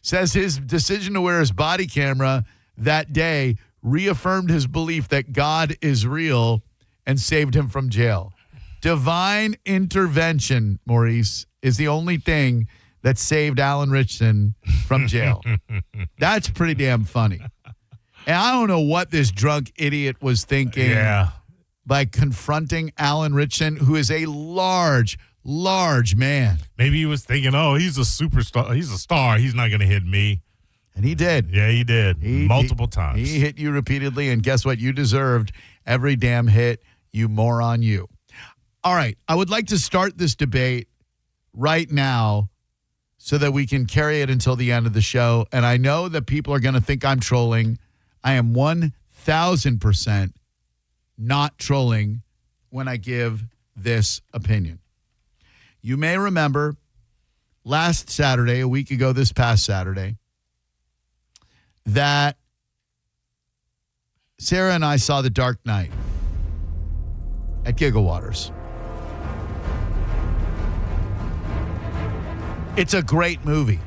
says his decision to wear his body camera that day reaffirmed his belief that God is real and saved him from jail. Divine intervention, Maurice, is the only thing that saved Alan Richson from jail. That's pretty damn funny. And I don't know what this drunk idiot was thinking by confronting Alan Richson, who is a large man. Maybe he was thinking, oh, he's a superstar. He's a star. He's not going to hit me. And he did. Yeah, he did. Multiple times. He hit you repeatedly, and guess what? You deserved every damn hit, you moron, you. All right. I would like to start this debate right now so that we can carry it until the end of the show. And I know that people are going to think I'm trolling. I am 1,000% not trolling when I give this opinion. You may remember last Saturday, a week ago this past Saturday, that Sarah and I saw The Dark Knight at Gigawaters. It's a great movie.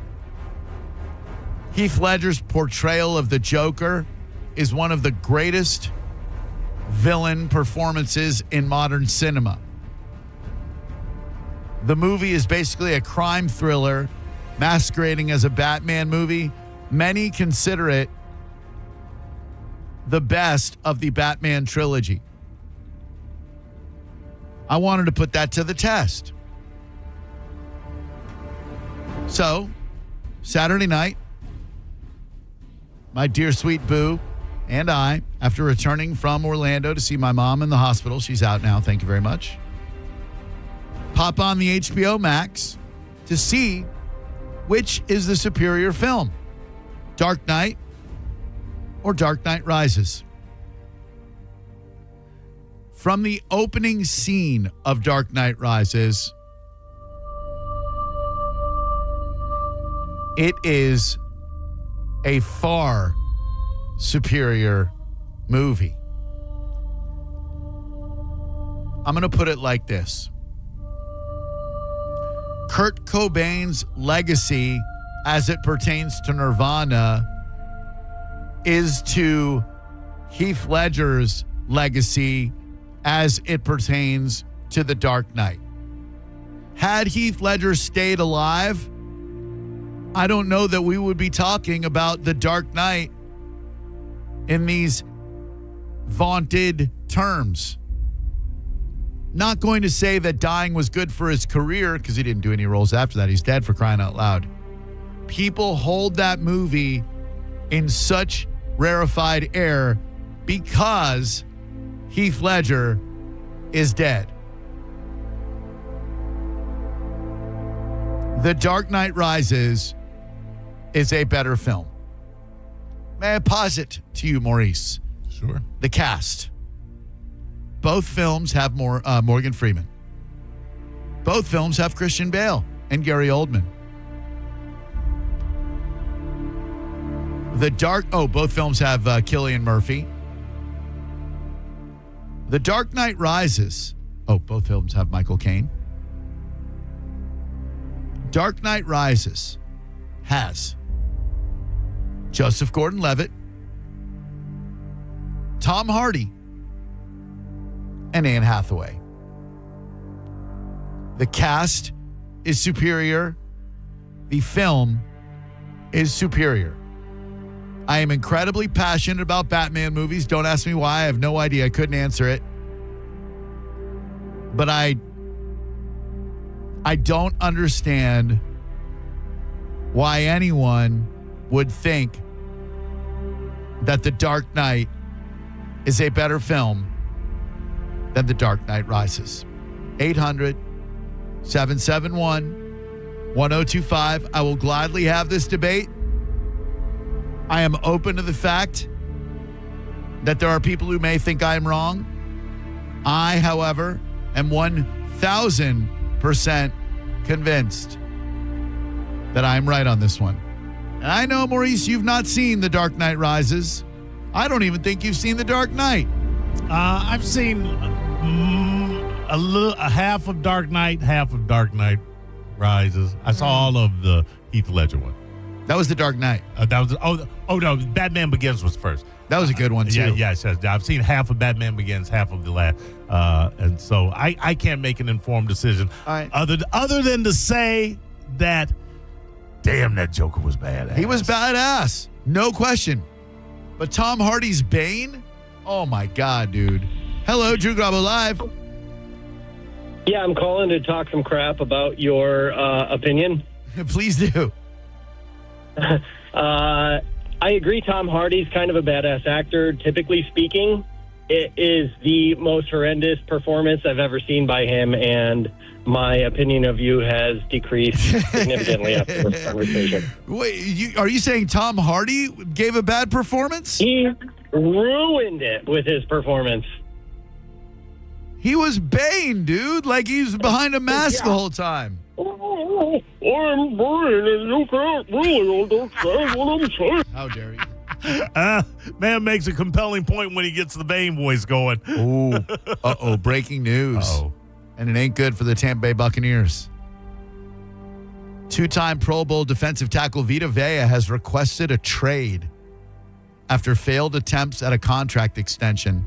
Heath Ledger's portrayal of the Joker is one of the greatest villain performances in modern cinema. The movie is basically a crime thriller masquerading as a Batman movie. Many consider it the best of the Batman trilogy. I wanted to put that to the test. So, Saturday night, my dear sweet boo and I, after returning from Orlando to see my mom in the hospital, she's out now, thank you very much, pop on the HBO Max to see which is the superior film, Dark Knight or Dark Knight Rises. From the opening scene of Dark Knight Rises, it is a far superior movie. I'm going to put it like this. Kurt Cobain's legacy as it pertains to Nirvana is to Heath Ledger's legacy as it pertains to The Dark Knight. Had Heath Ledger stayed alive, I don't know that we would be talking about The Dark Knight in these vaunted terms. Not going to say that dying was good for his career because he didn't do any roles after that. He's dead, for crying out loud. People hold that movie in such rarefied air because Heath Ledger is dead. The Dark Knight Rises is a better film. May I posit to you, Maurice? Sure. The cast. Both films have Morgan Freeman. Both films have Christian Bale and Gary Oldman. Both films have Cillian Murphy. The Dark Knight Rises. Both films have Michael Caine. Dark Knight Rises has Joseph Gordon-Levitt, Tom Hardy, and Anne Hathaway. The cast is superior. The film is superior. I am incredibly passionate about Batman movies. Don't ask me why. I have no idea. I couldn't answer it. But I don't understand why anyone would think that The Dark Knight is a better film than The Dark Knight Rises. 800-771-1025. I will gladly have this debate. I am open to the fact that there are people who may think I am wrong. I, however, am 1,000% convinced that I am right on this one. And I know, Maurice, you've not seen The Dark Knight Rises. I don't even think you've seen The Dark Knight. I've seen a half of Dark Knight, half of Dark Knight Rises. I saw all of the Heath Ledger one. That was The Dark Knight. No, Batman Begins was first. That was a good one too. Yes. I've seen half of Batman Begins, half of the last, and so I can't make an informed decision. All right. Other than to say that, damn, that Joker was badass. He was badass, no question. But Tom Hardy's Bane? Oh my God, dude. Hello, Drew Garabo Live. Yeah, I'm calling to talk some crap about your opinion. Please do. I agree Tom Hardy's kind of a badass actor. Typically speaking, it is the most horrendous performance I've ever seen by him, and my opinion of you has decreased significantly after this conversation. Wait, are you saying Tom Hardy gave a bad performance? He ruined it with his performance. He was Bane, dude. Like he was behind a mask the whole time. I'm Bane, and you can't really understand what I'm saying. How dare you? Man makes a compelling point when he gets the Bane voice going. Uh-oh, breaking news. Uh-oh. And it ain't good for the Tampa Bay Buccaneers. Two-time Pro Bowl defensive tackle Vita Vea has requested a trade after failed attempts at a contract extension.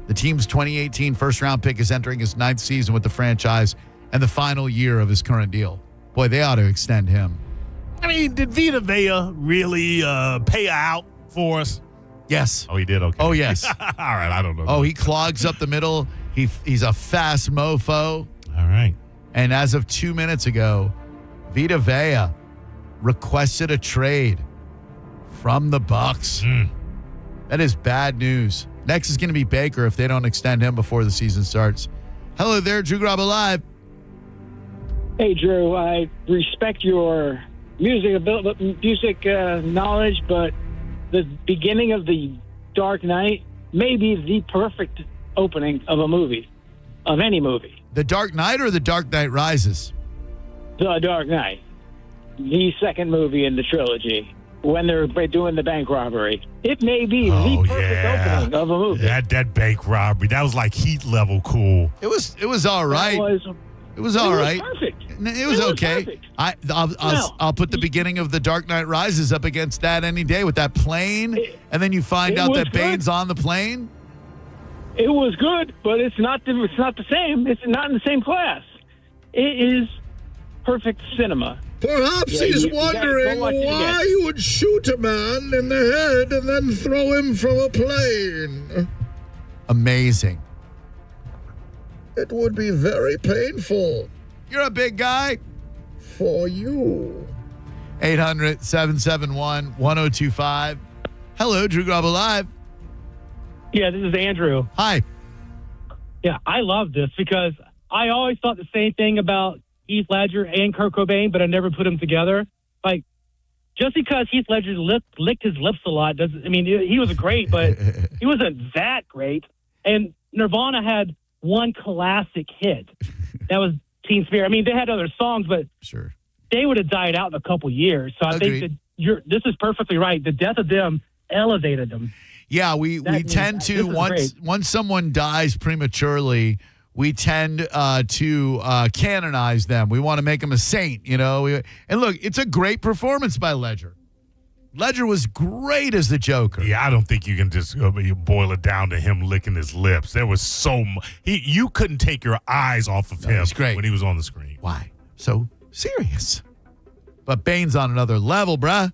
The team's 2018 first-round pick is entering his 9th season with the franchise and the final year of his current deal. Boy, they ought to extend him. I mean, did Vita Vea really pay out for us? Yes. Oh, he did? Okay. Oh, yes. All right, I don't know. Oh, he clogs up the middle. He's a fast mofo. All right. And as of 2 minutes ago, Vita Vea requested a trade from the Bucs. That is bad news. Next is going to be Baker if they don't extend him before the season starts. Hello there, Drew Garabo Live. Hey, Drew. I respect your music knowledge, but the beginning of The Dark Knight may be the perfect opening of a movie, of any movie. The Dark Knight or The Dark Knight Rises? The Dark Knight, the second movie in the trilogy, when they're doing the bank robbery. It may be the perfect opening of a movie. That bank robbery, that was like Heat level cool. It was all right. It was all right. Perfect. It was okay. Perfect. I'll put the beginning of The Dark Knight Rises up against that any day with that plane, and then you find out that Bane's on the plane. It was good, but it's not the same. It's not in the same class. It is perfect cinema. Perhaps he's wondering why you would shoot a man in the head and then throw him from a plane. Amazing. It would be very painful. You're a big guy. For you. 800-771-1025. Hello, Drew Garabo Live. Yeah, this is Andrew. Hi. Yeah, I love this because I always thought the same thing about Heath Ledger and Kurt Cobain, but I never put them together. Like, just because Heath Ledger licked his lips a lot doesn't. I mean, he was great, but he wasn't that great. And Nirvana had one classic hit. That was Teen Spirit. I mean, they had other songs, but sure, they would have died out in a couple years. So I think that this is perfectly right. The death of them elevated them. Yeah, we tend to once someone dies prematurely, we tend to canonize them. We want to make them a saint, you know. And look, it's a great performance by Ledger. Ledger was great as the Joker. Yeah, I don't think you can just boil it down to him licking his lips. There was so much. You couldn't take your eyes off of him when he was on the screen. Why? So serious. But Bane's on another level, bruh.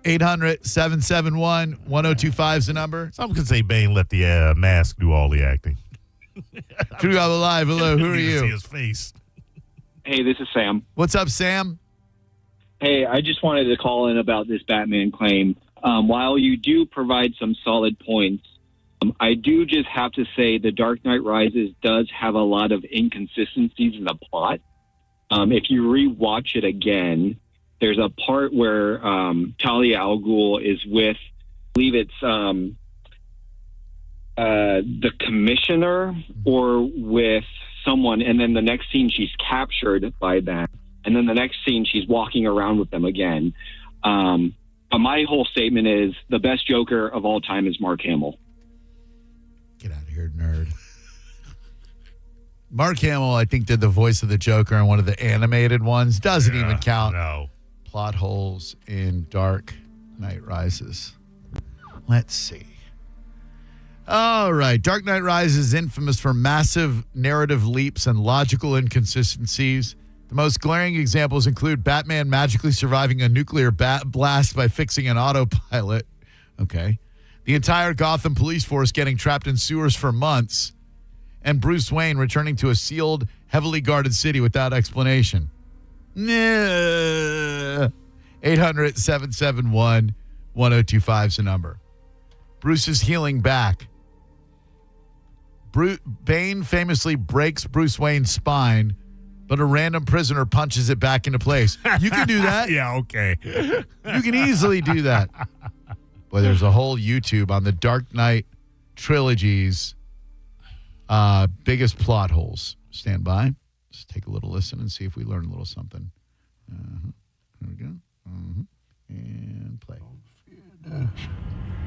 800-771-1025 is the number. Some could say Bane let the mask do all the acting. Drew Garabo Live. Hello, who are you? See his face. Hey, this is Sam. What's up, Sam? Hey, I just wanted to call in about this Batman claim. While you do provide some solid points, I do just have to say The Dark Knight Rises does have a lot of inconsistencies in the plot. If you rewatch it again, there's a part where Talia al Ghul is with, I believe it's the commissioner or with someone, and then the next scene she's captured by them, and then the next scene she's walking around with them again. But my whole statement is the best Joker of all time is Mark Hamill. Get out of here, nerd. Mark Hamill, I think, did the voice of the Joker in one of the animated ones. Doesn't even count. No. Plot holes in Dark Knight Rises. Let's see. All right. Dark Knight Rises is infamous for massive narrative leaps and logical inconsistencies. The most glaring examples include Batman magically surviving a nuclear blast by fixing an autopilot. Okay. The entire Gotham police force getting trapped in sewers for months. And Bruce Wayne returning to a sealed, heavily guarded city without explanation. 800-771-1025 is the number. Bruce is healing back. Bane famously breaks Bruce Wayne's spine, but a random prisoner punches it back into place. You can do that. Yeah, okay. You can easily do that. Boy, there's a whole YouTube on the Dark Knight trilogy's biggest plot holes. Stand by. Let's take a little listen and see if we learn a little something. Here we go. And play. Don't fear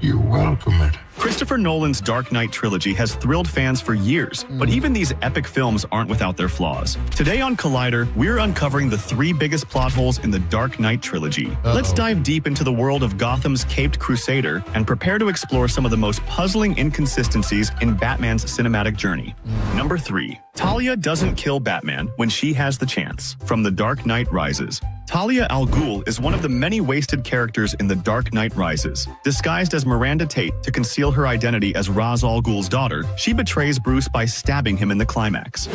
You welcome it. Christopher Nolan's Dark Knight trilogy has thrilled fans for years, but even these epic films aren't without their flaws. Today on Collider, we're uncovering the 3 biggest plot holes in the Dark Knight trilogy. Let's dive deep into the world of Gotham's Caped Crusader and prepare to explore some of the most puzzling inconsistencies in Batman's cinematic journey. Number 3. Talia doesn't kill Batman when she has the chance. From The Dark Knight Rises. Talia al Ghul is one of the many wasted characters in The Dark Knight Rises. Disguised as Miranda Tate to conceal her identity as Ra's al Ghul's daughter, she betrays Bruce by stabbing him in the climax.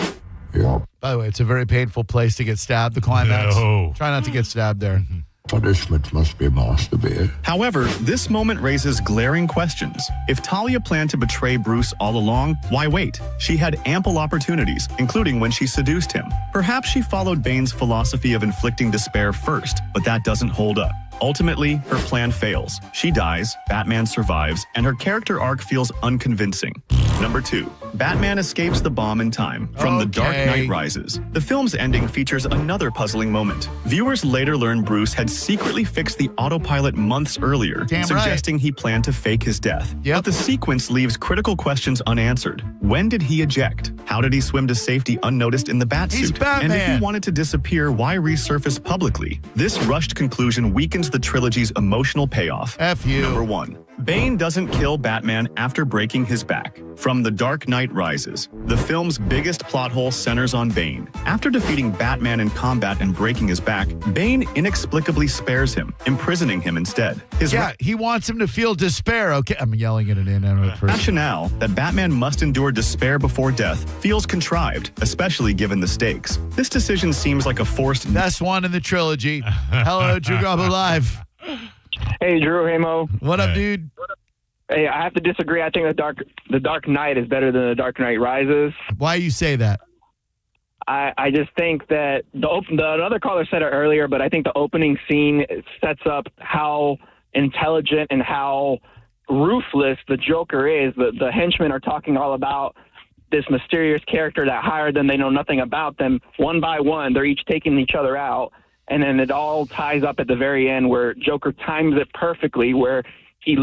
By the way, it's a very painful place to get stabbed, the climax. No. Try not to get stabbed there. Punishment must be more severe. However, this moment raises glaring questions. If Talia planned to betray Bruce all along, why wait? She had ample opportunities, including when she seduced him. Perhaps she followed Bane's philosophy of inflicting despair first, but that doesn't hold up. Ultimately, her plan fails. She dies, Batman survives, and her character arc feels unconvincing. Number 2. Batman escapes the bomb in time. From The Dark Knight Rises. The film's ending features another puzzling moment. Viewers later learn Bruce had secretly fixed the autopilot months earlier, suggesting he planned to fake his death. But the sequence leaves critical questions unanswered. When did he eject? How did he swim to safety unnoticed in the Batsuit? And if he wanted to disappear, why resurface publicly? This rushed conclusion weakens the trilogy's emotional payoff. F you. Number 1. Bane doesn't kill Batman after breaking his back. From The Dark Knight Rises. The film's biggest plot hole centers on Bane. After defeating Batman in combat and breaking his back, Bane inexplicably spares him, imprisoning him instead. He wants him to feel despair. Okay, I'm yelling at an inanimate person. Rationale that Batman must endure despair before death feels contrived, especially given the stakes. This decision seems like a forced... Best one in the trilogy. Hello, Drew Garabo Live. Hey, Drew. Hey, Mo. What up, dude? Hey, I have to disagree. I think the Dark Knight is better than The Dark Knight Rises. Why you say that? I just think that another caller said it earlier, but I think the opening scene sets up how intelligent and how ruthless the Joker is. The henchmen are talking all about this mysterious character that hired them. They know nothing about them. One by one, they're each taking each other out. And then it all ties up at the very end where Joker times it perfectly, where he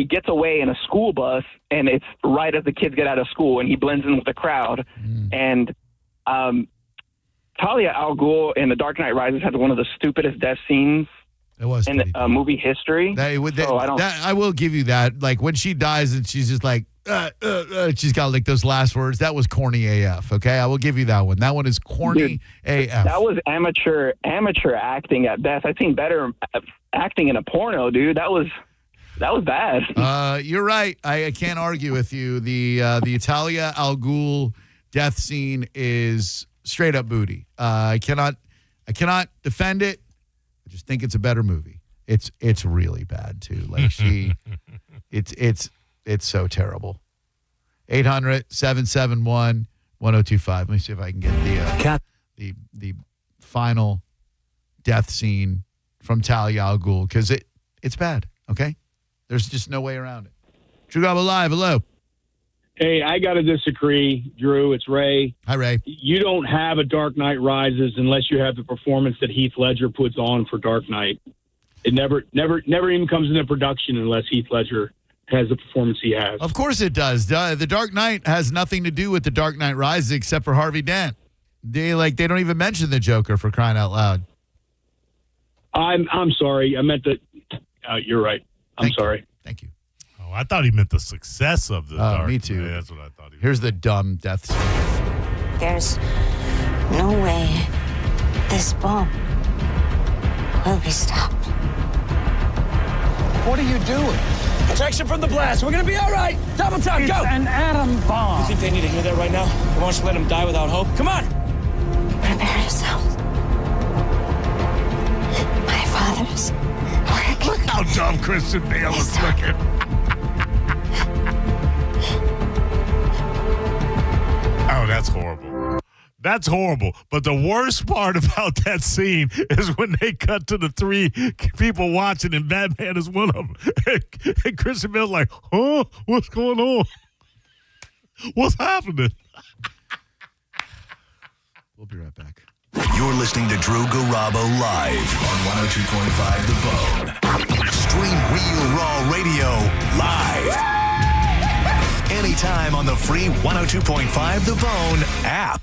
gets away in a school bus, and it's right as the kids get out of school, and he blends in with the crowd. And Talia al Ghul in The Dark Knight Rises had one of the stupidest death scenes in movie history. I will give you that. Like when she dies and she's just like, she's got like those last words. That was corny AF. Okay, I will give you that one. That one is corny AF. That was amateur acting at best. I've seen better acting in a porno, dude. That was bad. You're right. I can't argue with you. The Talia al Ghul death scene is straight up booty. I cannot defend it. I just think it's a better movie. It's really bad too. Like it's so terrible. 800-771-1025. Let me see if I can get the final death scene from Talia al Ghul, because it's bad. Okay, there's just no way around it. Drew Garabo Live. Hello. Hey, I got to disagree, Drew. It's Ray. Hi, Ray. You don't have a Dark Knight Rises unless you have the performance that Heath Ledger puts on for Dark Knight. It never even comes into production unless Heath Ledger has the performance he has. Of course it does. The Dark Knight has nothing to do with the Dark Knight Rises except for Harvey Dent. They don't even mention the Joker, for crying out loud. I'm sorry. I meant that. You're right. I'm sorry. Thank you. Oh, I thought he meant the success of the Dark. Me too. Yeah, that's what I thought. Here's the dumb death scene. There's no way this bomb will be stopped. What are you doing? Protection from the blast. We're gonna be all right. Double time, go. It's an atom bomb. You think they need to hear that right now? Why don't you let them die without hope? Come on. Prepare yourselves. My father's work. Look how dumb Christian Bale is looking. Oh, that's horrible. That's horrible. But the worst part about that scene is when they cut to the 3 people watching, and Batman is one of them. And Christian Bale's like, huh? What's going on? What's happening? We'll be right back. You're listening to Drew Garabo Live on 102.5 The Bone. Stream Real Raw Radio live. Anytime on the free 102.5 The Bone app.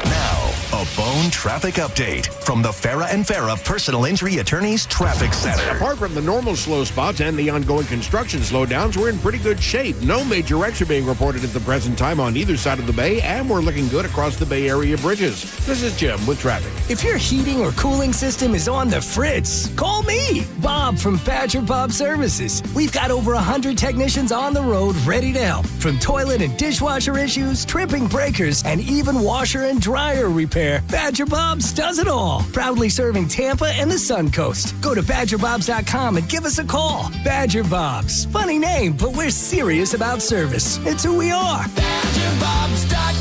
Now, a Bone traffic update from the Farah and Farah Personal Injury Attorneys Traffic Center. Apart from the normal slow spots and the ongoing construction slowdowns, we're in pretty good shape. No major wrecks are being reported at the present time on either side of the bay, and we're looking good across the Bay Area bridges. This is Jim with traffic. If your heating or cooling system is on the fritz, call me, Bob from Badger Bob Services. We've got over 100 technicians on the road ready to help. From toilet and dishwasher issues, tripping breakers, and even washer and dryer repair, Badger Bob's does it all. Proudly serving Tampa and the Sun Coast. Go to BadgerBobs.com and give us a call. Badger Bob's. Funny name, but we're serious about service. It's who we are. BadgerBobs.com.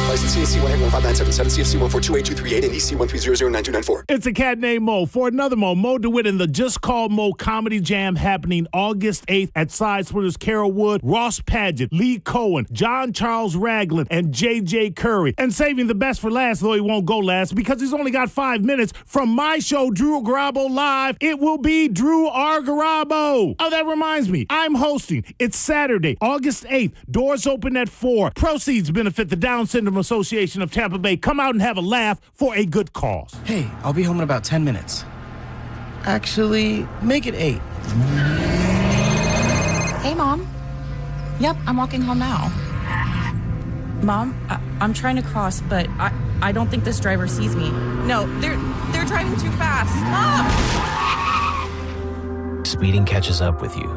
License CAC 11597, CFC 1428238, and EC 1300924. It's a cat named Mo. For another Mo DeWitt in the Just Call Mo Comedy Jam happening August 8th at Side Splitters Carol Wood, Ross Padgett, Lee Cohen, John Charles Ragland, and J.J. Curry. And saving the best for last, though he won't go last because he's only got 5 minutes, from my show, Drew Garabo Live, it will be Drew R. Garabo. Oh, that reminds me, I'm hosting. It's Saturday, August 8th. Doors open at 4. Proceeds benefit the Down Syndrome Association of Tampa Bay. Come out and have a laugh for a good cause. Hey, I'll be home in about 10 minutes. Actually, make it 8. Hey, Mom. Yep, I'm walking home now. Mom, I'm trying to cross, but I don't think this driver sees me. No, they're driving too fast. Mom! Speeding catches up with you.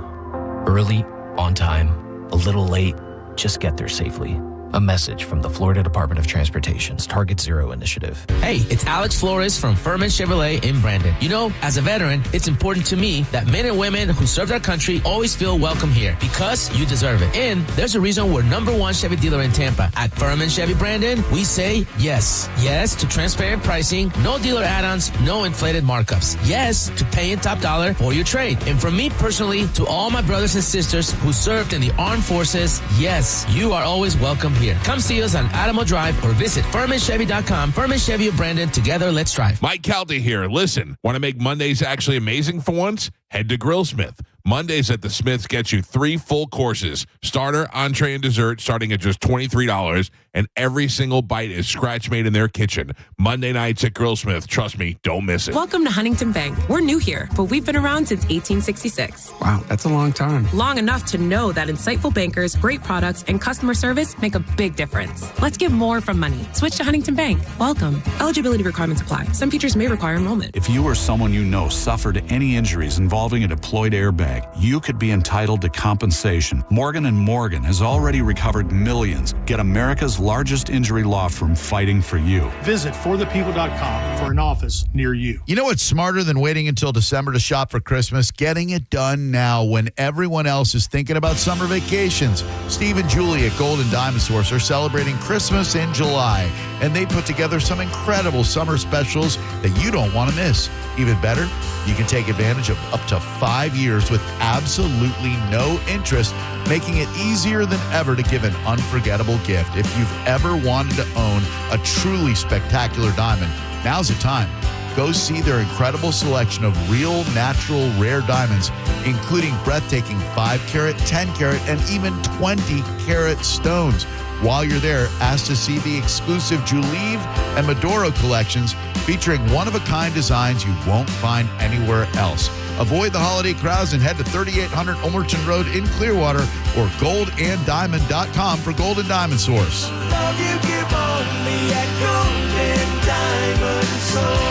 Early, on time, a little late, just get there safely. A message from the Florida Department of Transportation's Target Zero initiative. Hey, it's Alex Flores from Furman Chevrolet in Brandon. You know, as a veteran, it's important to me that men and women who served our country always feel welcome here because you deserve it. And there's a reason we're #1 Chevy dealer in Tampa. At Furman Chevy Brandon, we say yes. Yes to transparent pricing, no dealer add-ons, no inflated markups. Yes to paying top dollar for your trade. And from me personally to all my brothers and sisters who served in the armed forces, yes, you are always welcome here. Come see us on Adamo Drive or visit FurmanChevy.com. Furman Chevy of Brandon. Together, let's drive. Mike Calda here. Listen, want to make Mondays actually amazing for once? Head to Grillsmith. Mondays at the Smiths get you 3 full courses, starter, entree, and dessert, starting at just $23, and every single bite is scratch made in their kitchen. Monday nights at Grillsmith. Trust me, don't miss it. Welcome to Huntington Bank. We're new here, but we've been around since 1866. Wow, that's a long time. Long enough to know that insightful bankers, great products, and customer service make a big difference. Let's get more from money. Switch to Huntington Bank. Welcome. Eligibility requirements apply. Some features may require enrollment. If you or someone you know suffered any injuries involving a deployed airbag, you could be entitled to compensation. Morgan & Morgan has already recovered millions. Get America's largest injury law firm fighting for you. Visit forthepeople.com for an office near you. You know what's smarter than waiting until December to shop for Christmas? Getting it done now when everyone else is thinking about summer vacations. Steve and Julie at Gold and Diamond Source are celebrating Christmas in July, and they put together some incredible summer specials that you don't want to miss. Even better, you can take advantage of up to 5 years with absolutely no interest, making it easier than ever to give an unforgettable gift. If you've ever wanted to own a truly spectacular diamond, now's the time. Go see their incredible selection of real, natural, rare diamonds, including breathtaking 5-carat, 10-carat, and even 20-carat stones. While you're there, ask to see the exclusive Julieve and Maduro collections featuring one-of-a-kind designs you won't find anywhere else. Avoid the holiday crowds and head to 3800 Ulmerton Road in Clearwater or goldanddiamond.com for Gold and Diamond Source. Love you give only at Gold and Diamond Source.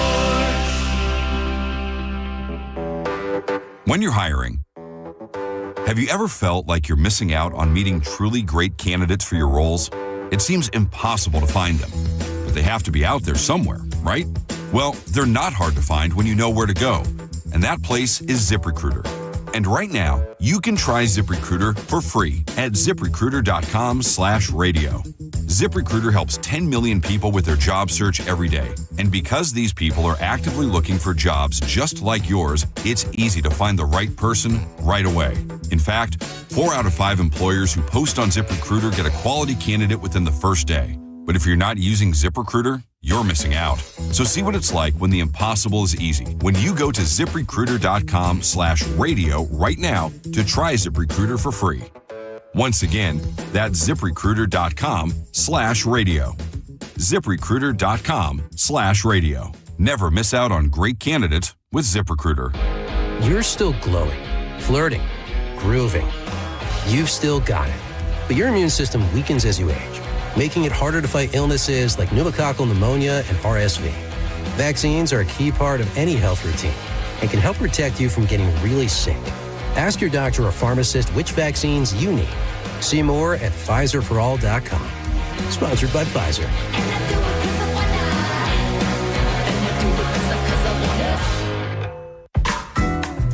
When you're hiring, have you ever felt like you're missing out on meeting truly great candidates for your roles? It seems impossible to find them, but they have to be out there somewhere, right? Well, they're not hard to find when you know where to go, and that place is ZipRecruiter. And right now, you can try ZipRecruiter for free at ZipRecruiter.com/radio. ZipRecruiter helps 10 million people with their job search every day. And because these people are actively looking for jobs just like yours, it's easy to find the right person right away. In fact, 4 out of 5 employers who post on ZipRecruiter get a quality candidate within the first day. But if you're not using ZipRecruiter, you're missing out. So see what it's like when the impossible is easy. When you go to ZipRecruiter.com/radio right now to try ZipRecruiter for free. Once again, that's ZipRecruiter.com/radio. ZipRecruiter.com/radio. Never miss out on great candidates with ZipRecruiter. You're still glowing, flirting, grooving. You've still got it. But your immune system weakens as you age, making it harder to fight illnesses like pneumococcal pneumonia and RSV. Vaccines are a key part of any health routine and can help protect you from getting really sick. Ask your doctor or pharmacist which vaccines you need. See more at PfizerForAll.com. Sponsored by Pfizer.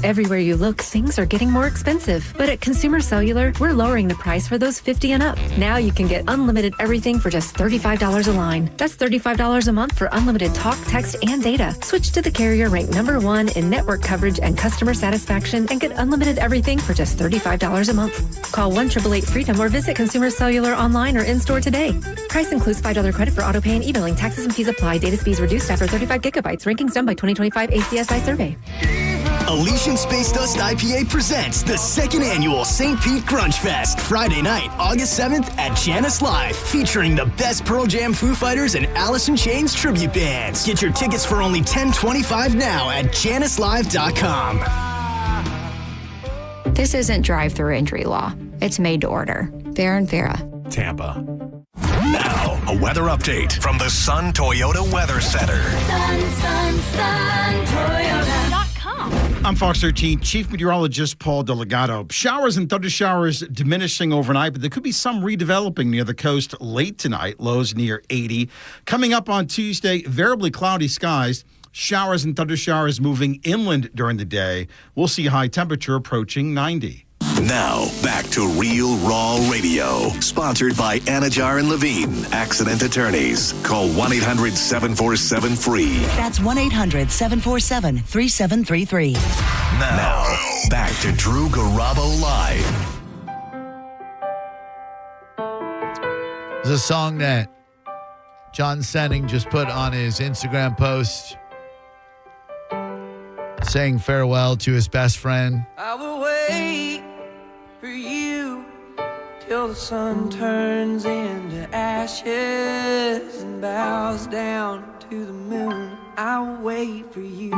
Everywhere you look, things are getting more expensive. But at Consumer Cellular, we're lowering the price for those 50 and up. Now you can get unlimited everything for just $35 a line. That's $35 a month for unlimited talk, text, and data. Switch to the carrier ranked #1 in network coverage and customer satisfaction and get unlimited everything for just $35 a month. Call 1-888-FREEDOM or visit Consumer Cellular online or in-store today. Price includes $5 credit for auto pay and e-billing. Taxes and fees apply. Data speeds reduced after 35 gigabytes. Rankings done by 2025 ACSI survey. Elysian Space Dust IPA presents the second annual St. Pete Grunge Fest, Friday night, August 7th at Janice Live, featuring the best Pearl Jam, Foo Fighters, and Alice in Chains tribute bands. Get your tickets for only $10.25 now at JaniceLive.com. This isn't drive-through injury law. It's made to order. Fair and Vera. Tampa. Now, a weather update from the Sun Toyota Weather Center. Sun, Toyota.com. I'm Fox 13 Chief Meteorologist Paul Delgado. Showers and thunder showers diminishing overnight, but there could be some redeveloping near the coast late tonight, lows near 80. Coming up on Tuesday, variably cloudy skies. Showers and thunder showers moving inland during the day. We'll see high temperature approaching 90. Now, back to Real Raw Radio. Sponsored by Anajar and Levine, accident attorneys. Call 1-800-747-FREE. That's 1-800-747-3733. Now, back to Drew Garabo Live. There's a song that John Senning just put on his Instagram post saying farewell to his best friend. I will wait for you till the sun turns into ashes and bows down to the moon. I'll wait for you.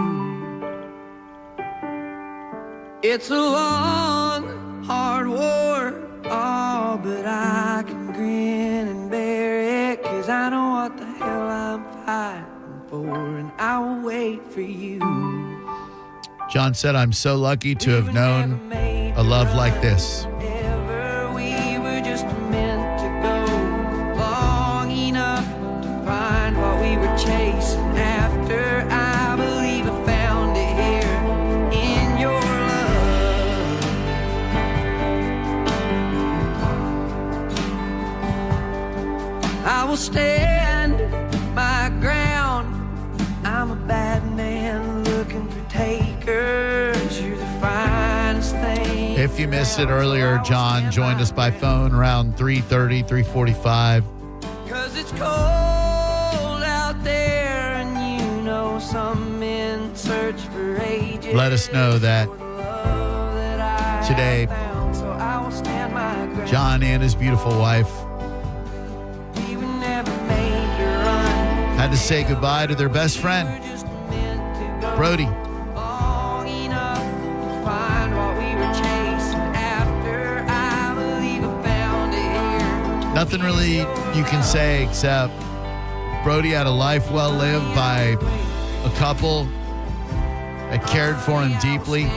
It's a long, hard war, oh, but I can grin and bear it, 'cause I know what the hell I'm fighting for, and I'll wait for you. John said, I'm so lucky to have known a love like this. We were just meant to go long enough to find what we were chasing after. I believe I found it here in your love. I will stand my ground. I'm a bad man looking for takers. You're the finest thing. If you missed it earlier, John joined us by phone around 3:30, 3:45. 'Cause it's cold out there, and you know some men search for ages. Let us know that today, So I will stand my ground. John and his beautiful wife We were never made to run. had to say goodbye to their best friend, Brody. Long enough to find what we were chasing after. I believe I found it here. Nothing really you can say except Brody had a life well lived by a couple that cared for him deeply.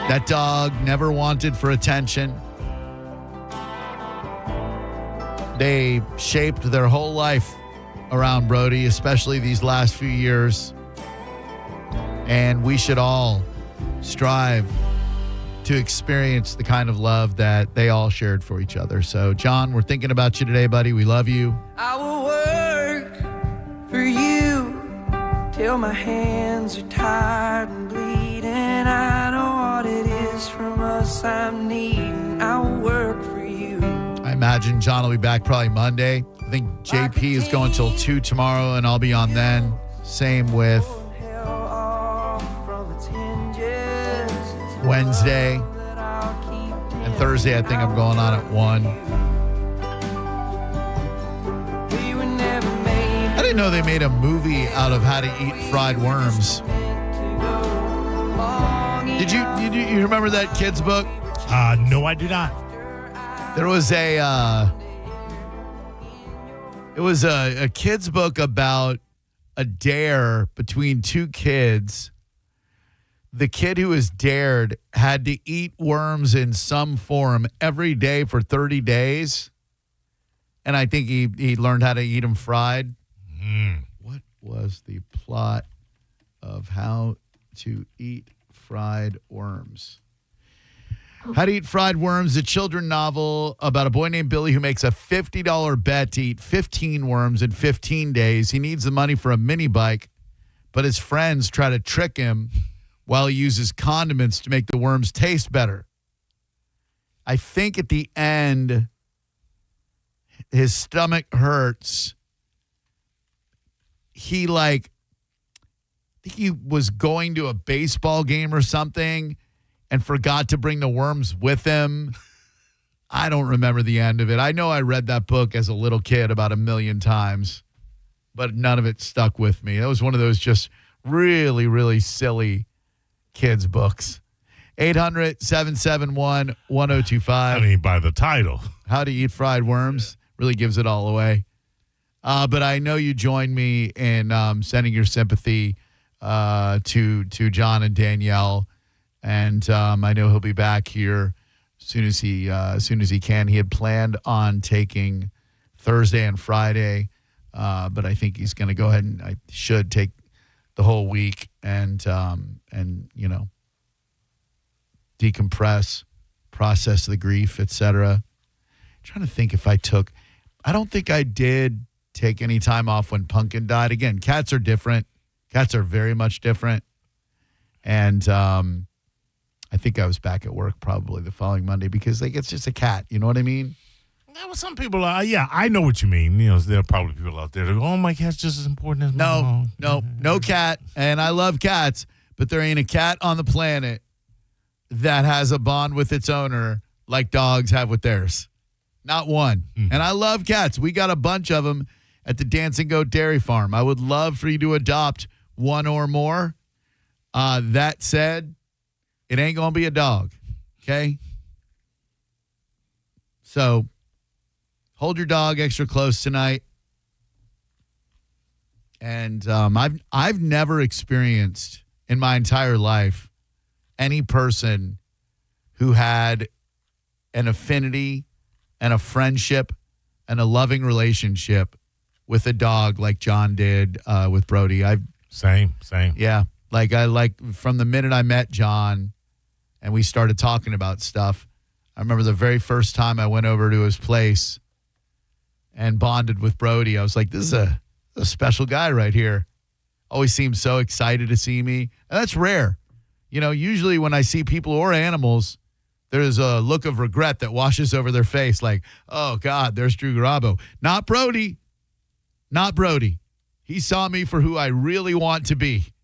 That dog never wanted for attention. They shaped their whole life around Brody, especially these last few years. And we should all strive to experience the kind of love that they all shared for each other. So, John, we're thinking about you today, buddy. We love you. I will work for you till my hands are tired and bleeding. I know what it is from us I'm needing. I will work for you. I imagine John will be back probably Monday. think JP is going till 2 tomorrow, and I'll be on then. Same with Wednesday. And Thursday, I think I'm going on at 1. I didn't know they made a movie out of how to eat fried worms. Did you remember that kid's book? No, I do not. There was a kid's book about a dare between two kids. The kid who was dared had to eat worms in some form every day for 30 days. And I think he learned how to eat them fried. What was the plot of How to Eat Fried Worms? How to Eat Fried Worms, a children's novel about a boy named Billy who makes a $50 bet to eat 15 worms in 15 days. He needs the money for a mini bike, but his friends try to trick him while he uses condiments to make the worms taste better. I think at the end, his stomach hurts. I think he was going to a baseball game or something and forgot to bring the worms with him. I don't remember the end of it. I know I read that book as a little kid about 1 million times, but none of it stuck with me. That was one of those just really, really silly kids' books. 800-771-1025. I mean, by the title. How to Eat Fried Worms really gives it all away. But I know you joined me in sending your sympathy to John and Danielle, and I know he'll be back here as soon as he can. He had planned on taking Thursday and Friday, but I think he's going to go ahead and I should take the whole week and decompress, process the grief, etc. Trying to think if I don't think I did take any time off when Pumpkin died. Again, cats are different. Cats are very much different. And I think I was back at work probably the following Monday because it's just a cat. You know what I mean? Yeah, well, some people are. Yeah, I know what you mean. There are probably people out there that go, "Oh, my cat's just as important as my dog." No cat. And I love cats, but there ain't a cat on the planet that has a bond with its owner like dogs have with theirs. Not one. And I love cats. We got a bunch of them at the Dancing Goat Dairy Farm. I would love for you to adopt one or more. That said, it ain't going to be a dog. Okay? So hold your dog extra close tonight. And I've never experienced in my entire life any person who had an affinity and a friendship and a loving relationship with a dog like John did with Brody. Same. Yeah. From the minute I met John and we started talking about stuff, I remember the very first time I went over to his place and bonded with Brody. I was like, this is a special guy right here. Always seems so excited to see me. And that's rare. Usually when I see people or animals, there's a look of regret that washes over their face like, oh, God, there's Drew Garabo. Not Brody. Not Brody. He saw me for who I really want to be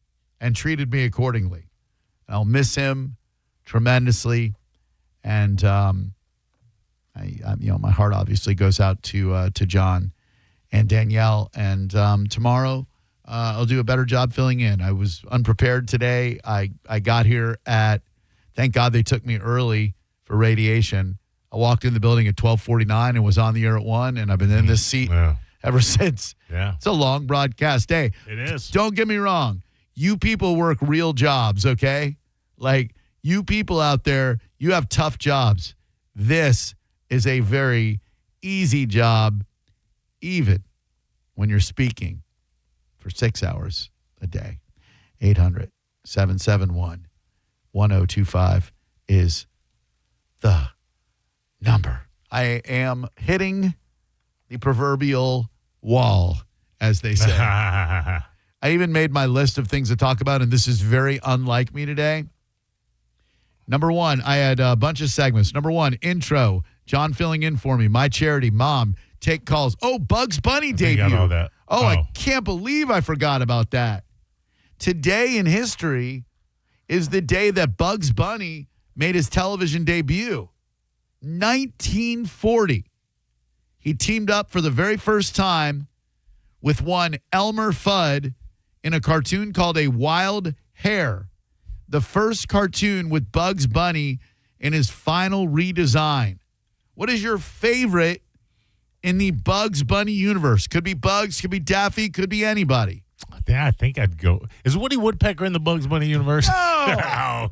and treated me accordingly. I'll miss him tremendously. And, my heart obviously goes out to John and Danielle. And tomorrow I'll do a better job filling in. I was unprepared today. I got here thank God they took me early for radiation. I walked in the building at 12:49 and was on the air at 1, and I've been in this seat ever since. Yeah. It's a long broadcast day. It is. Don't get me wrong. You people work real jobs, okay? Like, you people out there, you have tough jobs. This is a very easy job, even when you're speaking for 6 hours a day. 800-771-1025 is the number. I am hitting the proverbial wall, as they say. I even made my list of things to talk about, and this is very unlike me today. Number one, I had a bunch of segments. Number one, intro, John filling in for me. My charity, Mom, take calls. Oh, Bugs Bunny I debut. know that. Oh, I can't believe I forgot about that. Today in history is the day that Bugs Bunny made his television debut. 1940. He teamed up for the very first time with one Elmer Fudd in a cartoon called A Wild Hare, the first cartoon with Bugs Bunny in his final redesign. What is your favorite in the Bugs Bunny universe? Could be Bugs, could be Daffy, could be anybody. I think I'd go. Is Woody Woodpecker in the Bugs Bunny universe? No.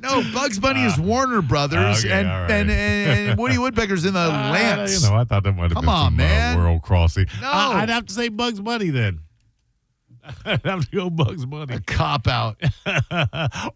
No, Bugs Bunny is Warner Brothers, Okay, all right. and Woody Woodpecker's in the Lance. I thought that might have been some world crossing. No. I'd have to say Bugs Bunny then. I'd have to go Bugs Bunny. A cop out.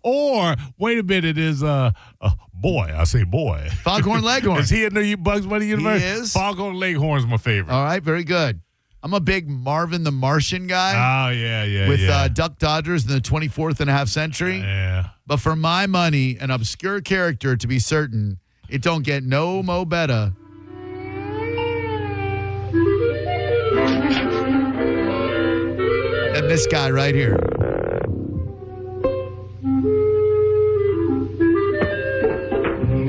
Or, wait a minute, is boy, I say boy. Foghorn Leghorn. Is he in the Bugs Bunny universe? He is. Foghorn Leghorn's my favorite. All right, very good. I'm a big Marvin the Martian guy. Oh, yeah. With Duck Dodgers in the 24th and a half century. Yeah. But for my money, an obscure character to be certain, it don't get no mo better. And this guy right here.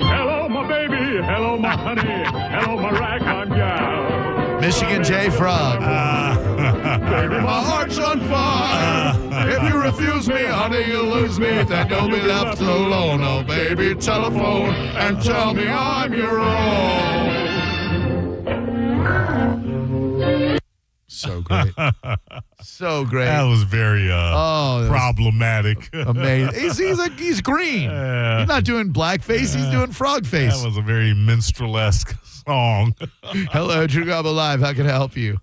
Hello, my baby. Hello, my honey. Hello, my ragtime gal. Michigan J. Frog. Baby, my heart's on fire. If you refuse me, honey, you'll lose me. Then you'll be left alone. Oh, baby, telephone and tell me I'm your own. So great. So great. That was very problematic. Amazing. He's green. He's not doing blackface. He's doing frog face. That was a very minstrel-esque song. Hello, Drew Garabo Live. How can I help you?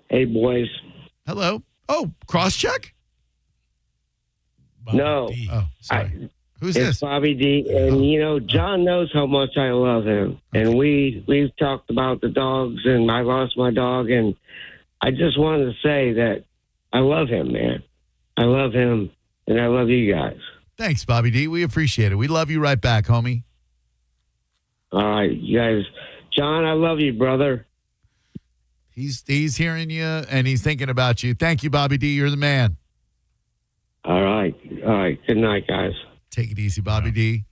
Hey, boys. Hello. Oh, cross-check? No. Oh, sorry. Who's it's this? Bobby D. And, John knows how much I love him. And we've talked about the dogs, and I lost my dog. And I just wanted to say that I love him, man. I love him, and I love you guys. Thanks, Bobby D. We appreciate it. We love you right back, homie. All right, you guys. John, I love you, brother. He's hearing you, and he's thinking about you. Thank you, Bobby D. You're the man. All right. Good night, guys. Take it easy, Bobby D.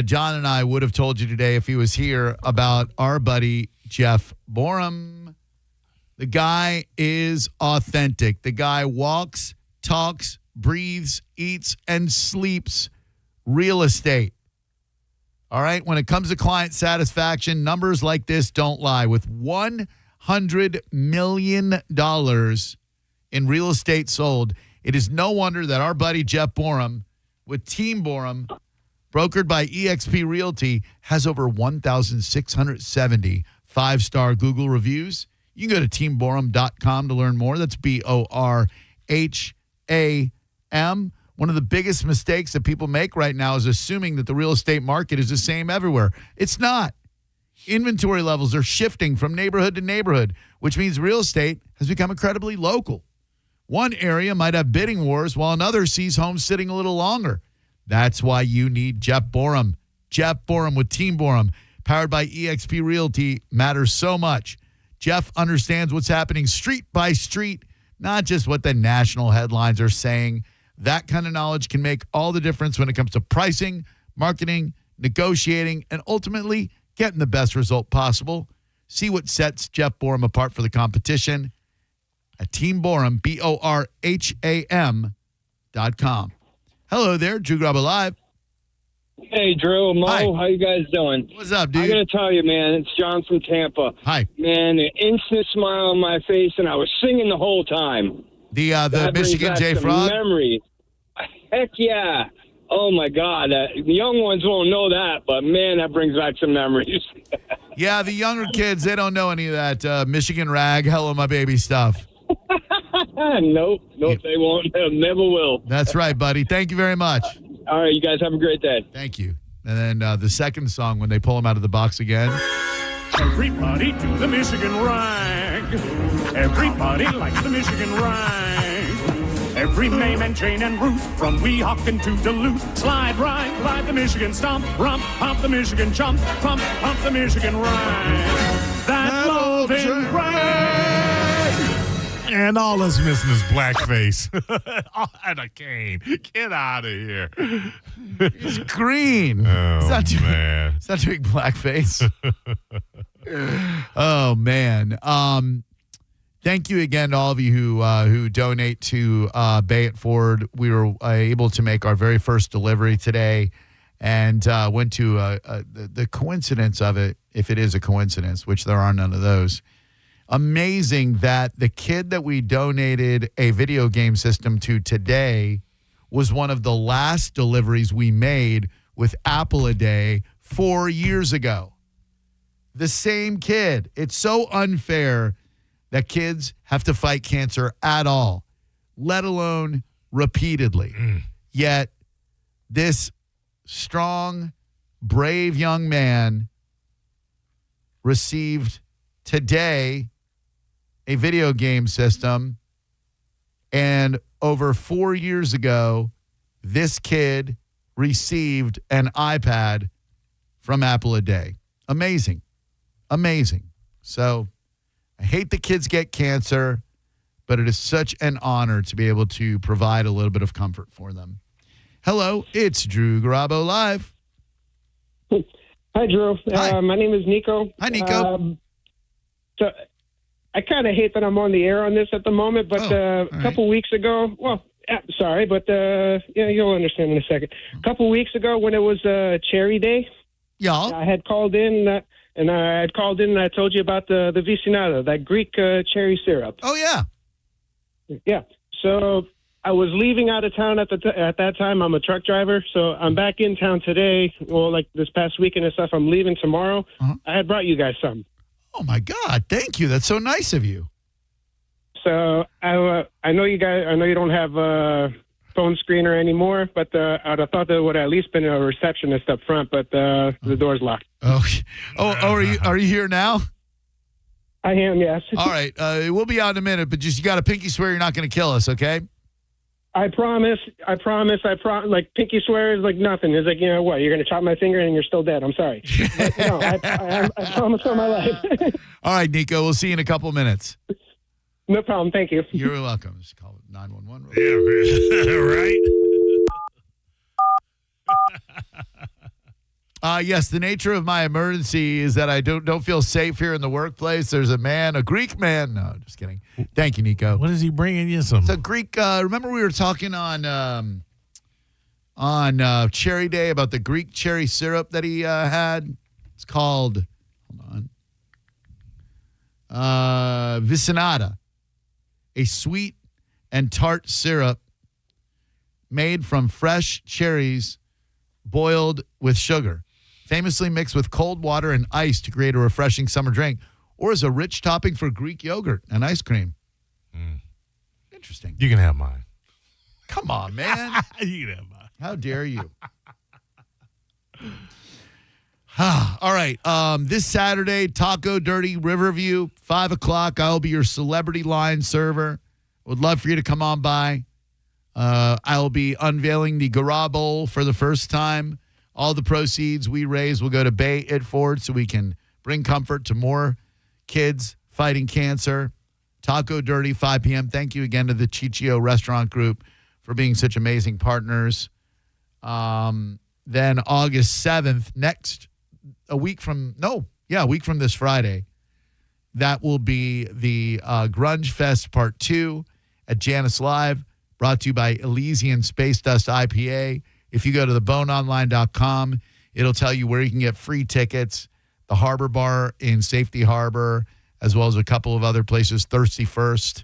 John and I would have told you today if he was here about our buddy Jeff Borum. The guy is authentic. The guy walks, talks, breathes, eats, and sleeps real estate. All right? When it comes to client satisfaction, numbers like this don't lie. With $100 million in real estate sold, it is no wonder that our buddy Jeff Borum with Team Borum, brokered by eXp Realty, has over 1,670 five-star Google reviews. You can go to teamborum.com to learn more. That's BORHAM. One of the biggest mistakes that people make right now is assuming that the real estate market is the same everywhere. It's not. Inventory levels are shifting from neighborhood to neighborhood, which means real estate has become incredibly local. One area might have bidding wars while another sees homes sitting a little longer. That's why you need Jeff Borum. Jeff Borum with Team Borum, powered by eXp Realty, matters so much. Jeff understands what's happening street by street, not just what the national headlines are saying. That kind of knowledge can make all the difference when it comes to pricing, marketing, negotiating, and ultimately getting the best result possible. See what sets Jeff Borum apart for the competition at Team Borum, BORHAM.com. Hello there, Drew Garabo Live. Hey, Drew, Mo, Hi. how you guys doing? What's up, dude? I got to tell you, man, it's John from Tampa. Hi. Man, an instant smile on my face, and I was singing the whole time. The That brings Michigan back J. some Frog? memories. Heck yeah. Oh, my God. The young ones won't know that, but, man, that brings back some memories. Yeah, the younger kids, they don't know any of that Michigan rag, hello, my baby stuff. Nope, they won't. They never will. That's right, buddy. Thank you very much. All right, you guys have a great day. Thank you. And then the second song, when they pull him out of the box again. Everybody do the Michigan rag. Everybody likes the Michigan rag. Every name and chain and route from Weehawken to Duluth. Slide, ride the Michigan stomp, rump, pump the Michigan chump, pump the Michigan rhyme. That loving rhyme. And all that's missing is blackface. And a cane. Get out of here. It's green. Oh, it's not doing, man. It's not doing blackface. Oh, man. Thank you again to all of you who donate to Bay It Forward. We were able to make our very first delivery today and went to the coincidence of it, if it is a coincidence, which there are none of those. Amazing that the kid that we donated a video game system to today was one of the last deliveries we made with Apple a Day 4 years ago. The same kid. It's so unfair that kids have to fight cancer at all, let alone repeatedly. Yet this strong, brave young man received today a video game system, and over 4 years ago, this kid received an iPad from Apple a Day. Amazing. So I hate that kids get cancer, but it is such an honor to be able to provide a little bit of comfort for them. Hello, it's Drew Garabo Live. Hi, Drew. Hi. My name is Nico. Hi, Nico. So I kind of hate that I'm on the air on this at the moment, but a couple weeks ago, sorry, but you'll understand in a second. A couple weeks ago when it was Cherry Day, I had called in and I told you about the Vicinata, that Greek cherry syrup. Oh, yeah. Yeah. So I was leaving out of town at that time. I'm a truck driver, so I'm back in town today. Well, like this past weekend and stuff, I'm leaving tomorrow. I had brought you guys some. Oh, my God. Thank you. That's so nice of you. So I know you guys. I know you don't have a phone screener anymore, but I'd have thought there would have at least been a receptionist up front. But the door's locked. Are you here now? I am. Yes. All right. We'll be out in a minute, but just you got to pinky swear you're not going to kill us, okay? I promise. Like pinky swear is like nothing. It's like, you know what? You're going to chop my finger and you're still dead. I'm sorry. But, no, I promise on my life. All right, Nico. We'll see you in a couple of minutes. No problem. Thank you. You're welcome. Just call it 911. Right? Yes, the nature of my emergency is that I don't feel safe here in the workplace. There's a Greek man. No, just kidding. Thank you, Nico. What is he bringing you? Some? It's a Greek. Remember we were talking on Cherry Day about the Greek cherry syrup that he had? It's called, hold on, Vicinata, a sweet and tart syrup made from fresh cherries boiled with sugar, famously mixed with cold water and ice to create a refreshing summer drink, or as a rich topping for Greek yogurt and ice cream. Interesting. You can have mine. Come on, man. You can have mine. How dare you? All right. This Saturday, Taco Dirty Riverview, 5 o'clock. I'll be your celebrity line server. Would love for you to come on by. I'll be unveiling the Garabo for the first time. All the proceeds we raise will go to Bay It Forward so we can bring comfort to more kids fighting cancer. Taco Dirty, 5 p.m. Thank you again to the Chichio Restaurant Group for being such amazing partners. Then August 7th, a week from this Friday, that will be the Grunge Fest Part 2 at Janice Live, brought to you by Elysian Space Dust IPA. If you go to theboneonline.com, it'll tell you where you can get free tickets, the Harbor Bar in Safety Harbor, as well as a couple of other places, Thirsty First,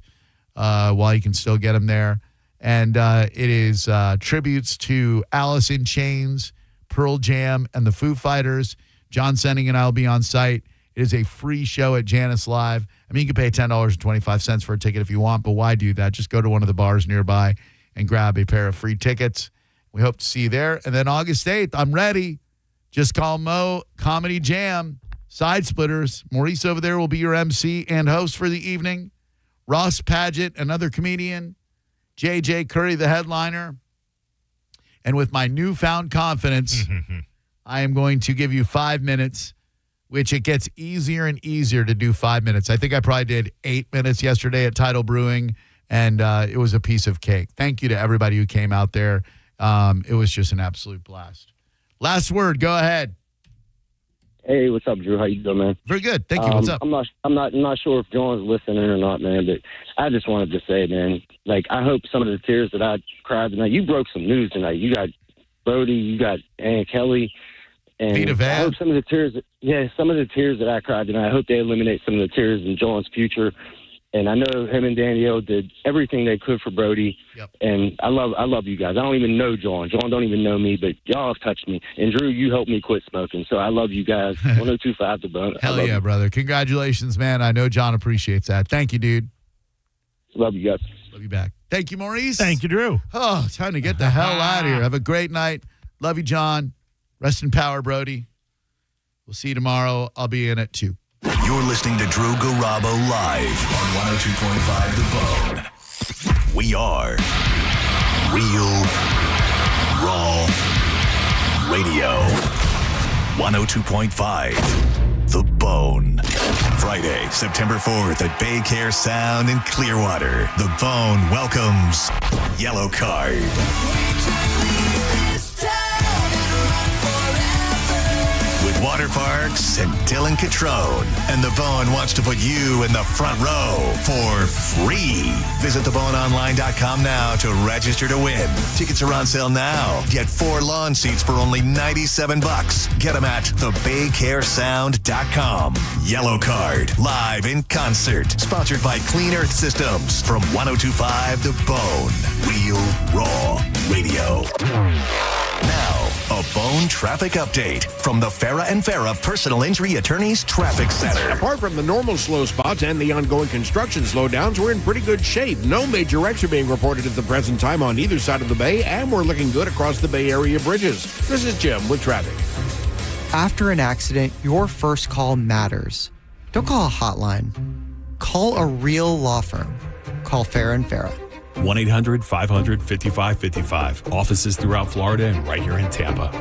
while you can still get them there. And it is tributes to Alice in Chains, Pearl Jam, and the Foo Fighters. John Senning and I will be on site. It is a free show at Janice Live. I mean, you can pay $10.25 for a ticket if you want, but why do that? Just go to one of the bars nearby and grab a pair of free tickets. We hope to see you there. And then August 8th, I'm ready. Just call Mo Comedy Jam. Side Splitters. Maurice over there will be your MC and host for the evening. Ross Padgett, another comedian. J.J. Curry, the headliner. And with my newfound confidence, I am going to give you 5 minutes, which it gets easier and easier to do 5 minutes. I think I probably did 8 minutes yesterday at Tidal Brewing, and it was a piece of cake. Thank you to everybody who came out there. It was just an absolute blast. Last word. Go ahead. Hey, what's up, Drew? How you doing, man? Very good. Thank you. What's up? I'm not sure if John's listening or not, man, but I just wanted to say, man, like, I hope some of the tears that I cried tonight, you broke some news tonight. You got Brody, you got Ann Kelly, and I hope some of the tears that I cried tonight, I hope they eliminate some of the tears in John's future. And I know him and Danielle did everything they could for Brody. Yep. And I love you guys. I don't even know John. John don't even know me, but y'all have touched me. And Drew, you helped me quit smoking. So I love you guys. 1025 The Bone. Hell yeah, brother. Congratulations, man. I know John appreciates that. Thank you, dude. Love you guys. Love you back. Thank you, Maurice. Thank you, Drew. Oh, time to get the hell out of here. Have a great night. Love you, John. Rest in power, Brody. We'll see you tomorrow. I'll be in at 2. You're listening to Drew Garabo live on 102.5 The Bone. We are Real Raw Radio. 102.5 The Bone. Friday, September 4th at Bay Care Sound in Clearwater. The Bone welcomes Yellow Card. With Water Parks and Dylan Catrone. And The Bone wants to put you in the front row for free. Visit theboneonline.com now to register to win. Tickets are on sale now. Get 4 lawn seats for only $97. Get them at thebaycaresound.com. Yellow Card, live in concert. Sponsored by Clean Earth Systems from 102.5 The Bone. Real Raw Radio. Now, a Bone traffic update from the Farah and Farah Personal Injury Attorneys Traffic Center. Apart from the normal slow spots and the ongoing construction slowdowns, we're in pretty good shape. No major wrecks are being reported at the present time on either side of the bay, and we're looking good across the Bay Area bridges. This is Jim with traffic. After an accident, your first call matters. Don't call a hotline. Call a real law firm. Call Farah and Farah. 1-800-500-5555. Offices throughout Florida and right here in Tampa.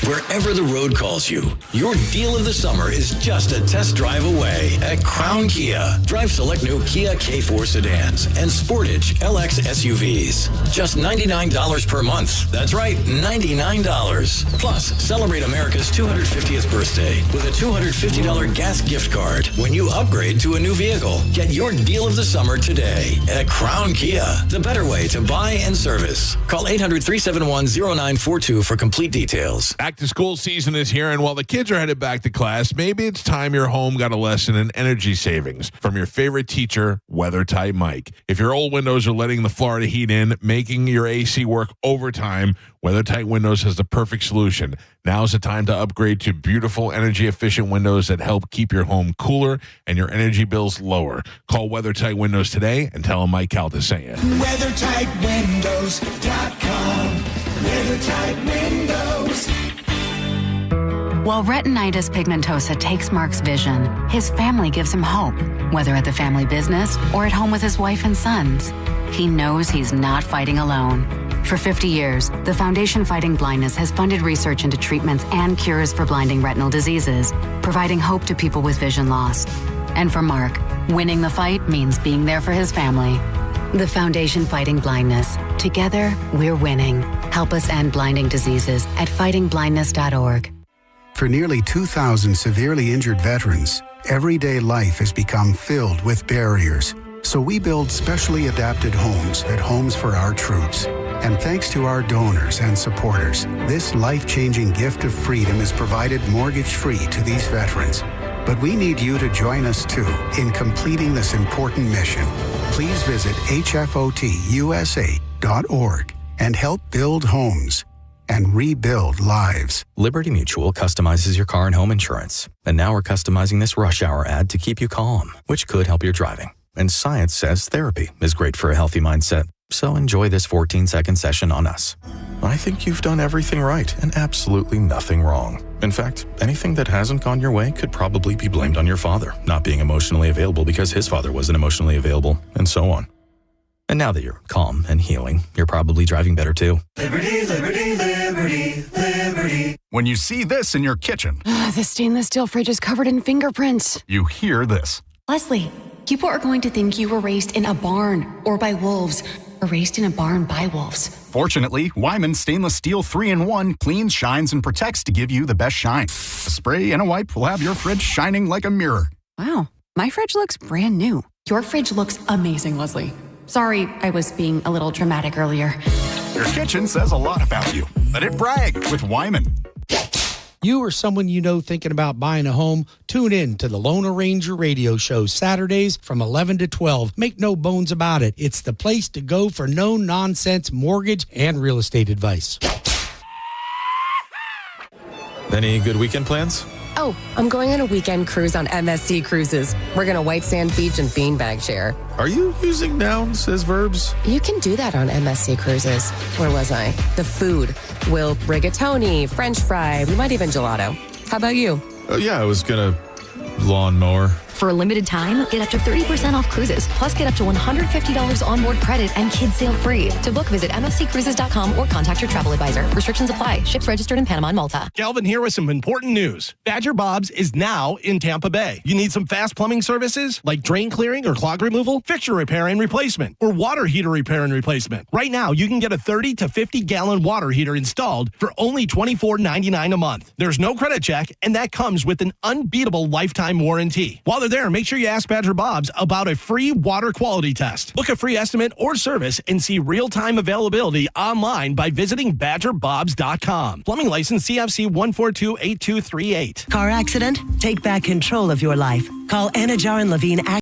Wherever the road calls you, your deal of the summer is just a test drive away at Crown Kia. Drive select new Kia K4 sedans and Sportage LX SUVs. Just $99 per month. That's right, $99. Plus, celebrate America's 250th birthday with a $250 gas gift card when you upgrade to a new vehicle. Get your deal of the summer today at Crown Kia. The better way to buy and service. Call 800-371-0942 for complete details. Back to school season is here, and while the kids are headed back to class, maybe it's time your home got a lesson in energy savings from your favorite teacher, WeatherTight Mike. If your old windows are letting the Florida heat in, making your AC work overtime, WeatherTight Windows has the perfect solution. Now's the time to upgrade to beautiful, energy-efficient windows that help keep your home cooler and your energy bills lower. Call WeatherTight Windows today and tell them Mike Calta sent you. WeatherTightWindows.com. WeatherTight Windows. While retinitis pigmentosa takes Mark's vision, his family gives him hope, whether at the family business or at home with his wife and sons. He knows he's not fighting alone. For 50 years, the Foundation Fighting Blindness has funded research into treatments and cures for blinding retinal diseases, providing hope to people with vision loss. And for Mark, winning the fight means being there for his family. The Foundation Fighting Blindness. Together, we're winning. Help us end blinding diseases at fightingblindness.org. For nearly 2,000 severely injured veterans, everyday life has become filled with barriers. So we build specially adapted homes at Homes for Our Troops. And thanks to our donors and supporters, this life-changing gift of freedom is provided mortgage-free to these veterans. But we need you to join us, too, in completing this important mission. Please visit hfotusa.org and help build homes and rebuild lives. Liberty Mutual customizes your car and home insurance. And now we're customizing this rush hour ad to keep you calm, which could help your driving. And science says therapy is great for a healthy mindset. So enjoy this 14-second session on us. I think you've done everything right and absolutely nothing wrong. In fact, anything that hasn't gone your way could probably be blamed on your father not being emotionally available because his father wasn't emotionally available, and so on. And now that you're calm and healing, you're probably driving better too. Liberty, liberty, liberty, liberty. When you see this in your kitchen, The stainless steel fridge is covered in fingerprints. you hear this. Leslie, people are going to think you were raised in a barn or by wolves or raised in a barn by wolves. Fortunately, Wyman Stainless Steel 3-in-1 cleans, shines, and protects to give you the best shine. A spray and a wipe will have your fridge shining like a mirror. Wow, my fridge looks brand new. Your fridge looks amazing, Leslie. Sorry, I was being a little dramatic earlier. Your kitchen says a lot about you. Let it brag with Wyman. You or someone you know thinking about buying a home, tune in to the Lone Ranger radio show Saturdays from 11 to 12. Make no bones about it. It's the place to go for no-nonsense mortgage and real estate advice. Any good weekend plans? Oh, I'm going on a weekend cruise on MSC Cruises. We're going to White Sand Beach and Beanbag Share. Are you using nouns as verbs? You can do that on MSC Cruises. Where was I? The food. We'll rigatoni, French fry, we might even gelato. How about you? Oh, yeah, I was going to lawnmower. For a limited time, get up to 30% off cruises, plus get up to $150 onboard credit and kids sail free. To book, visit mfccruises.com or contact your travel advisor. Restrictions apply. Ships registered in Panama and Malta. Calvin here with some important news. Badger Bob's is now in Tampa Bay. You need some fast plumbing services like drain clearing or clog removal, fixture repair and replacement, or water heater repair and replacement. Right now, you can get a 30 to 50-gallon water heater installed for only $24.99 a month. There's no credit check, and that comes with an unbeatable lifetime warranty. While they're there, make sure you ask Badger Bob's about a free water quality test. Book a free estimate or service and see real-time availability online by visiting badgerbobs.com. Plumbing license CFC 1428238. Car accident? Take back control of your life. Call Anna Jar and Levine